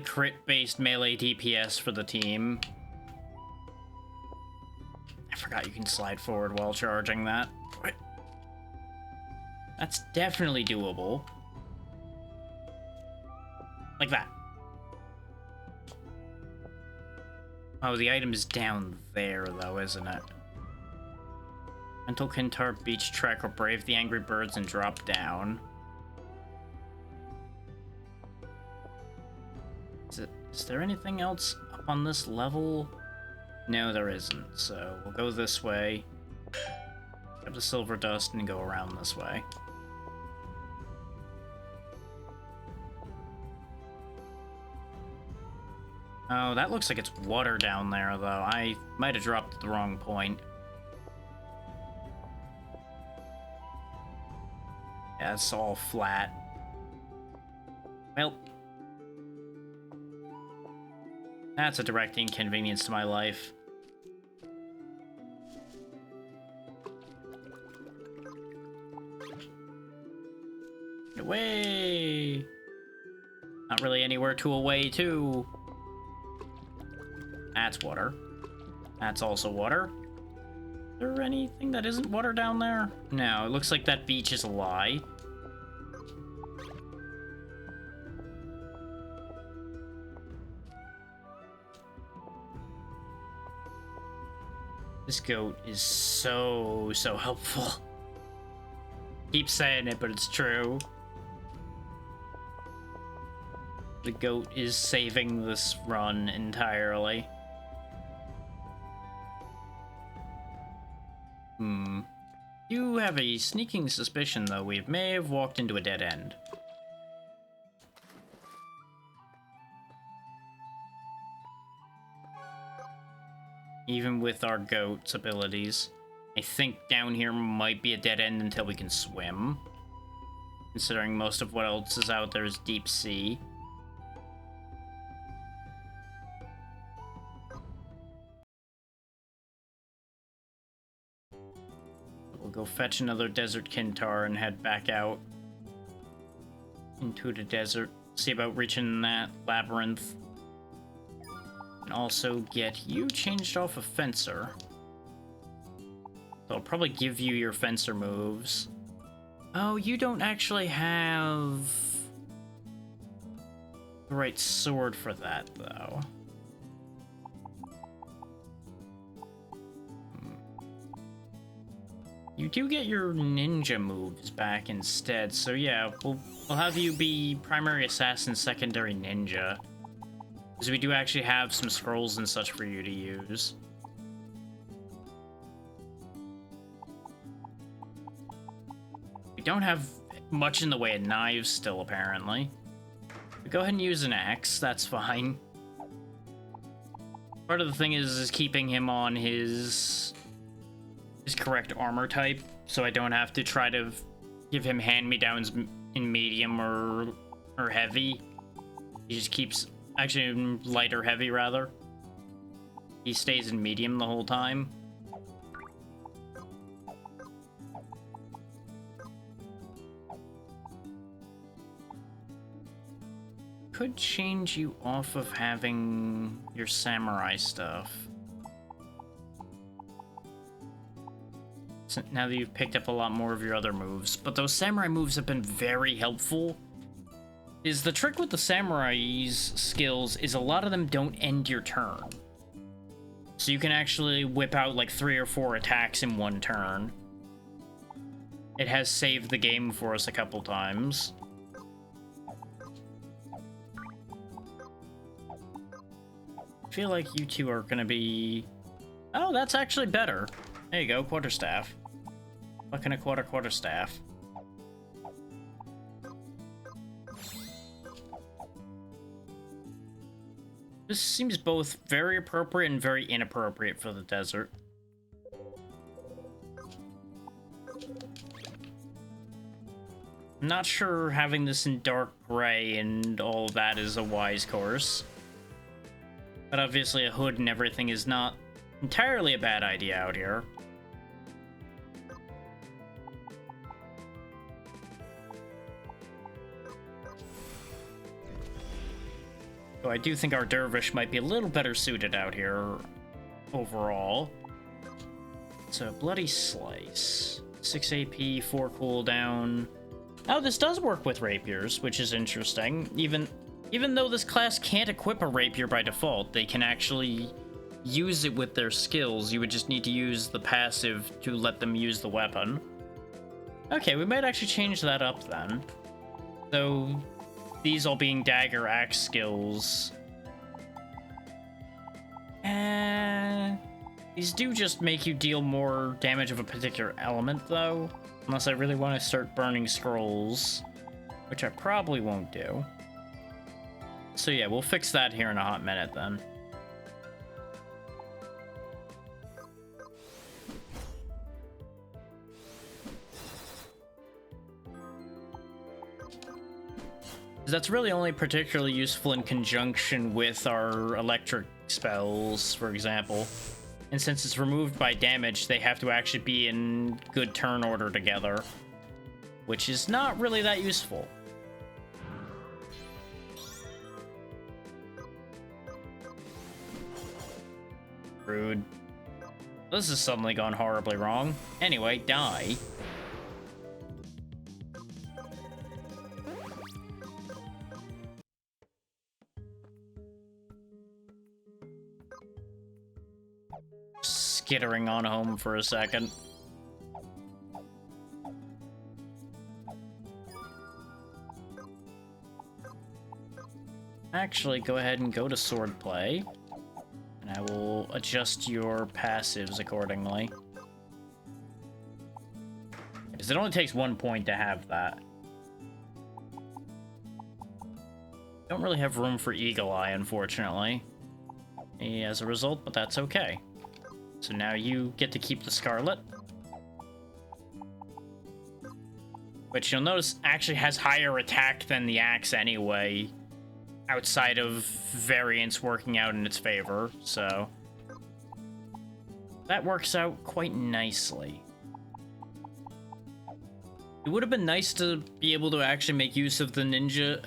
crit-based melee DPS for the team. I forgot you can slide forward while charging that. What? That's definitely doable. Like that. Oh, the item is down there, though, isn't it? Mental Kintar, Beach Trek, or Brave the Angry Birds and drop down. Is there anything else up on this level? No, there isn't, so we'll go this way. Grab the silver dust and go around this way. Oh, that looks like it's water down there, though. I might have dropped at the wrong point. Yeah, it's all flat. Well, that's a direct inconvenience to my life. Get away! Not really anywhere to away to. That's water. That's also water. Is there anything that isn't water down there? No, it looks like that beach is a lie. This goat is so helpful. Keep saying it, but it's true. The goat is saving this run entirely. You have a sneaking suspicion, though, we may have walked into a dead end. Even with our goat's abilities. I think down here might be a dead end until we can swim. Considering most of what else is out there is deep sea. We'll go fetch another Desert Kintar and head back out into the desert. See about reaching that labyrinth. And also get you changed off a Fencer. So I'll probably give you your Fencer moves. Oh, you don't actually have the right sword for that, though. You do get your ninja moves back instead, so yeah, we'll have you be primary assassin, secondary ninja. Because we do actually have some scrolls and such for you to use. We don't have much in the way of knives still, apparently. But go ahead and use an axe, that's fine. Part of the thing is keeping him on his correct armor type, so I don't have to try to give him hand-me-downs in medium or heavy. He just keeps, actually light or heavy rather. He stays in medium the whole time. Could change you off of having your samurai stuff. Now that you've picked up a lot more of your other moves. But those samurai moves have been very helpful. Is the trick with the samurai's skills is a lot of them don't end your turn. So you can actually whip out like 3 or 4 attacks in one turn. It has saved the game for us a couple times. I feel like you two are gonna be... Oh, that's actually better. There you go, quarterstaff. Fucking a quarterstaff. This seems both very appropriate and very inappropriate for the desert. I'm not sure having this in dark gray and all that is a wise course. But obviously a hood and everything is not entirely a bad idea out here. So I do think our dervish might be a little better suited out here overall. So Bloody Slice. 6 AP, 4 cooldown. Oh, this does work with rapiers, which is interesting. Even though this class can't equip a rapier by default, they can actually use it with their skills. You would just need to use the passive to let them use the weapon. Okay, we might actually change that up then. So these all being dagger axe skills. These do just make you deal more damage of a particular element though. Unless I really want to start burning scrolls, which I probably won't do. So yeah, we'll fix that here in a hot minute then. That's really only particularly useful in conjunction with our electric spells, for example. And since it's removed by damage, they have to actually be in good turn order together, which is not really that useful. Rude. This has suddenly gone horribly wrong. Anyway, die. Skittering on home for a second. Actually, go ahead and go to swordplay. And I will adjust your passives accordingly. Because it only takes 1 point to have that. Don't really have room for Eagle Eye, unfortunately. As a result, but that's okay. So now you get to keep the Scarlet. Which you'll notice actually has higher attack than the axe anyway. Outside of variance working out in its favor, so that works out quite nicely. It would have been nice to be able to actually make use of the ninja,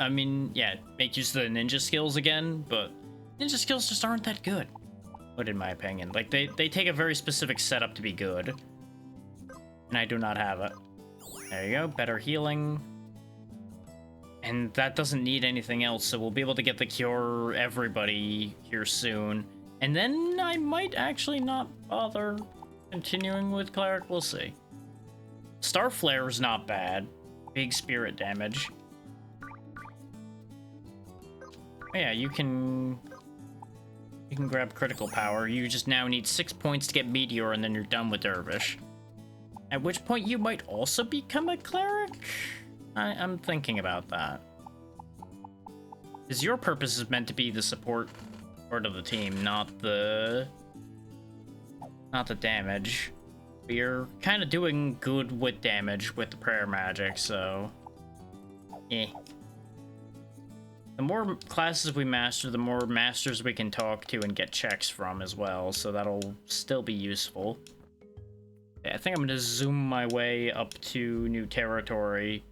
make use of the ninja skills again, but ninja skills just aren't that good. But in my opinion, like, they take a very specific setup to be good. And I do not have it. There you go, better healing. And that doesn't need anything else, so we'll be able to get the cure everybody here soon. And then I might actually not bother continuing with Cleric, we'll see. Star Flare is not bad. Big spirit damage. Yeah, you can grab critical power. You just now need 6 points to get Meteor, and then you're done with Dervish. At which point you might also become a Cleric? I'm thinking about that. Because your purpose is meant to be the support part of the team, not the damage. But you're kind of doing good with damage with the prayer magic, so... eh. The more classes we master, the more masters we can talk to and get checks from as well, so that'll still be useful. Yeah, I think I'm gonna zoom my way up to new territory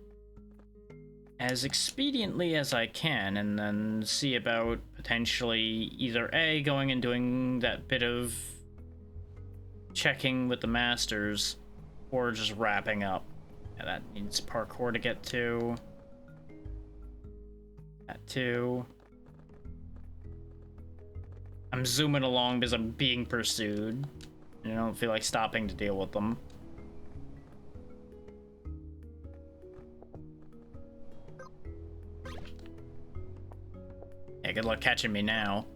as expediently as I can, and then see about potentially either A, going and doing that bit of checking with the masters, or just wrapping up. Yeah, that needs parkour to get to. That too. I'm zooming along because I'm being pursued. And I don't feel like stopping to deal with them. Yeah, good luck catching me now.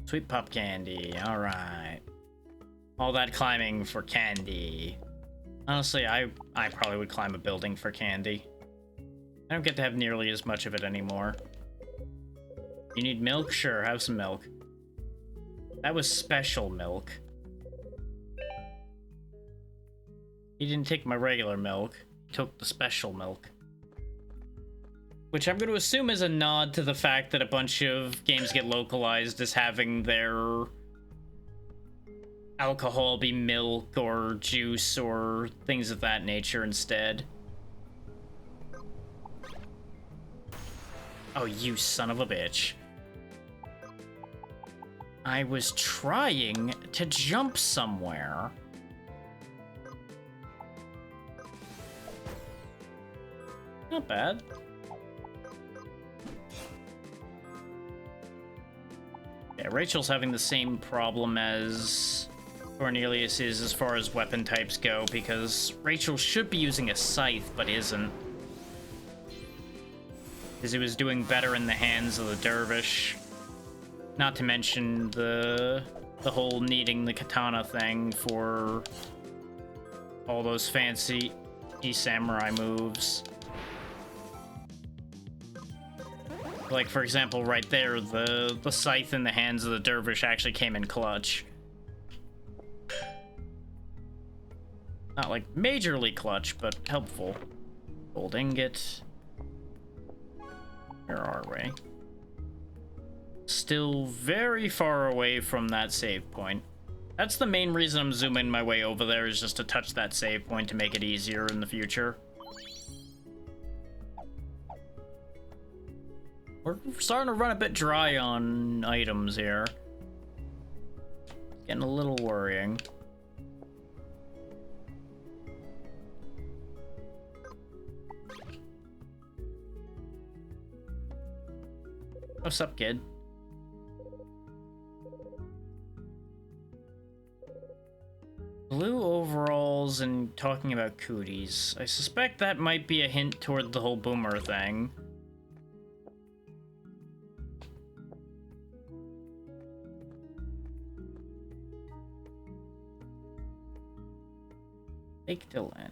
Sweet pop candy, alright. All that climbing for candy. Honestly, I probably would climb a building for candy. I don't get to have nearly as much of it anymore. You need milk? Sure, have some milk. That was special milk. He didn't take my regular milk. He took the special milk. Which I'm going to assume is a nod to the fact that a bunch of games get localized as having their alcohol be milk or juice or things of that nature instead. Oh, you son of a bitch. I was trying to jump somewhere. Not bad. Yeah, Rachel's having the same problem as Cornelius is as far as weapon types go, because Rachel should be using a scythe, but isn't. Because he was doing better in the hands of the dervish. Not to mention the whole needing the katana thing for all those fancy samurai moves. Like, for example, right there, the scythe in the hands of the dervish actually came in clutch. Not like majorly clutch, but helpful. Gold ingot. Where are we? Still very far away from that save point. That's the main reason I'm zooming my way over there, is just to touch that save point to make it easier in the future. We're starting to run a bit dry on items here. Getting a little worrying. What's up, kid? Blue overalls and talking about cooties. I suspect that might be a hint toward the whole boomer thing. Take Dylan.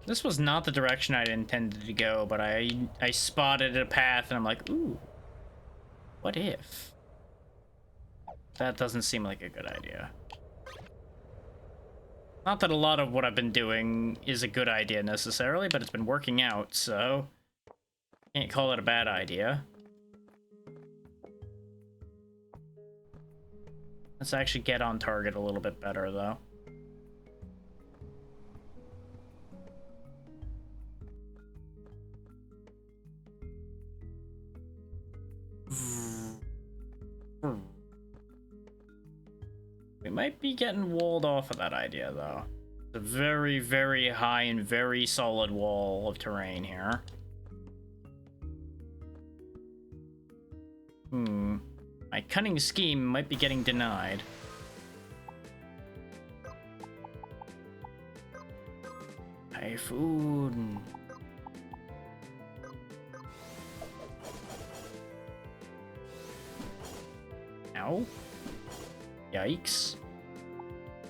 This was not the direction I'd intended to go, but I spotted a path and I'm like, ooh, what if? That doesn't seem like a good idea. Not that a lot of what I've been doing is a good idea necessarily, but it's been working out, so can't call it a bad idea. Let's actually get on target a little bit better, though. We might be getting walled off of that idea, though. It's a very, very high and very solid wall of terrain here. My cunning scheme might be getting denied. Typhoon. Ow. Yikes.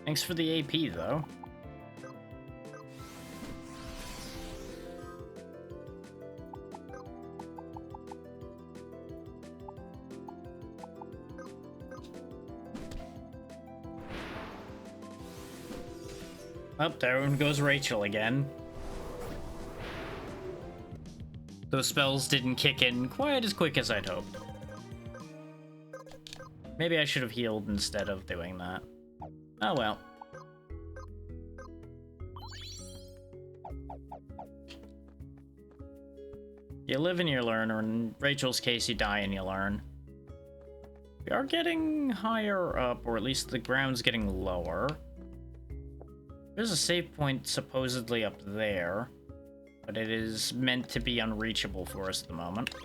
Thanks for the AP, though. Oh, there goes Rachel again. Those spells didn't kick in quite as quick as I'd hoped. Maybe I should have healed instead of doing that. Oh well. You live and you learn, or in Rachel's case, you die and you learn. We are getting higher up, or at least the ground's getting lower. There's a save point supposedly up there, but it is meant to be unreachable for us at the moment.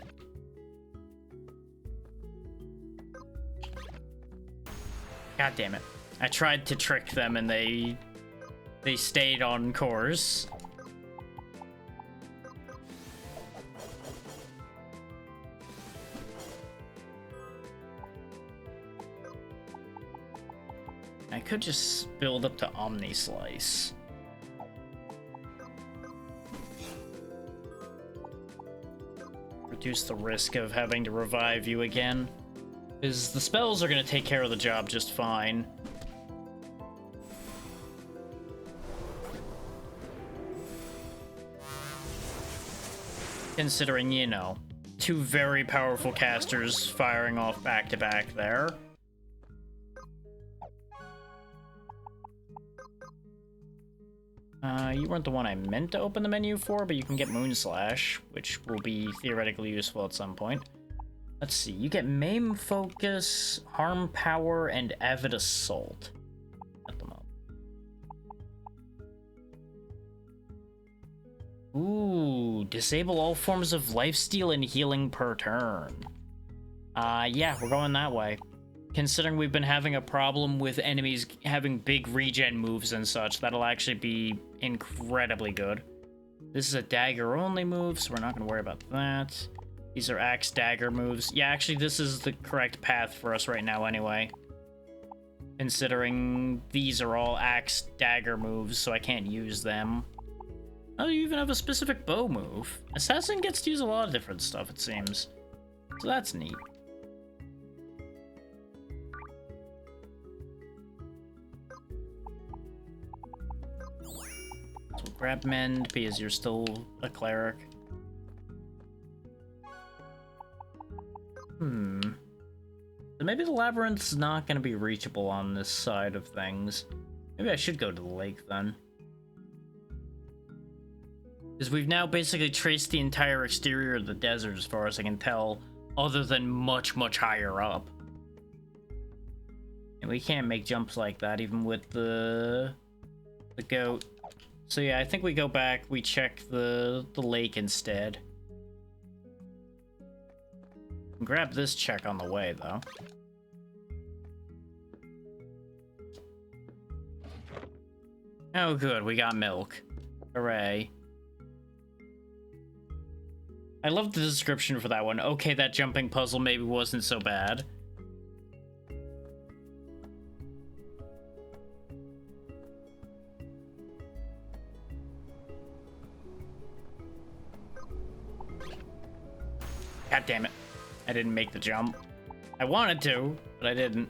God damn it. I tried to trick them and they stayed on course. I could just build up to Omni Slice. Reduce the risk of having to revive you again. Because the spells are going to take care of the job just fine. Considering, you know, two very powerful casters firing off back-to-back there. You weren't the one I meant to open the menu for, but you can get Moonslash, which will be theoretically useful at some point. Let's see, you get Maim Focus, Harm Power, and Avid Assault at the moment. Ooh, disable all forms of lifesteal and healing per turn. Yeah, we're going that way. Considering we've been having a problem with enemies having big regen moves and such, that'll actually be incredibly good. This is a dagger only move, so we're not going to worry about that. These are axe dagger moves. Yeah, actually, this is the correct path for us right now anyway. Considering these are all axe dagger moves, so I can't use them. Oh, you even have a specific bow move. Assassin gets to use a lot of different stuff, it seems. So that's neat. So grab Mend, because you're still a cleric. So maybe the labyrinth's not going to be reachable on this side of things. Maybe I should go to the lake then. Because we've now basically traced the entire exterior of the desert as far as I can tell, other than much, much higher up. And we can't make jumps like that even with the goat. So yeah, I think we go back, we check the lake instead. Grab this check on the way, though. Oh, good, we got milk. Hooray. I love the description for that one. Okay, that jumping puzzle maybe wasn't so bad. God damn it. I didn't make the jump. I wanted to, but I didn't.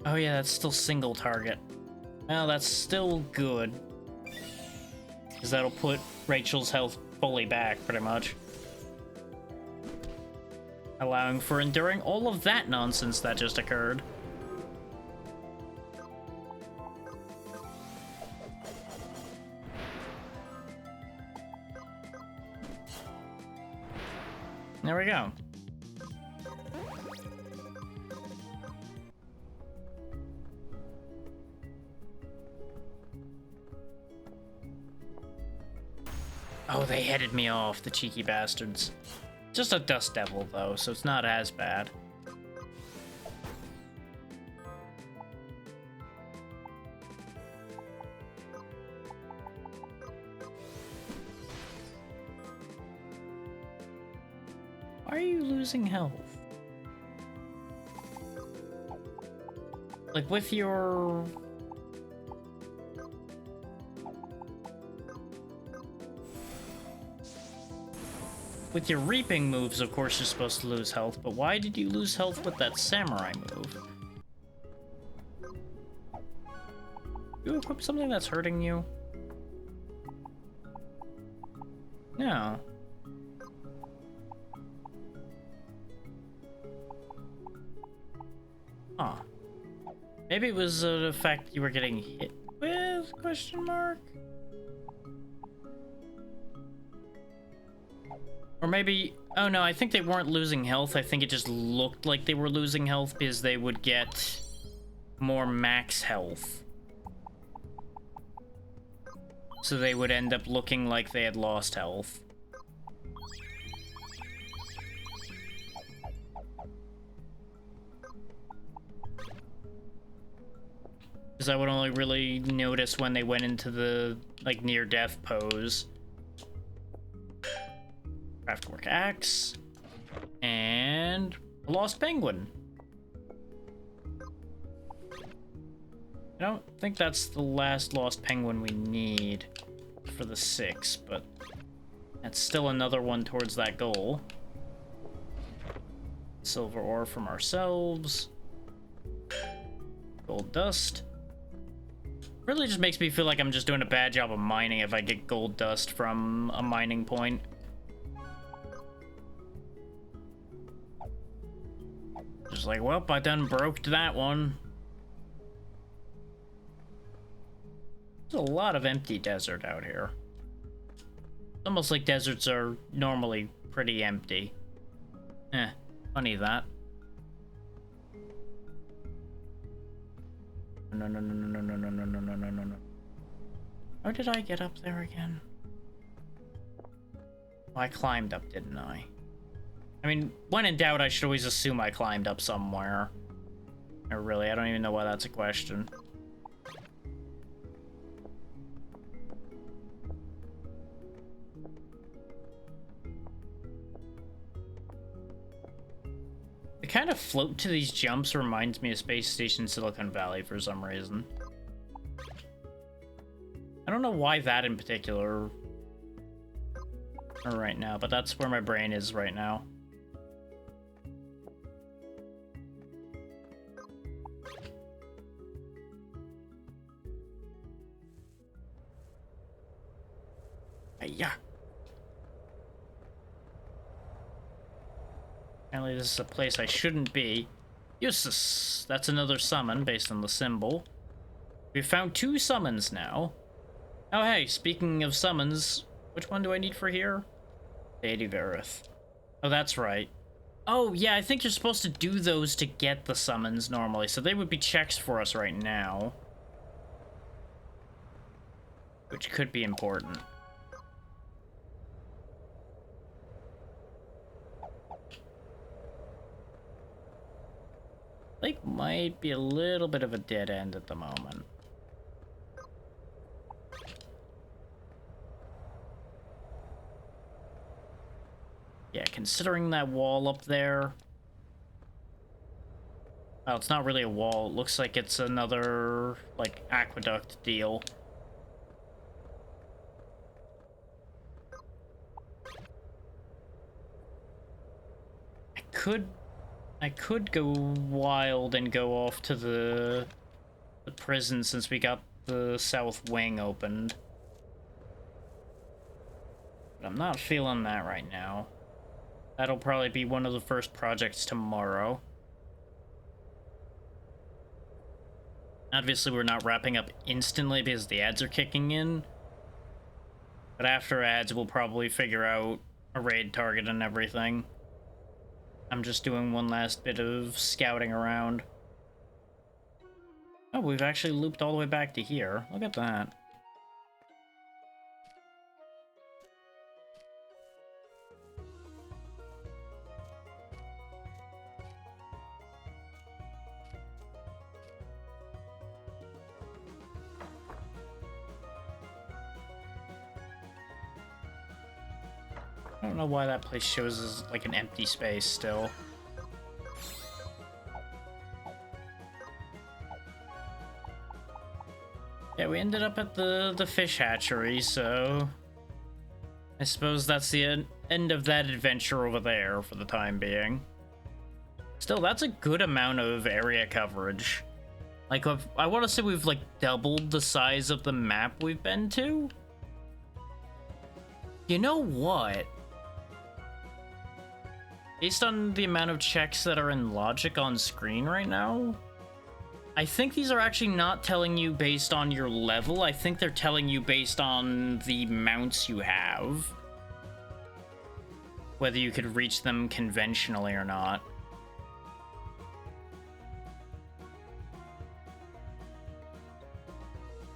Oh yeah, that's still single target. Well, that's still good. Because that'll put Rachel's health fully back, pretty much. Allowing for enduring all of that nonsense that just occurred. There we go. Oh, they headed me off, the cheeky bastards. Just a Dust Devil, though, so it's not as bad. Why are you losing health? Like, with your... With your reaping moves, of course, you're supposed to lose health, but why did you lose health with that samurai move? You equip something that's hurting you? No. Huh. Maybe it was the fact you were getting hit with, question mark? Or maybe, oh no, I think they weren't losing health. I think it just looked like they were losing health because they would get more max health. So they would end up looking like they had lost health. Because I would only really notice when they went into the, like, near-death pose. Craftwork axe. And a lost penguin. I don't think that's the last lost penguin we need for the 6, but that's still another one towards that goal. Silver ore from ourselves. Gold dust. Really just makes me feel like I'm just doing a bad job of mining if I get gold dust from a mining point. Just like, well, I done broke that one. There's a lot of empty desert out here. It's almost like deserts are normally pretty empty. Funny that. No, no, no, no, no, no, no, no, no, no, no, no. How did I get up there again? Oh, I climbed up, didn't I? I mean, when in doubt, I should always assume I climbed up somewhere. Or really, I don't even know why that's a question. The kind of float to these jumps reminds me of Space Station Silicon Valley for some reason. I don't know why that in particular right now, but that's where my brain is right now. Yeah. Apparently this is a place I shouldn't be. Useless. That's another summon based on the symbol. We've found 2 summons now. Oh hey, speaking of summons, which one do I need for here? Deity Verith. Oh, that's right. Oh yeah, I think you're supposed to do those to get the summons normally, so they would be checks for us right now. Which could be important. Lake might be a little bit of a dead end at the moment. Yeah, considering that wall up there... Well, it's not really a wall. It looks like it's another, like, aqueduct deal. I could go wild and go off to the prison since we got the south wing opened. But I'm not feeling that right now. That'll probably be one of the first projects tomorrow. Obviously, we're not wrapping up instantly because the ads are kicking in. But after ads, we'll probably figure out a raid target and everything. I'm just doing one last bit of scouting around. Oh, we've actually looped all the way back to here. Look at that. I don't know why that place shows as like an empty space still. Yeah, we ended up at the fish hatchery, so I suppose that's the end of that adventure over there for the time being. Still, that's a good amount of area coverage. Like, I want to say we've like doubled the size of the map we've been to. You know what? Based on the amount of checks that are in logic on screen right now, I think these are actually not telling you based on your level. I think they're telling you based on the mounts you have. Whether you could reach them conventionally or not.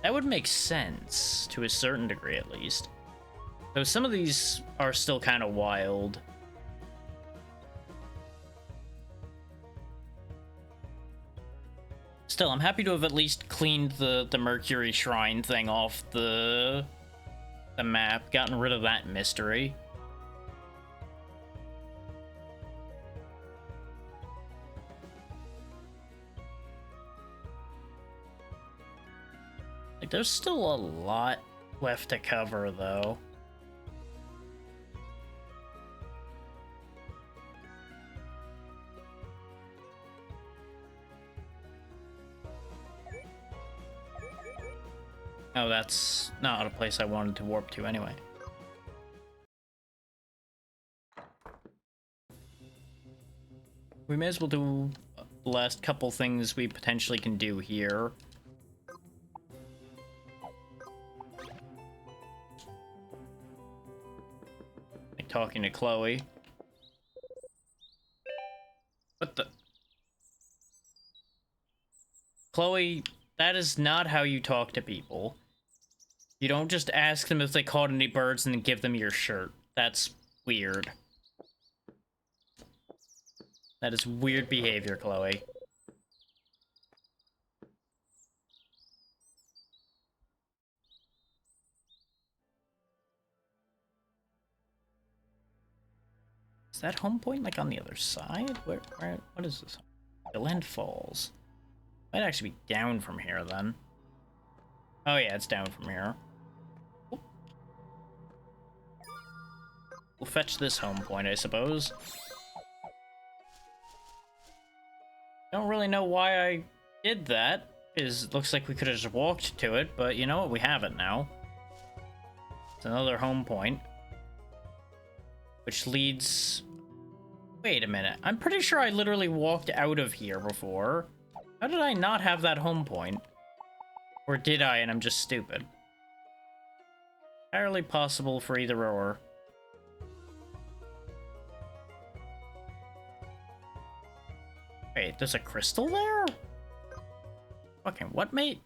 That would make sense, to a certain degree at least. Though some of these are still kind of wild. Still, I'm happy to have at least cleaned the Mercury Shrine thing off the map, gotten rid of that mystery. Like, there's still a lot left to cover, though. Oh, that's not a place I wanted to warp to anyway. We may as well do the last couple things we potentially can do here. Like talking to Chloe. What the? Chloe, that is not how you talk to people. You don't just ask them if they caught any birds and then give them your shirt. That's weird. That is weird behavior, Chloe. Is that home point like on the other side? Where what is this? Deland Falls. Might actually be down from here then. Oh yeah, it's down from here. We'll fetch this home point, I suppose. Don't really know why I did that, because it looks like we could have just walked to it, but you know what, we have it now. It's another home point. Which leads... Wait a minute, I'm pretty sure I literally walked out of here before. How did I not have that home point? Or did I and I'm just stupid? Entirely possible for either or. Wait, there's a crystal there? Fucking what, mate?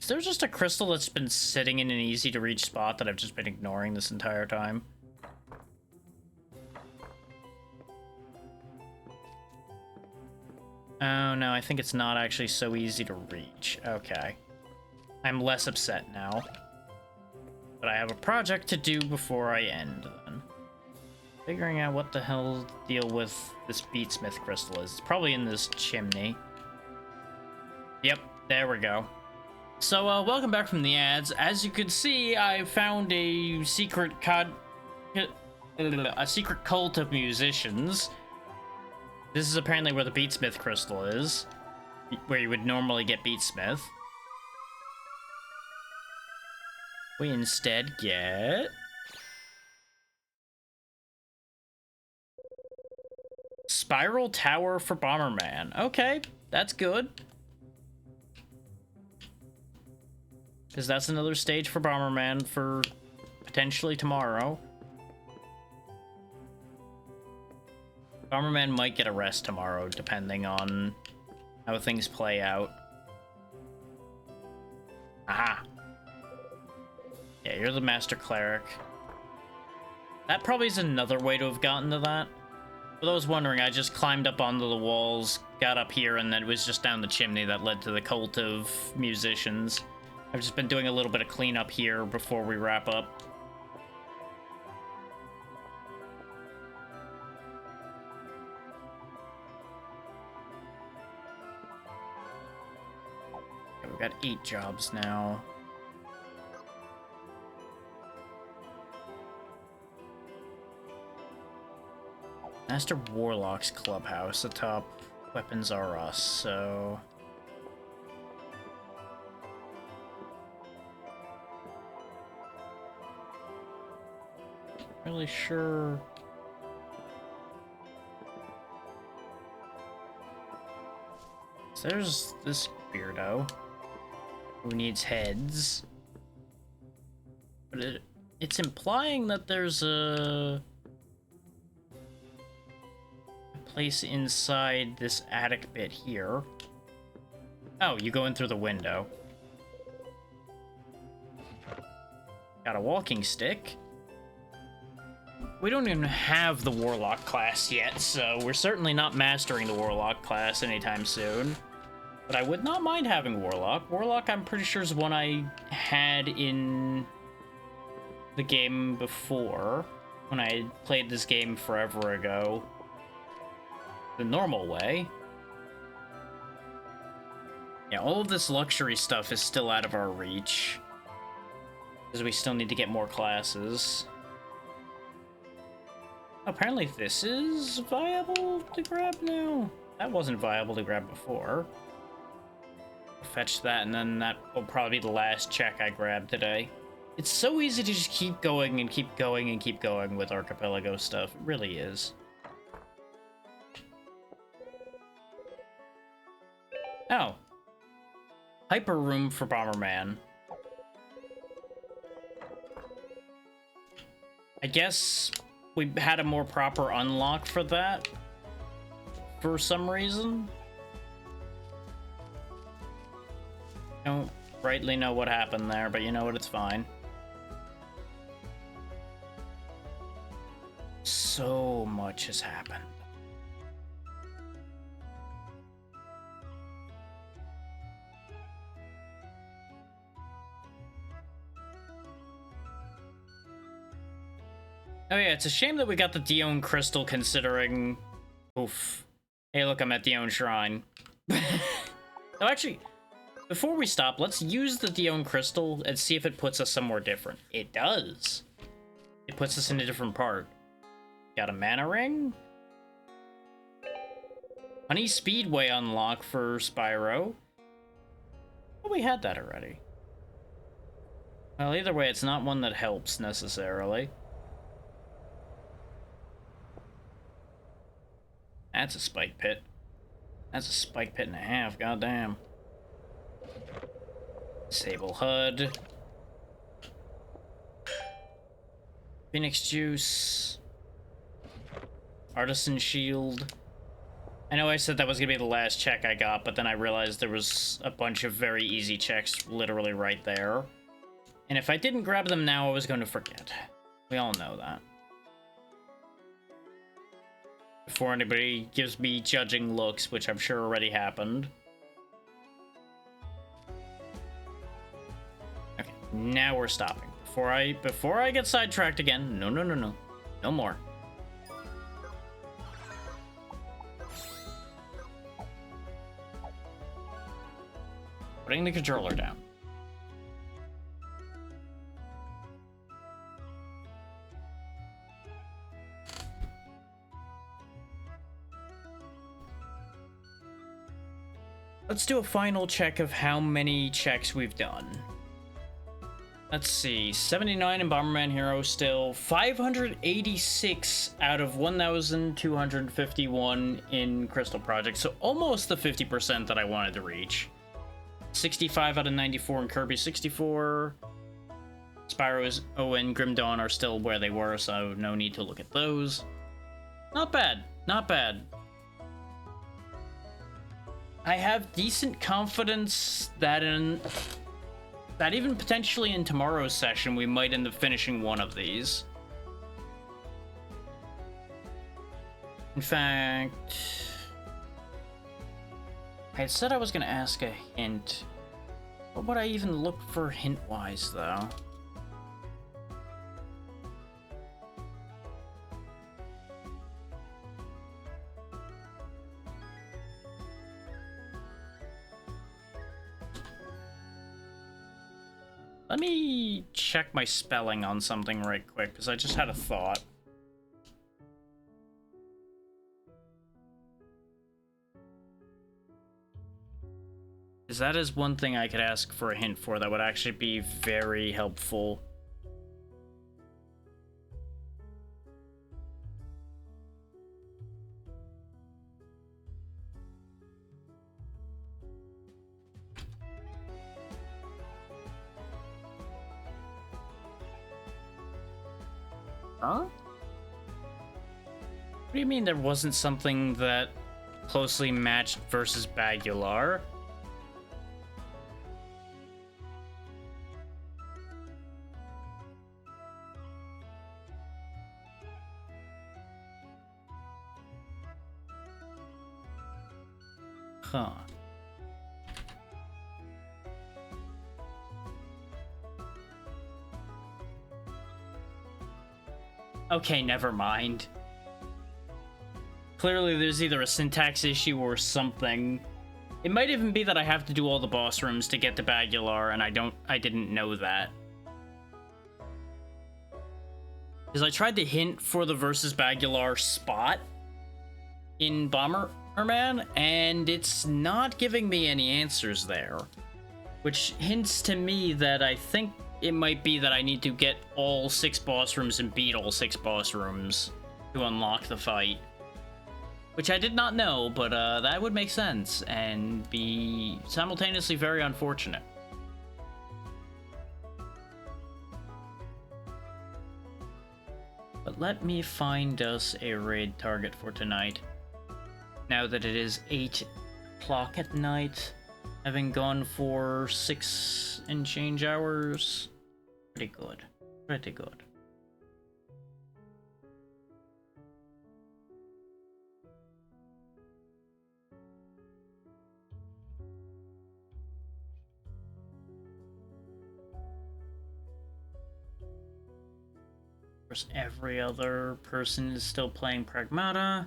Is there just a crystal that's been sitting in an easy-to-reach spot that I've just been ignoring this entire time? Oh, no, I think it's not actually so easy to reach. Okay. I'm less upset now. But I have a project to do before I end, then. Figuring out what the hell the deal with this Beatsmith crystal is. It's probably in this chimney. Yep, there we go. So, welcome back from the ads. As you can see, I found a secret a secret cult of musicians. This is apparently where the Beatsmith crystal is, where you would normally get Beatsmith. We instead get... Spiral Tower for Bomberman. Okay, that's good. Because that's another stage for Bomberman for potentially tomorrow. Bomberman might get a rest tomorrow, depending on how things play out. Aha! Yeah, you're the Master Cleric. That probably is another way to have gotten to that. For those wondering, I just climbed up onto the walls, got up here, and then it was just down the chimney that led to the Cult of Musicians. I've just been doing a little bit of cleanup here before we wrap up. Okay, we've got 8 jobs now. Master Warlock's clubhouse atop Weapons R Us, so... Really sure... So there's this weirdo who needs heads. But it's implying that there's a place inside this attic bit here. Oh, you go in through the window. Got a walking stick. We don't even have the Warlock class yet, so we're certainly not mastering the Warlock class anytime soon. But I would not mind having Warlock. Warlock, I'm pretty sure, is one I had in the game before, when I played this game forever ago. The normal way. Yeah, all of this luxury stuff is still out of our reach, because we still need to get more classes. Apparently this is viable to grab now. That wasn't viable to grab before. Fetch that, and then that will probably be the last check I grab today. It's so easy to just keep going and keep going and keep going with Archipelago stuff. It really is. Oh. Hyper room for Bomberman. I guess we had a more proper unlock for that for some reason. Don't rightly know what happened there, but you know what, it's fine. So much has happened. Oh yeah, it's a shame that we got the Dione Crystal, considering... Oof. Hey look, I'm at Dione Shrine. Oh, actually, before we stop, let's use the Dione Crystal and see if it puts us somewhere different. It does. It puts us in a different part. Got a mana ring? Honey Speedway unlock for Spyro. Oh, we had that already. Well, either way, it's not one that helps, necessarily. That's a spike pit. That's a spike pit and a half, goddamn. Sable HUD. Phoenix Juice. Artisan Shield. I know I said that was gonna be the last check I got, but then I realized there was a bunch of very easy checks literally right there. And if I didn't grab them now, I was going to forget. We all know that. Before anybody gives me judging looks, which I'm sure already happened. Okay, now we're stopping. Before I get sidetracked again. No, no, no, no. No more. Putting the controller down. Let's do a final check of how many checks we've done. Let's see, 79 in Bomberman Hero still, 586 out of 1,251 in Crystal Project, so almost the 50% that I wanted to reach. 65 out of 94 in Kirby 64. Spyro's and Grim Dawn are still where they were, so no need to look at those. Not bad, not bad. I have decent confidence that even potentially in tomorrow's session we might end up finishing one of these. In fact, I had said I was going to ask a hint. What would I even look for hint-wise, though? Let me check my spelling on something right quick, because I just had a thought. Because that is one thing I could ask for a hint for that would actually be very helpful. Huh? What do you mean there wasn't something that closely matched versus Bagular? Huh. Okay, never mind. Clearly there's either a syntax issue or something. It might even be that I have to do all the boss rooms to get to Bagular, and I didn't know that. Because I tried to hint for the versus Bagular spot in Bomberman, and it's not giving me any answers there. Which hints to me that I think it might be that I need to get all 6 boss rooms and beat all 6 boss rooms to unlock the fight. Which I did not know, but that would make sense and be simultaneously very unfortunate. But let me find us a raid target for tonight. Now that it is 8 o'clock at night, having gone for 6 and change hours. Pretty good. Pretty good. Of course, every other person is still playing Pragmata,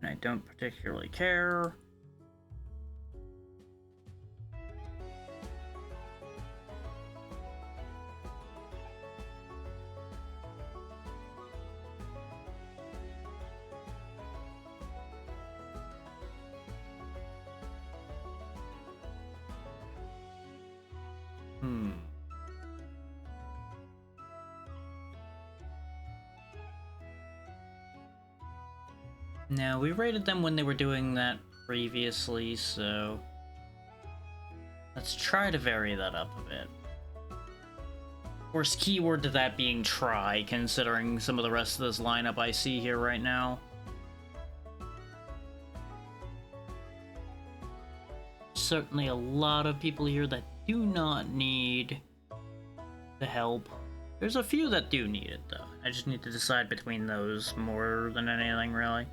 and I don't particularly care. Now, we rated them when they were doing that previously, so let's try to vary that up a bit. Of course, keyword to that being try, considering some of the rest of this lineup I see here right now. Certainly a lot of people here that do not need the help. There's a few that do need it, though. I just need to decide between those more than anything, really.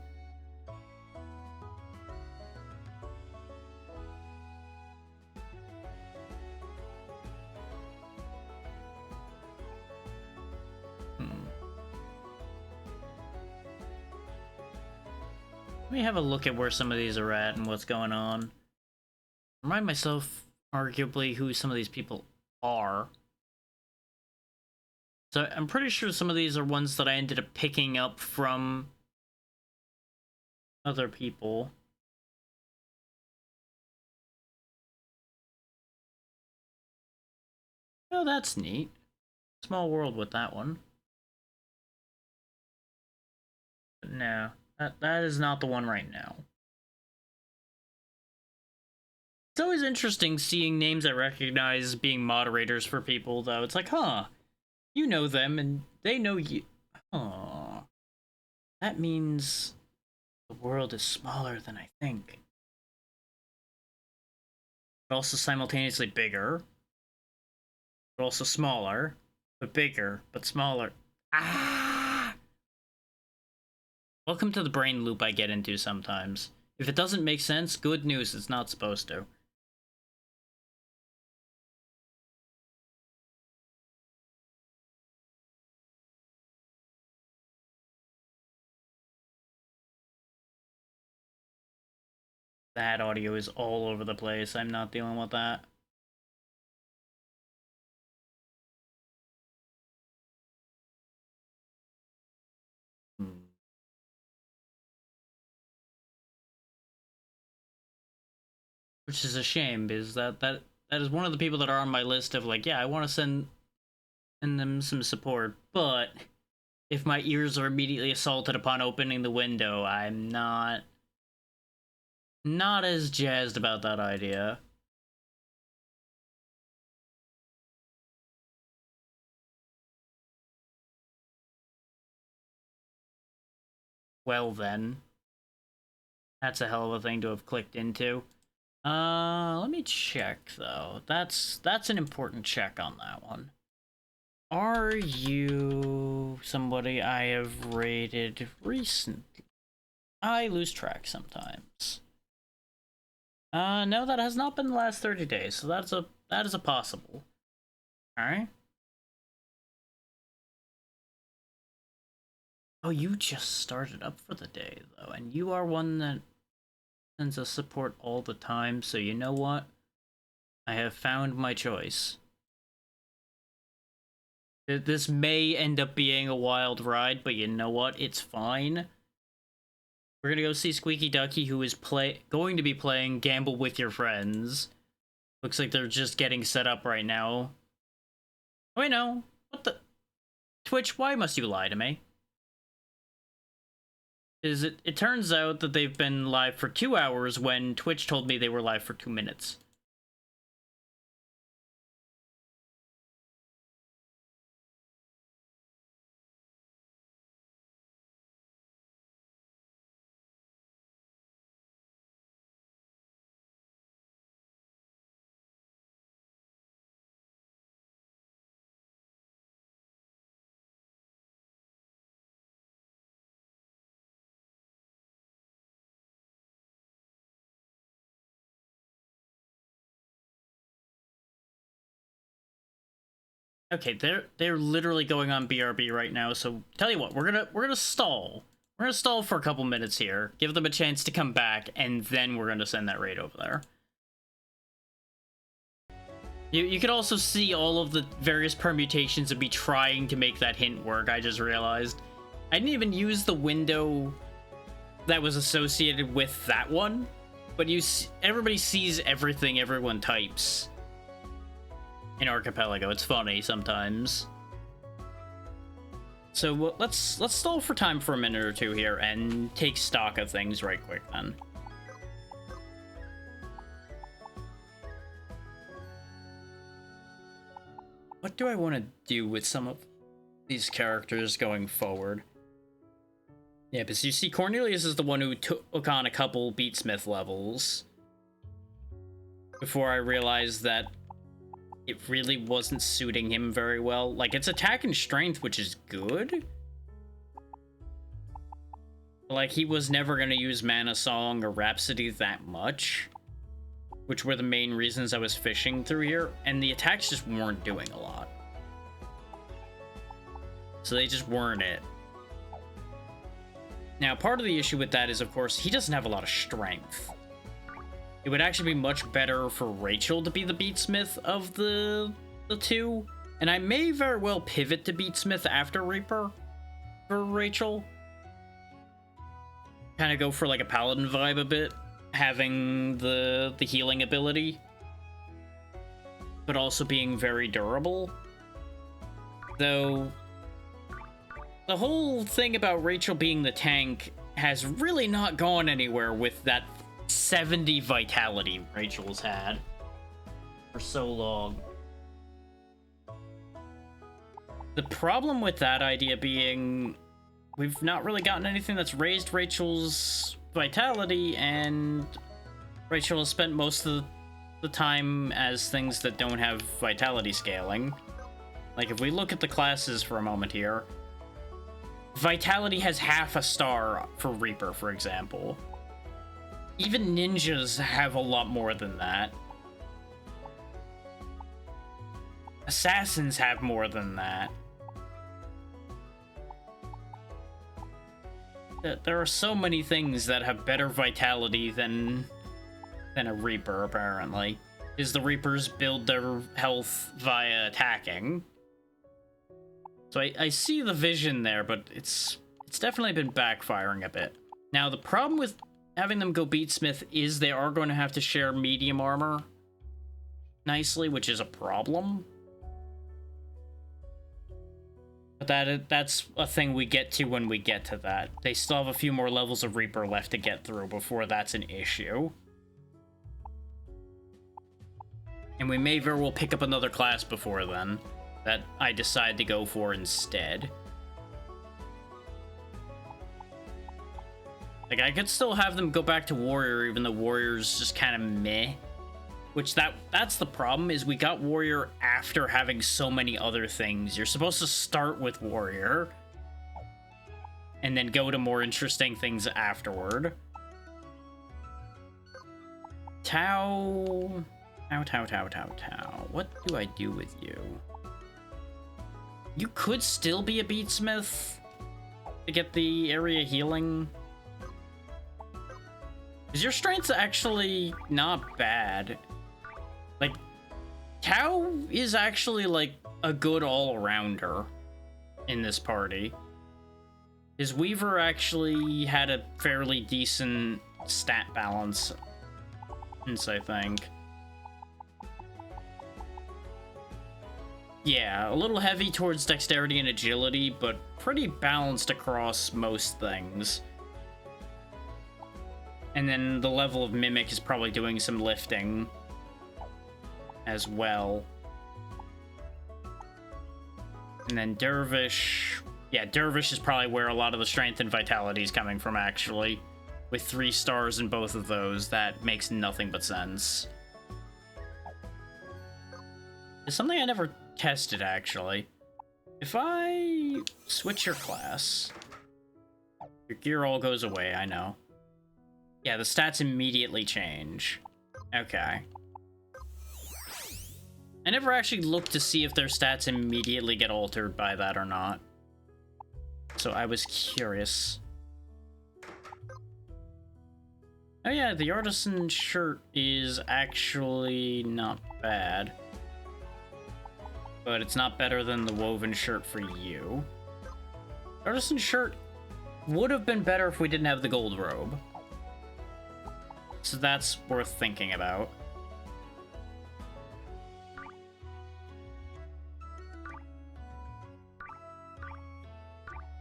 Let me have a look at where some of these are at and what's going on. Remind myself, arguably, who some of these people are. So I'm pretty sure some of these are ones that I ended up picking up from other people. Oh, that's neat. Small world with that one. But no, that is not the one right now. It's always interesting seeing names I recognize being moderators for people, though. It's like, huh, you know them and they know you. Huh. That means the world is smaller than I think. But also simultaneously bigger. But also smaller. But bigger. But smaller. Ah! Welcome to the brain loop I get into sometimes. If it doesn't make sense, good news, it's not supposed to. That audio is all over the place. I'm not dealing with that. Hmm. Which is a shame, because that is one of the people that are on my list of like, yeah, I want to send them some support, but if my ears are immediately assaulted upon opening the window, I'm not as jazzed about that idea. Well then, that's a hell of a thing to have clicked into. Let me check though. That's an important check on that one. Are you somebody I have rated recently? I lose track sometimes. No, that has not been the last 30 days, so that is a possible. Alright. Oh, you just started up for the day, though, and you are one that sends us support all the time, so you know what? I have found my choice. This may end up being a wild ride, but you know what? It's fine. We're gonna go see Squeaky Ducky, who is going to be playing Gamble with Your Friends. Looks like they're just getting set up right now. Oh, wait, no. What the? Twitch, why must you lie to me? It turns out that they've been live for 2 hours when Twitch told me they were live for 2 minutes. Okay, they're literally going on BRB right now. So tell you what, we're gonna stall. We're gonna stall for a couple minutes here, give them a chance to come back, and then we're gonna send that raid over there. You could also see all of the various permutations of me trying to make that hint work. I just realized I didn't even use the window that was associated with that one, but everybody sees everything everyone types in Archipelago. It's funny sometimes. So let's stall for time for a minute or two here and take stock of things right quick then. What do I want to do with some of these characters going forward? Yeah, because you see, Cornelius is the one who took on a couple Beatsmith levels before I realized that it really wasn't suiting him very well. Like, it's attack and strength, which is good. Like, he was never going to use Mana Song or Rhapsody that much, which were the main reasons I was fishing through here, and the attacks just weren't doing a lot. So they just weren't it. Now, part of the issue with that is, of course, he doesn't have a lot of strength. It would actually be much better for Rachel to be the Beatsmith of the two. And I may very well pivot to Beatsmith after Reaper for Rachel. Kind of go for like a Paladin vibe a bit, having the healing ability. but also being very durable. Though, the whole thing about Rachel being the tank has really not gone anywhere with that 70 vitality Rachel's had for so long. The problem with that idea being we've not really gotten anything that's raised Rachel's vitality, and Rachel has spent most of the time as things that don't have vitality scaling. Like, if we look at the classes for a moment here, vitality has half a star for Reaper, for example. Even ninjas have a lot more than that. Assassins have more than that. There are so many things that have better vitality than a Reaper, apparently. Is the Reapers build their health via attacking. So I see the vision there, but it's definitely been backfiring a bit. Now, the problem with having them go Beatsmith is they are going to have to share medium armor nicely, which is a problem. But that's a thing we get to when we get to that. They still have a few more levels of Reaper left to get through before that's an issue. And we may very well pick up another class before then that I decide to go for instead. Like, I could still have them go back to Warrior, even though Warrior's just kind of meh. Which, that's the problem, is we got Warrior after having so many other things. You're supposed to start with Warrior, and then go to more interesting things afterward. Tau. What do I do with you? You could still be a Beatsmith to get the area healing. Because your strength's actually not bad. Like, Tau is actually, like, a good all-arounder in this party. His Weaver actually had a fairly decent stat balance, I think. Yeah, a little heavy towards dexterity and agility, but pretty balanced across most things. And then the level of Mimic is probably doing some lifting as well. And then Dervish. Yeah, Dervish is probably where a lot of the strength and vitality is coming from, actually. With 3 stars in both of those, that makes nothing but sense. It's something I never tested, actually. If I switch your class, your gear all goes away, I know. Yeah, the stats immediately change. Okay. I never actually looked to see if their stats immediately get altered by that or not. So I was curious. Oh yeah, the artisan shirt is actually not bad. But it's not better than the woven shirt for you. Artisan shirt would have been better if we didn't have the gold robe. So that's worth thinking about.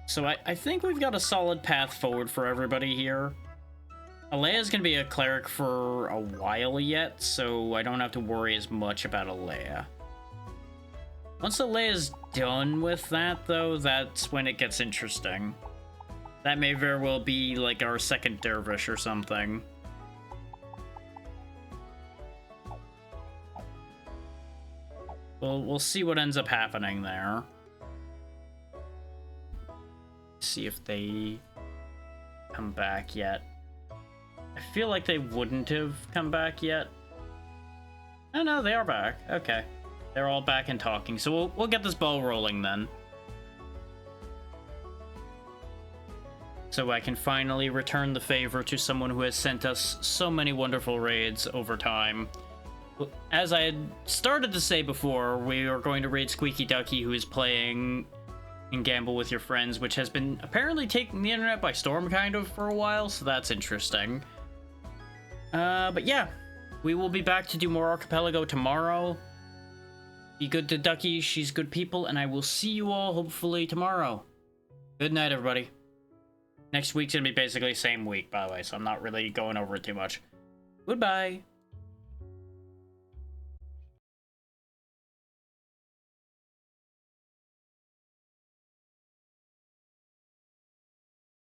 So I think we've got a solid path forward for everybody here. Alea's gonna be a cleric for a while yet, so I don't have to worry as much about Alea. Once Alea's done with that, though, that's when it gets interesting. That may very well be like our second Dervish or something. We'll see what ends up happening there. See if they come back yet. I feel like they wouldn't have come back yet. Oh no, they are back. Okay. They're all back and talking, so we'll get this ball rolling then. So I can finally return the favor to someone who has sent us so many wonderful raids over time. As I had started to say before, we are going to raid Squeaky Ducky, who is playing in Gamble with Your Friends, which has been apparently taking the internet by storm kind of for a while, so that's interesting. But yeah, we will be back to do more Archipelago tomorrow. Be good to Ducky, she's good people, and I will see you all hopefully tomorrow. Good night, everybody. Next week's gonna be basically the same week, by the way, so I'm not really going over it too much. Goodbye.